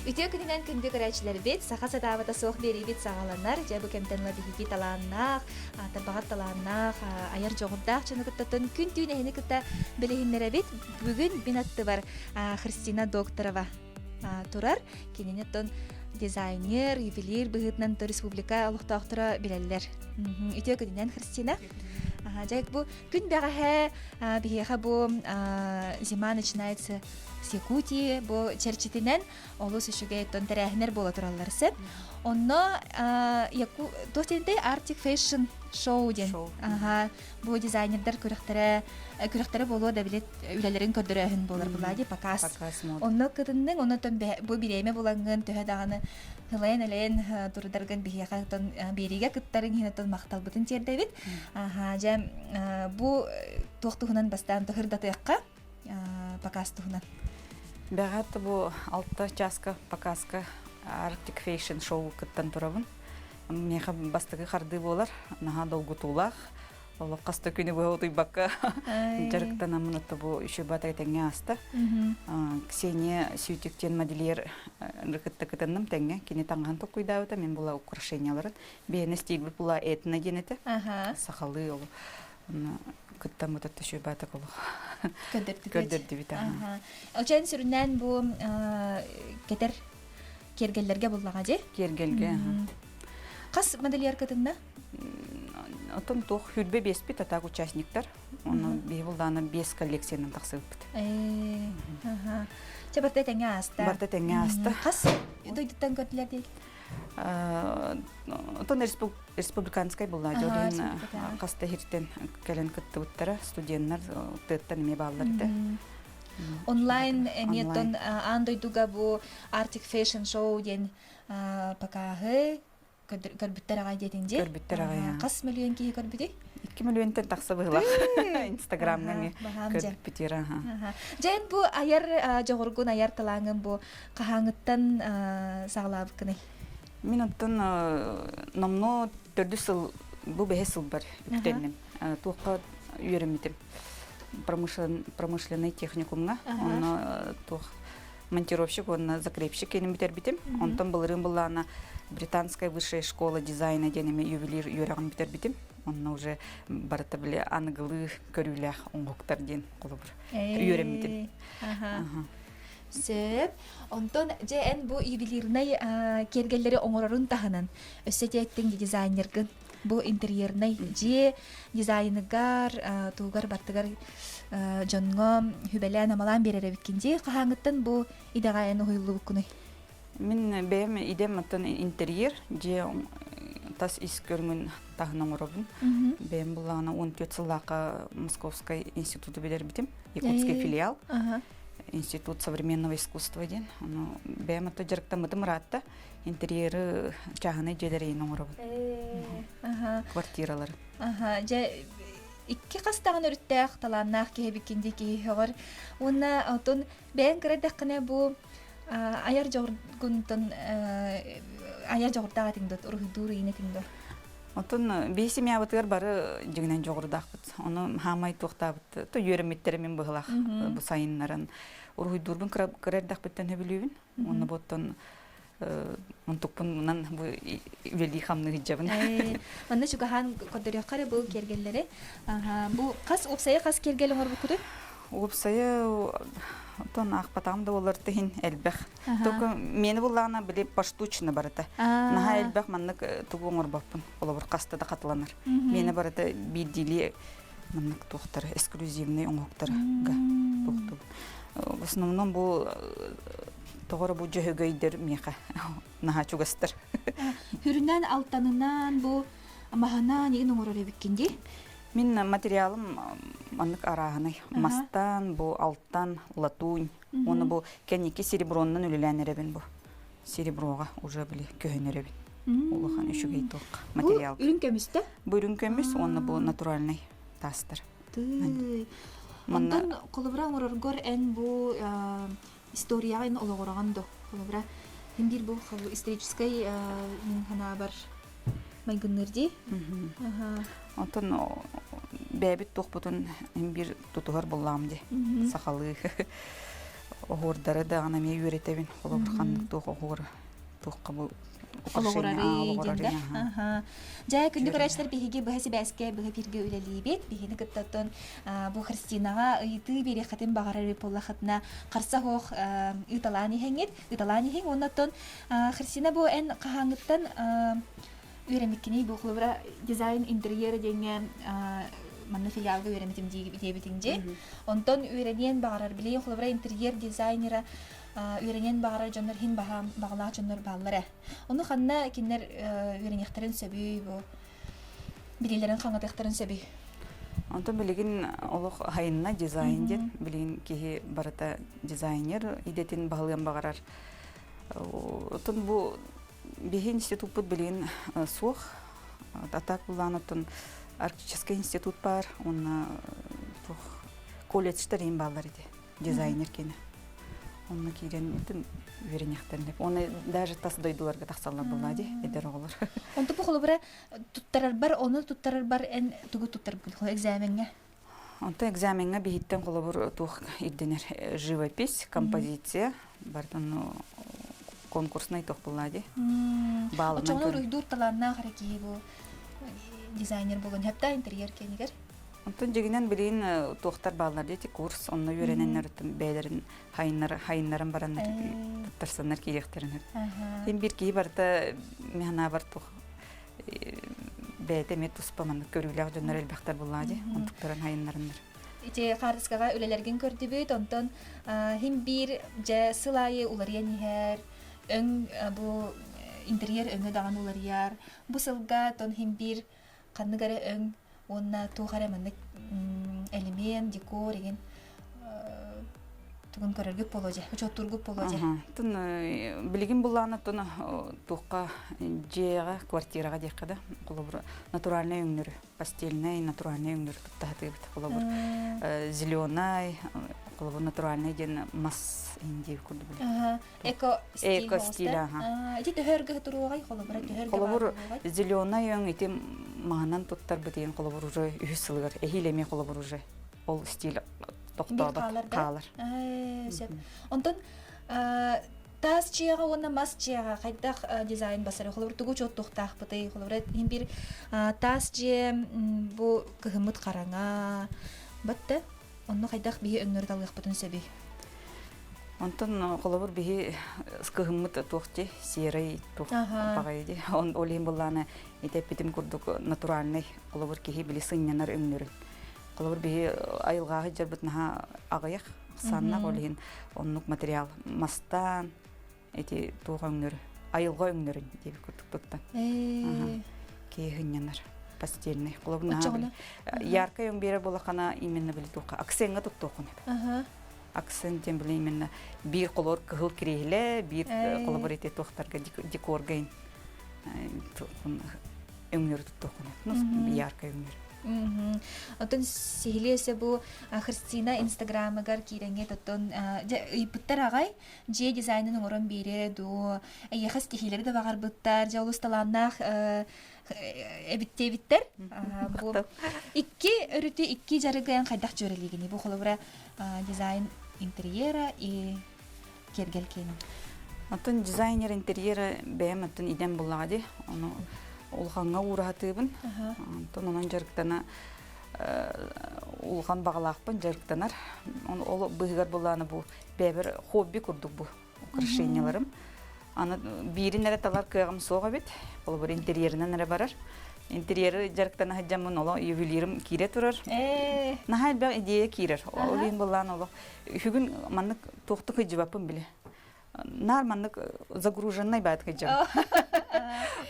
Үтө күнүнөн күндү көрәчләр бит, саха сатабата соқ бери бит сагаланар, жабы кемтенла бихи таланнах, табагат таланнах, аяр жогурдак чыныкыттын күн түйнәһине кытта билеһиннәре бит. Бүгүн бинатты бар Христина Докторова турар, киненеттон дизайнер, ювелир быгытнан республика олуктактыра билеллер. Үтө күнүнөн Христина. Жайк бу күн бәгәһә бихеха бу зима начинается с Якутии, бу черчитинен олус үшүгә тон тәрәһнер була туралларсы. Онно тохтенде Arctic Fashion Show ден. Бу дизайнердар күрәхтәре болу да билет үләләрен көдөрәһен булар булади показ. Онно кытынның оны тон бу биреме буланган төһә даганы Хелен турдарган бихеха тон бериге кыттарын хинатон мактал бутын терде бит. Жам бу тохтуһунан бастан тохырда тыякка показ туһунан. Бәгәт бу 6 часка показка Arctic Fashion Show кыттан турабын. Меха бастыгы харды болар, наха долгутулах. Олы каста күні бу отой бакка. Жарыктан амынатты бу үші батай тәңе аста. Ксения Сютиктен модельер рыкытты кытынным тәңе. Кені таңған тоқ күйдауыта, мен була украшенияларын. Бейіні стилбі була этіна денеті. Сақалы олы. Кыттан мұтатты үші батак олы. Көддерді бит. Очан сүрінен бу кетер кергеллерге буллага же? Кергелге. Кас модельер кытында? Отон тох хүрбе беспит атак участниктар. Оны бейбулданы 5 коллекциянын тақсыбыппыт. Барта тәңе аста. Барта тәңе аста. Кас дойдыттан көтлер дейк? Отон республиканскай булла. Жорин каста хиртен кәлен кытты буттара. Студенттар тыттан эме баллар ите. Онлайн эмиеттон андойдуга бу Arctic Fashion Show ден пакаһы көрбүттер агай детинде. Көрбүттер агай. Кас миллион кии көрбүти? 2 миллионтен такса быгыла. Инстаграмга көрбүттер. Жен бу аяр жогоргун аяр талаңын бу кахаңыттан саглабы кыны. Мен оттон номно 4 жыл бу 5 жыл бар үктеннем. Туакка үйрөмүтүм. Промышленный техникумга, он монтировщик, он закрепщик, я не битер. Он там был рымбалана британская высшая школа дизайна, денеме ювелир юраган битер. Он уже баратабли англы көрүлях оңгоктар ден колобур. Үйрөмүтүм. Сөп, онтон жен бу ювелирный кергеллери оңорорун таханан өссөтеттин дизайнергын бу интерьерный же дизайныгар тугар бартыгар жонго хүбелен амалан берере биткинде кахаңыттан бу идагайны хуйлуу күнү. Мен бем идем аттан интерьер же тас искөрмүн тахынан оробун. Бем булана 14 жылака Московский институту билер битим, Якутский филиал. Институт современного искусства ден. Бем ата жарыктан мытым ратта интерьеры чаганы жедерейин оробун. Квартиралар. Же икки кастагын өрүттәк таланнак кебикинде кийгөр. Уна отон бен кредекне бу аяр жоргунтон аяр жордага тиңдот урдур ине тиңдот. Отон бесемя батыр бары жигинен жогурдакпыт. Оны хамай токтабыт. То йөрөмүттермен быгылак бу сайыннарын. Урдурбун кредекпеттен хөбүлүбүн. Оны боттон онтукпунан бу вели хамны хиджабын. Аны чугахан кодыряккары бу кергеллери. Бу кас опсая кас кергелиңор бу күрү? Опсая тон акпатамда олар тин элбек. Только мени буллана билеп поштучно барата. Наха элбек маннык тугуңор баппын. Олар каста да катыланар. Мени барата бидили маннык тохтар эксклюзивный оңоктарга. В основном бу тогора бу жөгөйдер меха. Наха чугастар. Хүрүнөн алтанынан бу махана неген оңорор эбиккинди? Мен материалым маннык араханы. Мастан, бу алтан, латунь. Оны бу кенеки сереброннан үлеләнеребен бу. Сереброга уже биле көһөнеребен. Улахан үшүгей ток материал. Бу үрүн көмүстө? Бу үрүн көмүс, оны бу натуральный тастыр. Онтон колобра оңороргор эн бу историяын ологорогондо. Колобра хиндир бу исторической хана бар майгыннырди. Онтон бәбит тохпутун бир тутугар буллам ди. Сахалы. Оғырдары да ғана ме үйретебін. Қолабыр қанның туқ оғыр. Туққа бұл Олоғырары Жай күнді көрәштер бігеге бұхасы бәске бұғы бірге өлелейбет. Бігені күттаттын бұл Христинаға ұйты бере қатын бағарары полла қытына қарса хоқ ұйталаны хәңет. Ұйталаны хәң оннаттын Христина бұл ән қағаңыттан үйремеккені бұл қылыбыра дизайн интерьері денге манны филиалга үйреметім дейбетіңде. Онтон үйренен бағарар білейін қылыбыра интерьер дизайнера үйренен бағарар жондар хин бағалақ жондар бағалары. Оны қанна кеннер үйренектерін сөбүй, білейлерін қаңатықтарын сөбүй. Онтон білеген олық хайынна дизайн ден, білеген кейі барыта дизайнер идетін бағылған бағарар. Отын бұл бейін институт бұд білеген соқ, атак бұлан отын арктический институт бар, оны колледжтер ең бағалар еді, дизайнер кені. Оны кейден үйренектерін деп. Оны даже тасы дойдыларға тақсалар болады, едер оғылар. Онты бұл қолы бірі тұттарар бар, оны тұттарар бар, ән тұғы тұттар бұл экзаменге? Онты экзаменге бейіттен қолы бір тұқ ирденер живопись, композиция, бардың конкурсный тұқ болады. Очоғын ұйдур таларына қарекей бұл дизайнер болын, әпті интерьер кенегер? Онтон жегінен білейін тоқтар балалар дейті курс, онны үйрененлер үттін бәйлерін, хайынларын баранлар, тұттарсанлар кейлектерін. Мен бір кейі барда механа бар тұқ бәйді мет тұспаманды көрілер жонлар әлбәқтар болады, онтықтарын хайынларынлар. Ите қарысқаға өлелерген көрді бөйт, онтон хем бір жа сылайы улариян ехер, өң бұл интерьер өңі даған уларияр, бұл сылға тон хем бір қанныгары өң онна туғара манны элемент, декор еген тугун көрөргүп боложа, учоттургуп боложа. Тун билигин булланы тун туққа жега квартирага декада колобур натуральный өңнөр, постельный натуральный өңнөр туттаты бит колобур. Зеленый, колобур натуральный ден мас инди курду бул. Эко стиль. Ити төхөргө туругай колобур, төхөргө. Колобур зеленый өң ити маңнан туттар битен колобур уже үсүлгөр, эхилеме колобур уже. Ол стиль тоқтабыт қалар. Онтон тас чияға, оны мас чияға қайдақ дизайн басары. Қолыбыр түгі чот тоқтақ бұтай. Қолыбыр ең бір тас жия бұл күхіміт қараңа бұтты. Оны қайдақ бейі өңнөрі талғық бұтын сөбей. Онтон қолыбыр бейі күхіміт тоқты, серай тоқ бағайды. Ол ең бұлланы етеп бітім күрдік натуральный қолыбыр кейі білі сыңнанар өңнөрін. Қолыбыр бейі айылғағы жарбытынаға ағаяқ, санна қолыйын онлық материал. Мастан, әте туға өңнөрі, айылға өңнөрін деп күрдік тұттан. Кей ғынянар, постельный. Қолыбыр ярка өң бері болақана именно білі туға. Аксенға тұтты оқын. Аксен тем білі именно бір қолыр күхіл керейлі, бір қолыбыр әте туқтарға декорғайын өңнөрі тұтты оқын. Ярка өңнөрі. Отон сихилесе бу Христина инстаграмыгар киренге тотон ыйпыттар агай же дизайнын оңорон бере ду эйхас тихилери да багар быттар же улусталаннах эбиттебиттер бу икки өрүтү икки жарыган кайдак жөрелигини бу холобра дизайн интерьера и кергелкен. Отон дизайнер интерьера бэм отон идем булади ону улханга уратыбын. Тонунан жарыктана улхан багалакпын жарыктанар. Ол быгар буланы бу бебер хобби курдук бу украшенияларым. Аны бирин эре талар кыгым сога бит. Ол бир интерьеринен эре барар. Интерьері жарыктана хаджамын ол ювелирим кире турар. Нахал бак идея кирер. Олин буланы ол хүгүн маннык токтук жибапын биле. Нар маннык загруженный бат хаджам.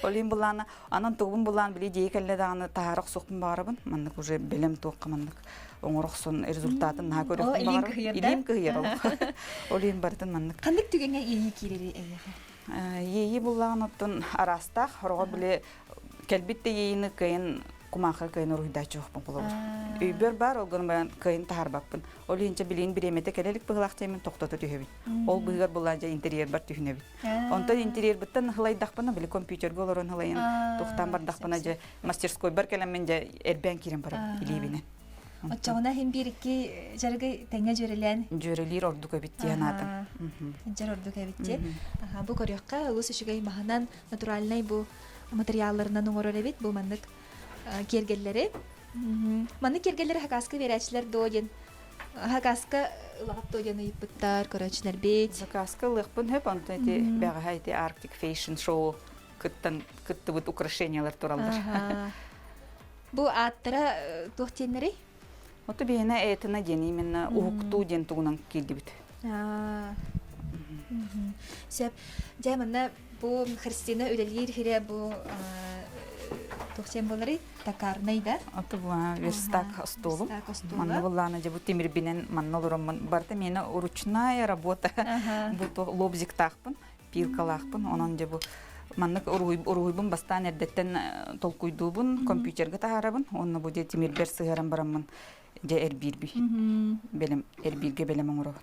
Олин буланы анан тогун булан биле дейкелле даганы таарык сукпун барыбын. Маннык уже билем токка маннык оңороксон результатын на көрөк бар. Илим кыйыр ол. Олин бартын маннык. Кандык түгөнгө ийи кирери ийи булган оттон арастак хорго биле келбитте ийини кыйын кумаха кыйын уруйда чокпун болобур. Үйбөр бар олгон баян кыйын таарбаппын. Олинча билин биремете келелик быгылак темен токтоту түһөбүт. Ол быгар буланча интерьер бар түһүнөбүт. Онтон интерьер биттен хылайдакпына биле компьютерге олорон хылайын токтан бардакпына же мастерской бар келемен же эрбен кирен бар илибине. Отчауна хим бирики жаргы теңе жөрелен. Жөрелер ордук өбиттен атым. Жар ордук эбитте. Бу корякка улус үшүгэй маханан натуральный бу материалларынан оңорор эбит бу маннык кергеллери. Маннык кергеллери хакаска берәчләр доген. Хакаска лагап доген ыйыппыттар, көрәчләр бит. Хакаска лыгпын хөп антын эти бәгә хайти Arctic Fashion Show кытты бут украшениялар туралдар. Бу аттара тохтеннери? Оты бейна этина ден именно укту ден тугунан келди бит. Сеп, жаманна бу Христина үлелер хире бу тохтен болары такарнай да? Оты бу верстак столу. Манна буллана жабу темир бинен манна лурамман барда мені ручная работа. Бу лобзик тахпын, пилкалахпын, онан жабу маннык уруйбун бастан эрдеттен толкуйдубун, компьютерге тахарабын, онна бу темир бер сыгарам бараммын. Же эрбирби. Белем эрбирге белем оңорабын.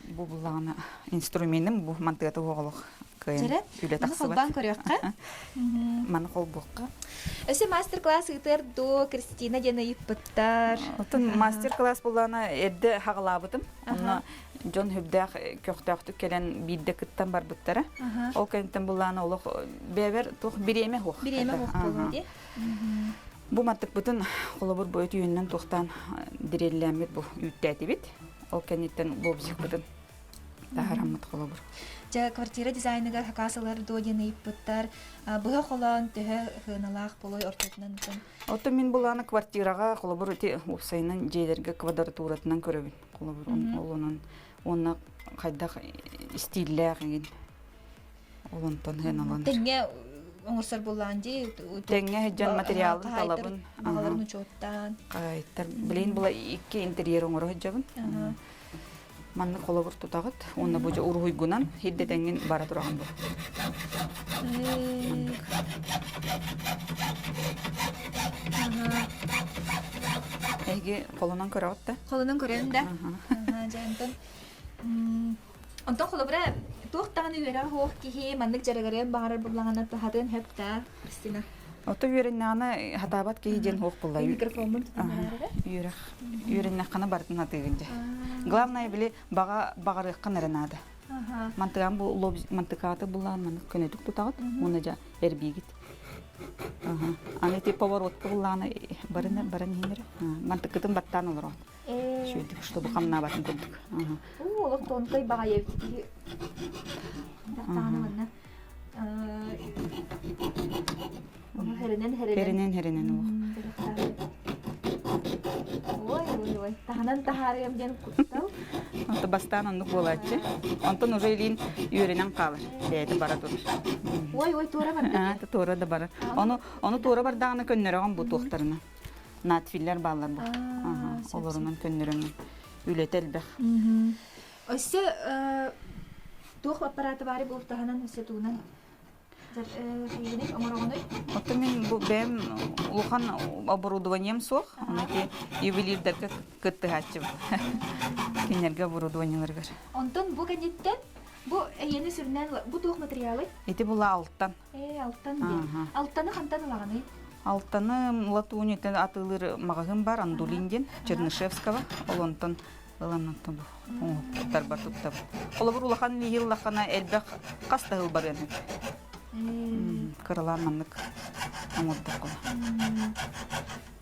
Бу буллана инструментим бу мантыгаты оголук. Жарат? Маны холбан көрөкка? Маны холбукка. Өсө мастер-класс ытыр до Кристина дена йыппыттар. Отын мастер-класс буллана эрде хагалабытым. Онна Джон Хүбдах көктөктү келен бидде кыттан барбыттара. Ол кенттен буллана олук бебер тух биреме хук. Биреме хук болду. Бу маттык бутун колобур бойт үйүннөн тухтан диреллемет бу үттәти бит. Ол кенеттен бобзик бутун тахараммат колобур. Жа квартира дизайныгар хакасалар доген ыйыппыттар. Быга холан төһө хыналак болой ортотунан. Отто мен буланы квартирага колобур эти усайнын жейлерге квадратуратынан көрөбүн. Колобур олонун онна кайдак стиллер ген. Олонтон хыналан. Теңге оңорсор булланди. Теңге жан материалын талабын. Багаларын учоттан. Кайттар билен була икки интерьер оңоро жабын. Манны колобур тутагыт, онна бужа уруйгунан хиддетенген бара турган бу. Эге колунан көрөт да. Колунан көрөм да. Жантон. Онтон колобура тохтаган үйрө хох кихи маннык жарыгарын багарар буллагана тахатын хепта Кристина. Ото үйреннаны хатабат кейден хох буллай. Микрофонун тутамарары. Үйренне кана бартын атыгынжа. Главное биле багарыккан эренада. Мантыган бу лоб мантыкаты буллан маны көнөтүк тутагыт, муна жа эрбигит. Аны те поворот булланы барын хинер. Мантыкытын баттан олор. Шүйдүк, чтобы камна батын көрдүк. Олок тонкой бага евти. Дактаны Херенен Ой. Таханан тахарым ден куттал. Ото бастан ондук болачы. Онтон уже илин үйренен калыр. Дейти бара тур. Ой, тура бар. Тура да бара. Ону тура бардаганы көннөрөгөн бу тохтарына. Натфиллер баллар бу. Олорунан көннөрөгөн үлетелбек. Өсө тох аппараты бары бу таханан өсө туунан. Ото мен бу бем улхан оборудованием сох, анати ювелирдерге кыттыгачым. Кинерге оборудованияларга. Онтон бу кадеттен бу эйени сүрнен бу тох материалы. Эти була алттан. Алттан ди. Алттаны кантан лаганы? Алтаны латунитен атылыр магазин бар Андулинден, Чернышевского, олонтон Аланаттан бу. Туттар бар туттап. Олабур улахан йыллахана элбек кастагыл бар эне. Кырылан маннык амурдық қола.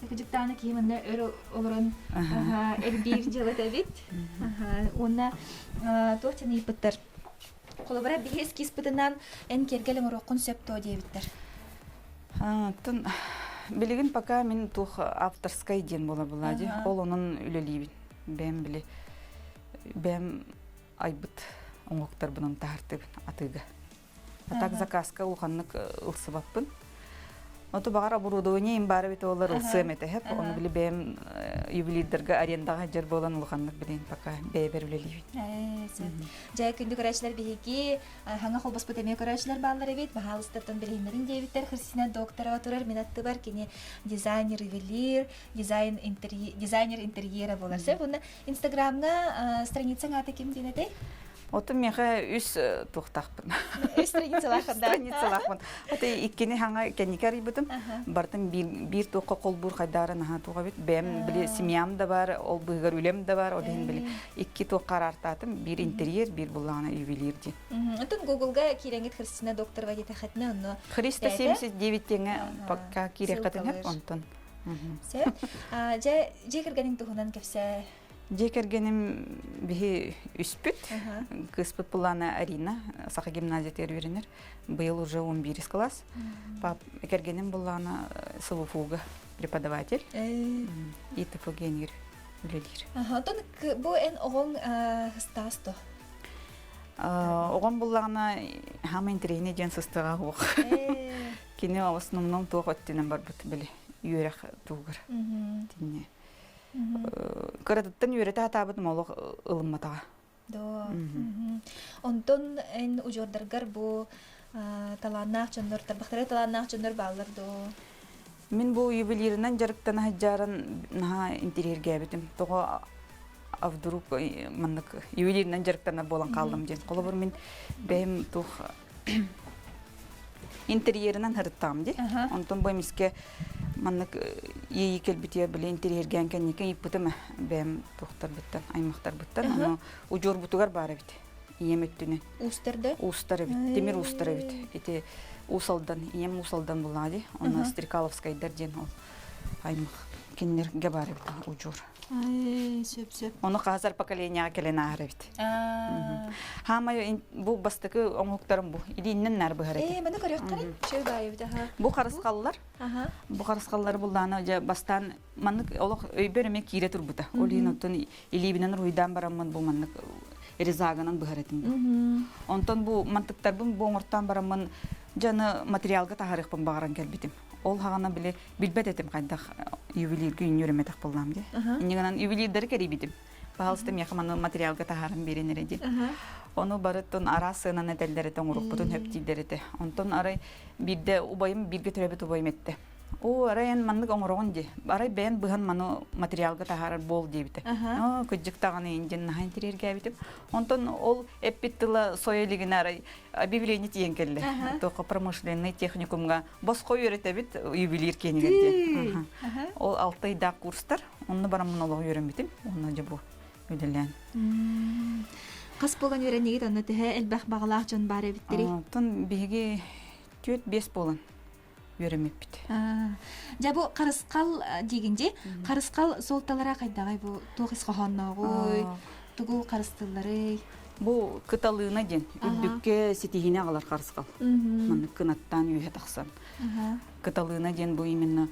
Экажықтаны кеймінде өрі олырын әрбейір жылы дәбет. Онна тоқтен епіттір. Қолыбыра бейес кеспітінен ән кергелің ұрыққын сөпті өдебіттір. Білігін пока мен тух авторскай ден бола болады. Ол оның үлелейбін. Бәм айбыт оңоқтар бұнын тағыртыбын атыға. Так заказка уханнык ылсыбаппын. Ото багар оборудование им бары бит олар ылсым этеп, оны биле бем ювелирдерге арендага жер болан улганнык билен пока бебер билелибин. Жай күндү көрөчлөр биги ханга холбос бутеме көрөчлөр баллар бит, баалыстан билендерин дебиттер Христина доктора турар минатты бар кини дизайнер ювелир, дизайнер интерьера боларса. Буны Инстаграмга страницаң аты ким денете? Отын меха үс тухтақпын. Өз страницаларында. Страницалармын. Оты иккени хаңа кенникер ибытым. Бартын бир тоққа қол бур қайдары наха туға бит. Бәм біле семьям да бар, ол бұйғар үлем да бар. Оден біле икки тоққар артатым. Бир интерьер, бир бұлағына ювелир ден. Отын Google-га киреңет Христина докторға дете қатына оны. Христа 79 теңе пакка кирек қатын хеп онтон. Сәт. Же кіргенің тұғынан кәпсә? Жекергенім бихи үспүт, кыспыт булана Арина, Саха гимназия терверинер. Был уже 11 класс. Кергенім булана Сылуфуга, преподаватель. И топогенер, үлелер. Отон бұл ән оғын стасты? Оғын булана хамын трейне жен сыстыға оқ. Кені основном туға өттенен бар бұты білі. Үйерек туғыр. Динне. Кыратыттан үйреті атабыдым олық ылымматаға. Онтон ән ұжордарғар бұл таланнақ жондар, тарбақтары таланнақ жондар балар до? Мен бұл ювелирінен жарықтан хаджарын интерьерге әбетім. Тоғы авдурук мандық ювелирінен жарықтан болан қалдым ден. Қолы бір мен бәйім тұқ интерьерінен хырыттағым де. Онтон бұл емеске маннык ии келбития биле интерьерген кенеке иппытым бэм тухтар биттен аймактар биттен аны ужор бутугар бары бит иеметтүнө устарды устары бит темир устары бит эти усалдан ием усалдан булади аны Стрекаловская дерден ол аймак кеннерге бары бит ужор сөп оны казар поколения келен ары бит хама бу бастыкы оңуктарым бу идиннен нар быхарат мына көрөктөр чөй байып да бу карыскаллар бу карыскаллар булданы же бастан маннык олох өйбөрөме кире турбута олинотон илибинен руйдан барамын бу маннык резаганан быхаратым онтон бу мантыктарбын бу оңортан барамын жаны материалга тахарыкпын багаран келбитим ол хагана биле билбет этим кайдах ювелирге үйнөрөметак болдам де инегенен ювелирдер керибитим баалстым якманы материалга тахарын беренереди onu barıttın arasına nedelleri toңуруппутун höptидерите онтон арай бирде убайым бирге төрөбөт убайым этти о арайын маннык оңорогон же арай бен быхан маны материалга тахарар бол дебите көжүктаганы инжен интерьерге битип онтон ол эппиттила соелигине арай объявление тиен келди токо промышленный техникумга боско үйрөтөбүт ювелир кенигенде ол 6 айда курстар онну барамын олого үйрөнбүтүм оны же бу үлелен Қас болған өрәнеге тонны тіхі әлбәқ бағалақ жон бары біттері? Тон беге 4-5 болан өрәмеп біт. Жа бұл қарысқал дегенде, қарысқал солталара қайдағай бұл тоғыз қоғанна ғой, тұғыл қарыстылары? Бұл кыталығына ден, үлбікке сетігіне ағалар қарысқал. Маны кынаттан үйе тақсан. Кыталығына ден бұл именно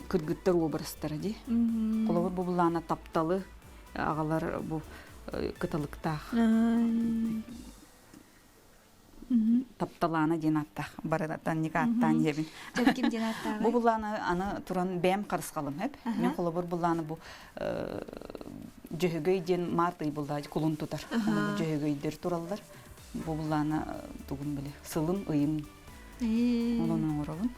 күргіттер обырыстары де. Қолығы бұлана тапталы ағалар бұл кыталыктах тапталана денаттах баратан никаттан ебин бу буланы аны туран бэм карыскалым хеп мен колобур буланы бу жөгөй ден марты булда кулун тутар жөгөйдер тураллар бу буланы тугун биле сылым ыйым онун оробун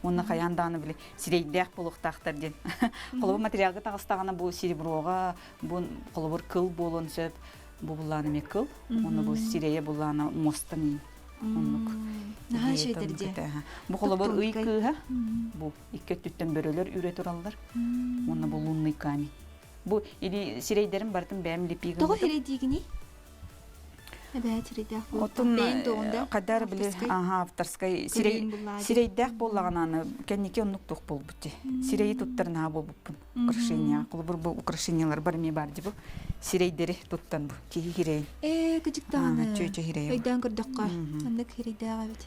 Онна каянданы биле сирейдек болуктактар ден. Колобур материалга тагыстагана бу сереброга, бу колобур кыл болон сөп, бу буланы ме кыл, оны бу сирее буланы мостан. Оннук. Наха шедерде. Бу колобур ыйкы, бу икки түттен бөрөлөр үрө тураллар. Оны бу лунный камень. Бу или сирейдерин бартын бэм липиги. Того сирейдигини? Отун кадар биле авторской сирейдек боллагананы кеннеке оннуктук болбутти. Сирей туттарына болбуппун. Украшения, колбур бу украшениялар бар ме бар дибу. Сирейдери туттан бу. Киги хирей. Кыжыктаганы. Чөчө хирей. Ойдан көрдөккө. Андык хирейдага бит.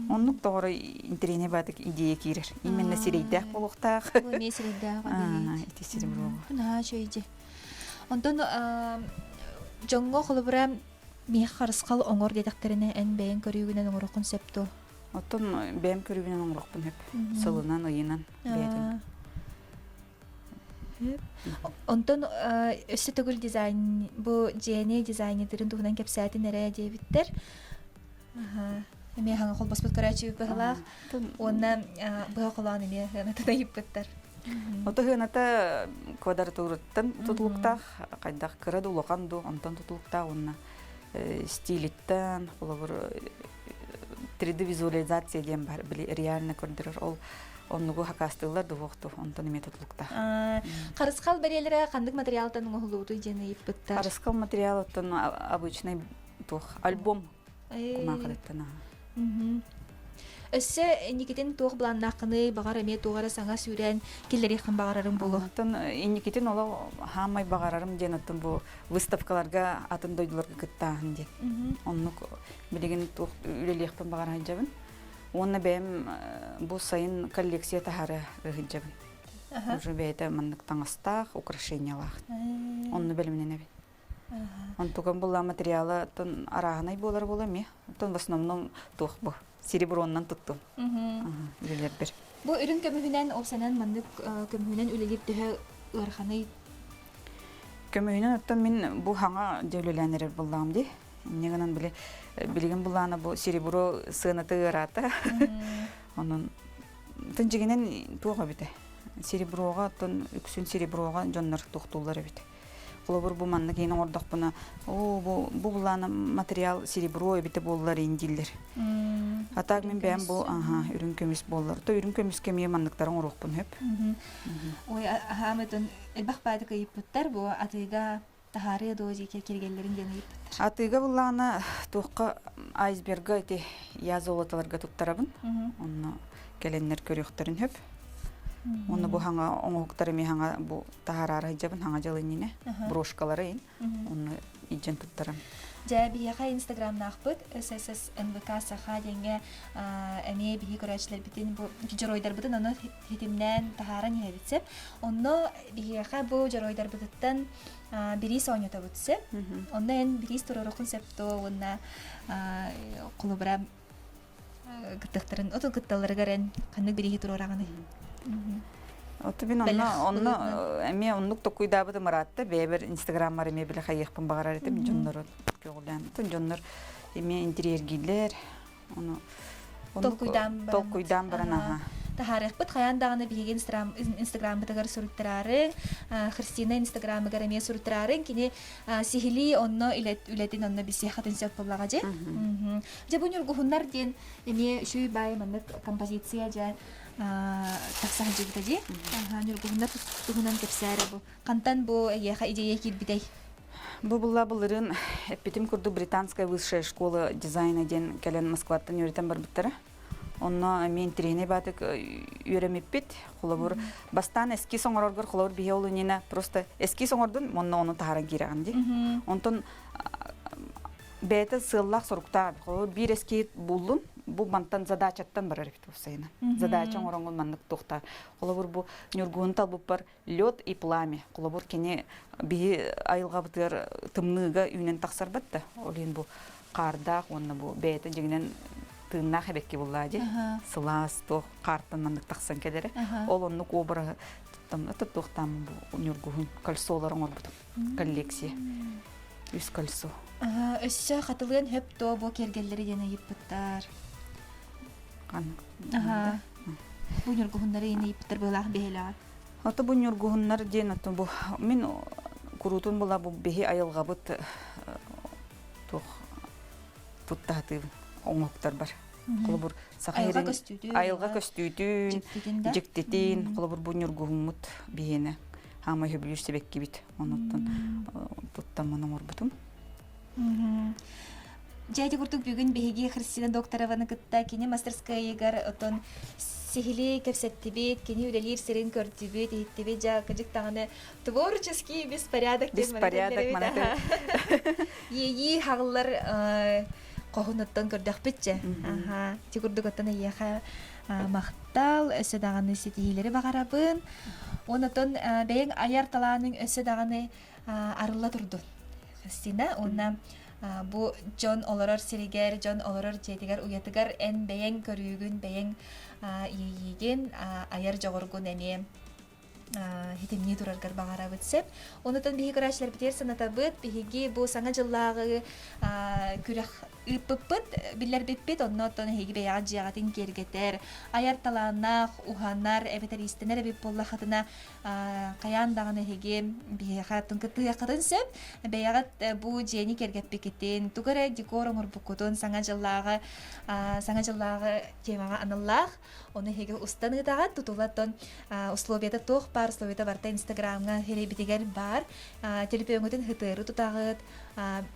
Оннук тоғыры интерене бадык идея кирер. Именно сирейдек болуктак. Не сирейдага бит. Эти сереброго. На чөйде. Онтон Жоңго холобура мех харыскал оңор дедактерине эн бэйин көрүүгүнөн оңорокун септу. Оттон бэйин көрүүгүнөн оңорокпун хеп. Сылынан, ыйынан бэйин. Онтон өссө төгүл дизайн, бу жээне дизайнердерин тугунан кепсаатын эре дебиттер. Эме хаңа холбоспут көрөчү быхалак. Онна быха коланы ме тана йыппыттар. Ота хыната квадратураттан тутулуктах, кайдах кыра дулуканду, онтан тутулуктах онна стилиттан, олабыр 3D визуализация дем бар, били реально көрдөрөр. Ол оннугу хакастылар дувокту, онтан эме тутулуктах. Карыскал берелере кандык материалтан оңолууту жена иппыттар. Карыскал материалаттан обычный альбом кумакадыттан. Өссө Никитин туох бланнакыны багар эме тугара саңа сүрен киллерихин багарарым болу. Тон Никитин ола хамай багарарым денаттын бу выставкаларга атын дойдуларга кыттаһын ден. Оннук билеген туох үлелехпен багаран жабын. Онна бем бу сайын коллекция тахары жабын. Уже бейте мандык таңастах, украшениялах. Онну белимнен эбит. Онтуган була материалы тон арагынай болар болами. Тон в основном туох бу. Сереброннан туттум. Үлелер бир. Бу үрүн көмүһүнен осанан мандык көмүһүнен үлелип төһө ырханы. Көмүһүнен оттан мен бу хаңа дөөлөлөнөр буллам ди. Негенен билеген булланы бу серебро сынаты ырата. Онун тынжигенен туга бите. Сереброга тон үксүн сереброга жоннор туктулар бите. Олабыр бу манны кейин ордок буна бу буланы материал серебро бите боллар индиллер. Атак мен бәм бу үрүн көмүс боллар. То үрүн көмүс кеме манныктарын урукпун хөп. Ой ахамытын элбах бадык ыйыппыттар бу атыга тахары дози кергеллерин жана ыйыппыттар. Атыга буланы туукка айсберга эти язолоталарга туттарабын. Онно келеннер көрөктөрүн хөп. Оны бу хаңа оңоктары ми хаңа бу тахарары жабын хаңа жалынине брошкалары ин. Оны иджен туттарам. Жа бияха Инстаграмна ахпыт, ССС НВК саха денге эме бии көрәчләр битен бу жоройдар бутын аны хитимнән тахаран һәбитсеп, онно бияха бу жоройдар бутыттан бирис ойната бутсеп, онно эн бирис турорукун септо онна кулубра гыттыктарын, отыл гытталаргарын канны бирихи турораганы. Отбин онно эме оннук токуйдабыты маратты бебер Инстаграммар эме биле хайыхпын багарар этим жоннор көгөлөн. Тон жоннор эме интерьергилер, оны толкуйдан барана. Тахарыхпыт хаяндаганы биген Инстаграмбытыгар сүрүттөрары, Христина Инстаграмыгар эме сүрүттөрары, кини сихили онно үлетин онно бисе хатын сеппулага же. Же бу нургухуннар ден эме шүй бай мандык композиция же таксаң жигдеди. Нургухуннар тугунан кепсәре бу. Кантан бу яха идея килбидей. Бу булларын эпитим курду британская высшая школа дизайна ден келен Москваттан үйрөтен бар биттер. Онно мен трене батык үйрөмеппит. Холобур бастан эски соңоргор холобур биолунина просто эски соңордун монно оны тааран кираган ди. Онтон бета сыллак сорукта холобур бир эски булдун. Бу мантан задачаттан барар бит усайна. Задача оронгон мандык тохта. Холобур бу нюргун талбып бар лёд и пламя. Холобур кене би айылга бытыр тымныга үйнен таксар батта. Олен бу карда онна бу бета жигинен тынна хебекке буллади. Сылас то картан мандык таксан келере. Ол онну кобра там это тохтам бу нюргун кольцоларын орбут. Коллекция. Үс кольцо. Өссө хатылын хөп то бу кергеллери жана йыппыттар. Бу нюргухуннары эне йыппыттар булах бехелар. Ата бу нюргухуннар ден ата бу мен курутун була бу бехи айылга бут тох туттаты оңоктар бар. Кулбур сахайрын айылга көстүтүн жектетин кулбур бу нюргухумут бехене хама хөбүлүш себекки бит. Оноттон туттаманы орбутум. Жайды куртук бүгүн беги Христина докторованы кытта кини мастерская егар отон сихили кепсеттибит кини үлелир сирин көртүбүт иттибит жа кыжык таганы творческий беспорядок манаты ии хагыллар кохунуттан көрдөкпүтчү тигурдук отон ияха мактал өсө даганы ситихилери багарабын онотон бэйин аяр талаанын өсө даганы арыла турду Христина онна бу Джон Олорор сиригер, Джон Олорор жетигер уятыгар эн бэйэн көрүүгүн бэйэн ийиген аяр жогоргун эме хитимни тураргар багара битсеп. Онутан биһи көрәчләр битер саната бит, биһиги бу саңа жыллагы күрәх ыппыппыт, билләр биппит, оннотон хиги бәя җагатын кергетер. Аяр таланах, уханар, эбетер истенер бип болла хатына каян дагыны хиги биһи хатын кытыя кырынсып, бәягат бу җени кергеп бикетин, тугары декор мурбукутун саңа жыллагы темага аналлах, оны хиги устаны дагат тутулаттон условията тох бар, условията барта Инстаграмга херебитигер бар, телефонгутун хытыры тутагыт,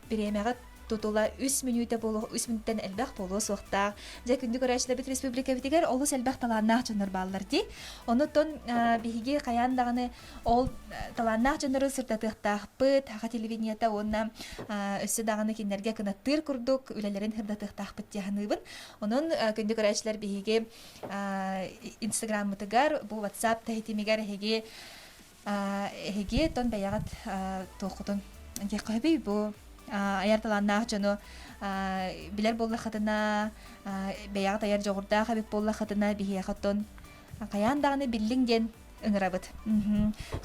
биремягат тутула 3 минута болу, 3 минуттан элбах болу соқтақ. Жа күнді көрәшілер бит республика битигер, олус элбах таланнақ жоныр баллар ди. Онуттон биһиги қаяндағыны ол таланнақ жоныры сыртатықтақ быт, хақа телевиденията онна өссі дағыны кендерге кынаттыр күрдік, үлелерін хырдатықтақ быт яғыныбын. Онын күнді көрәшілер биһиги Инстаграммытыгар, бұл WhatsApp тәхетимигер хеге тон бәяғат тоқытын. Декабей бұл аярталаннақ жону билер болла хатына бәяғат аяр жоғырда хабик болла хатына бихия хаттон қаяндағыны биллин ден ыңырабыт.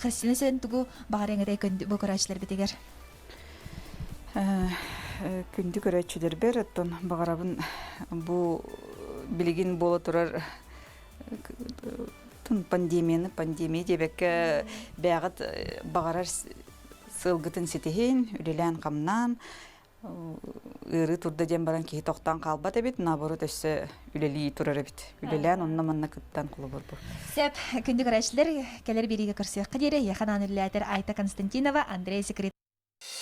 Христина сен тугу бағареңірей күнді бұл көрәчілер бітегер? Күнді көрәчілер бер, оттон бағарабын бұл білігін бола тұрар пандемия дебекке бәяғат бағарар сылгытын сетихин, үлелән қамнан, ыры турда дем баран кейі тоқтан қалбат әбет, набыры төсі үлелі тұрар әбет. Үлелән онна манна күттан құлы бұл. Сәп, күнді көрәшілер, кәлер береге көрсек қадері, яқан анырләтер Айта Константинова, Андрей Секрет.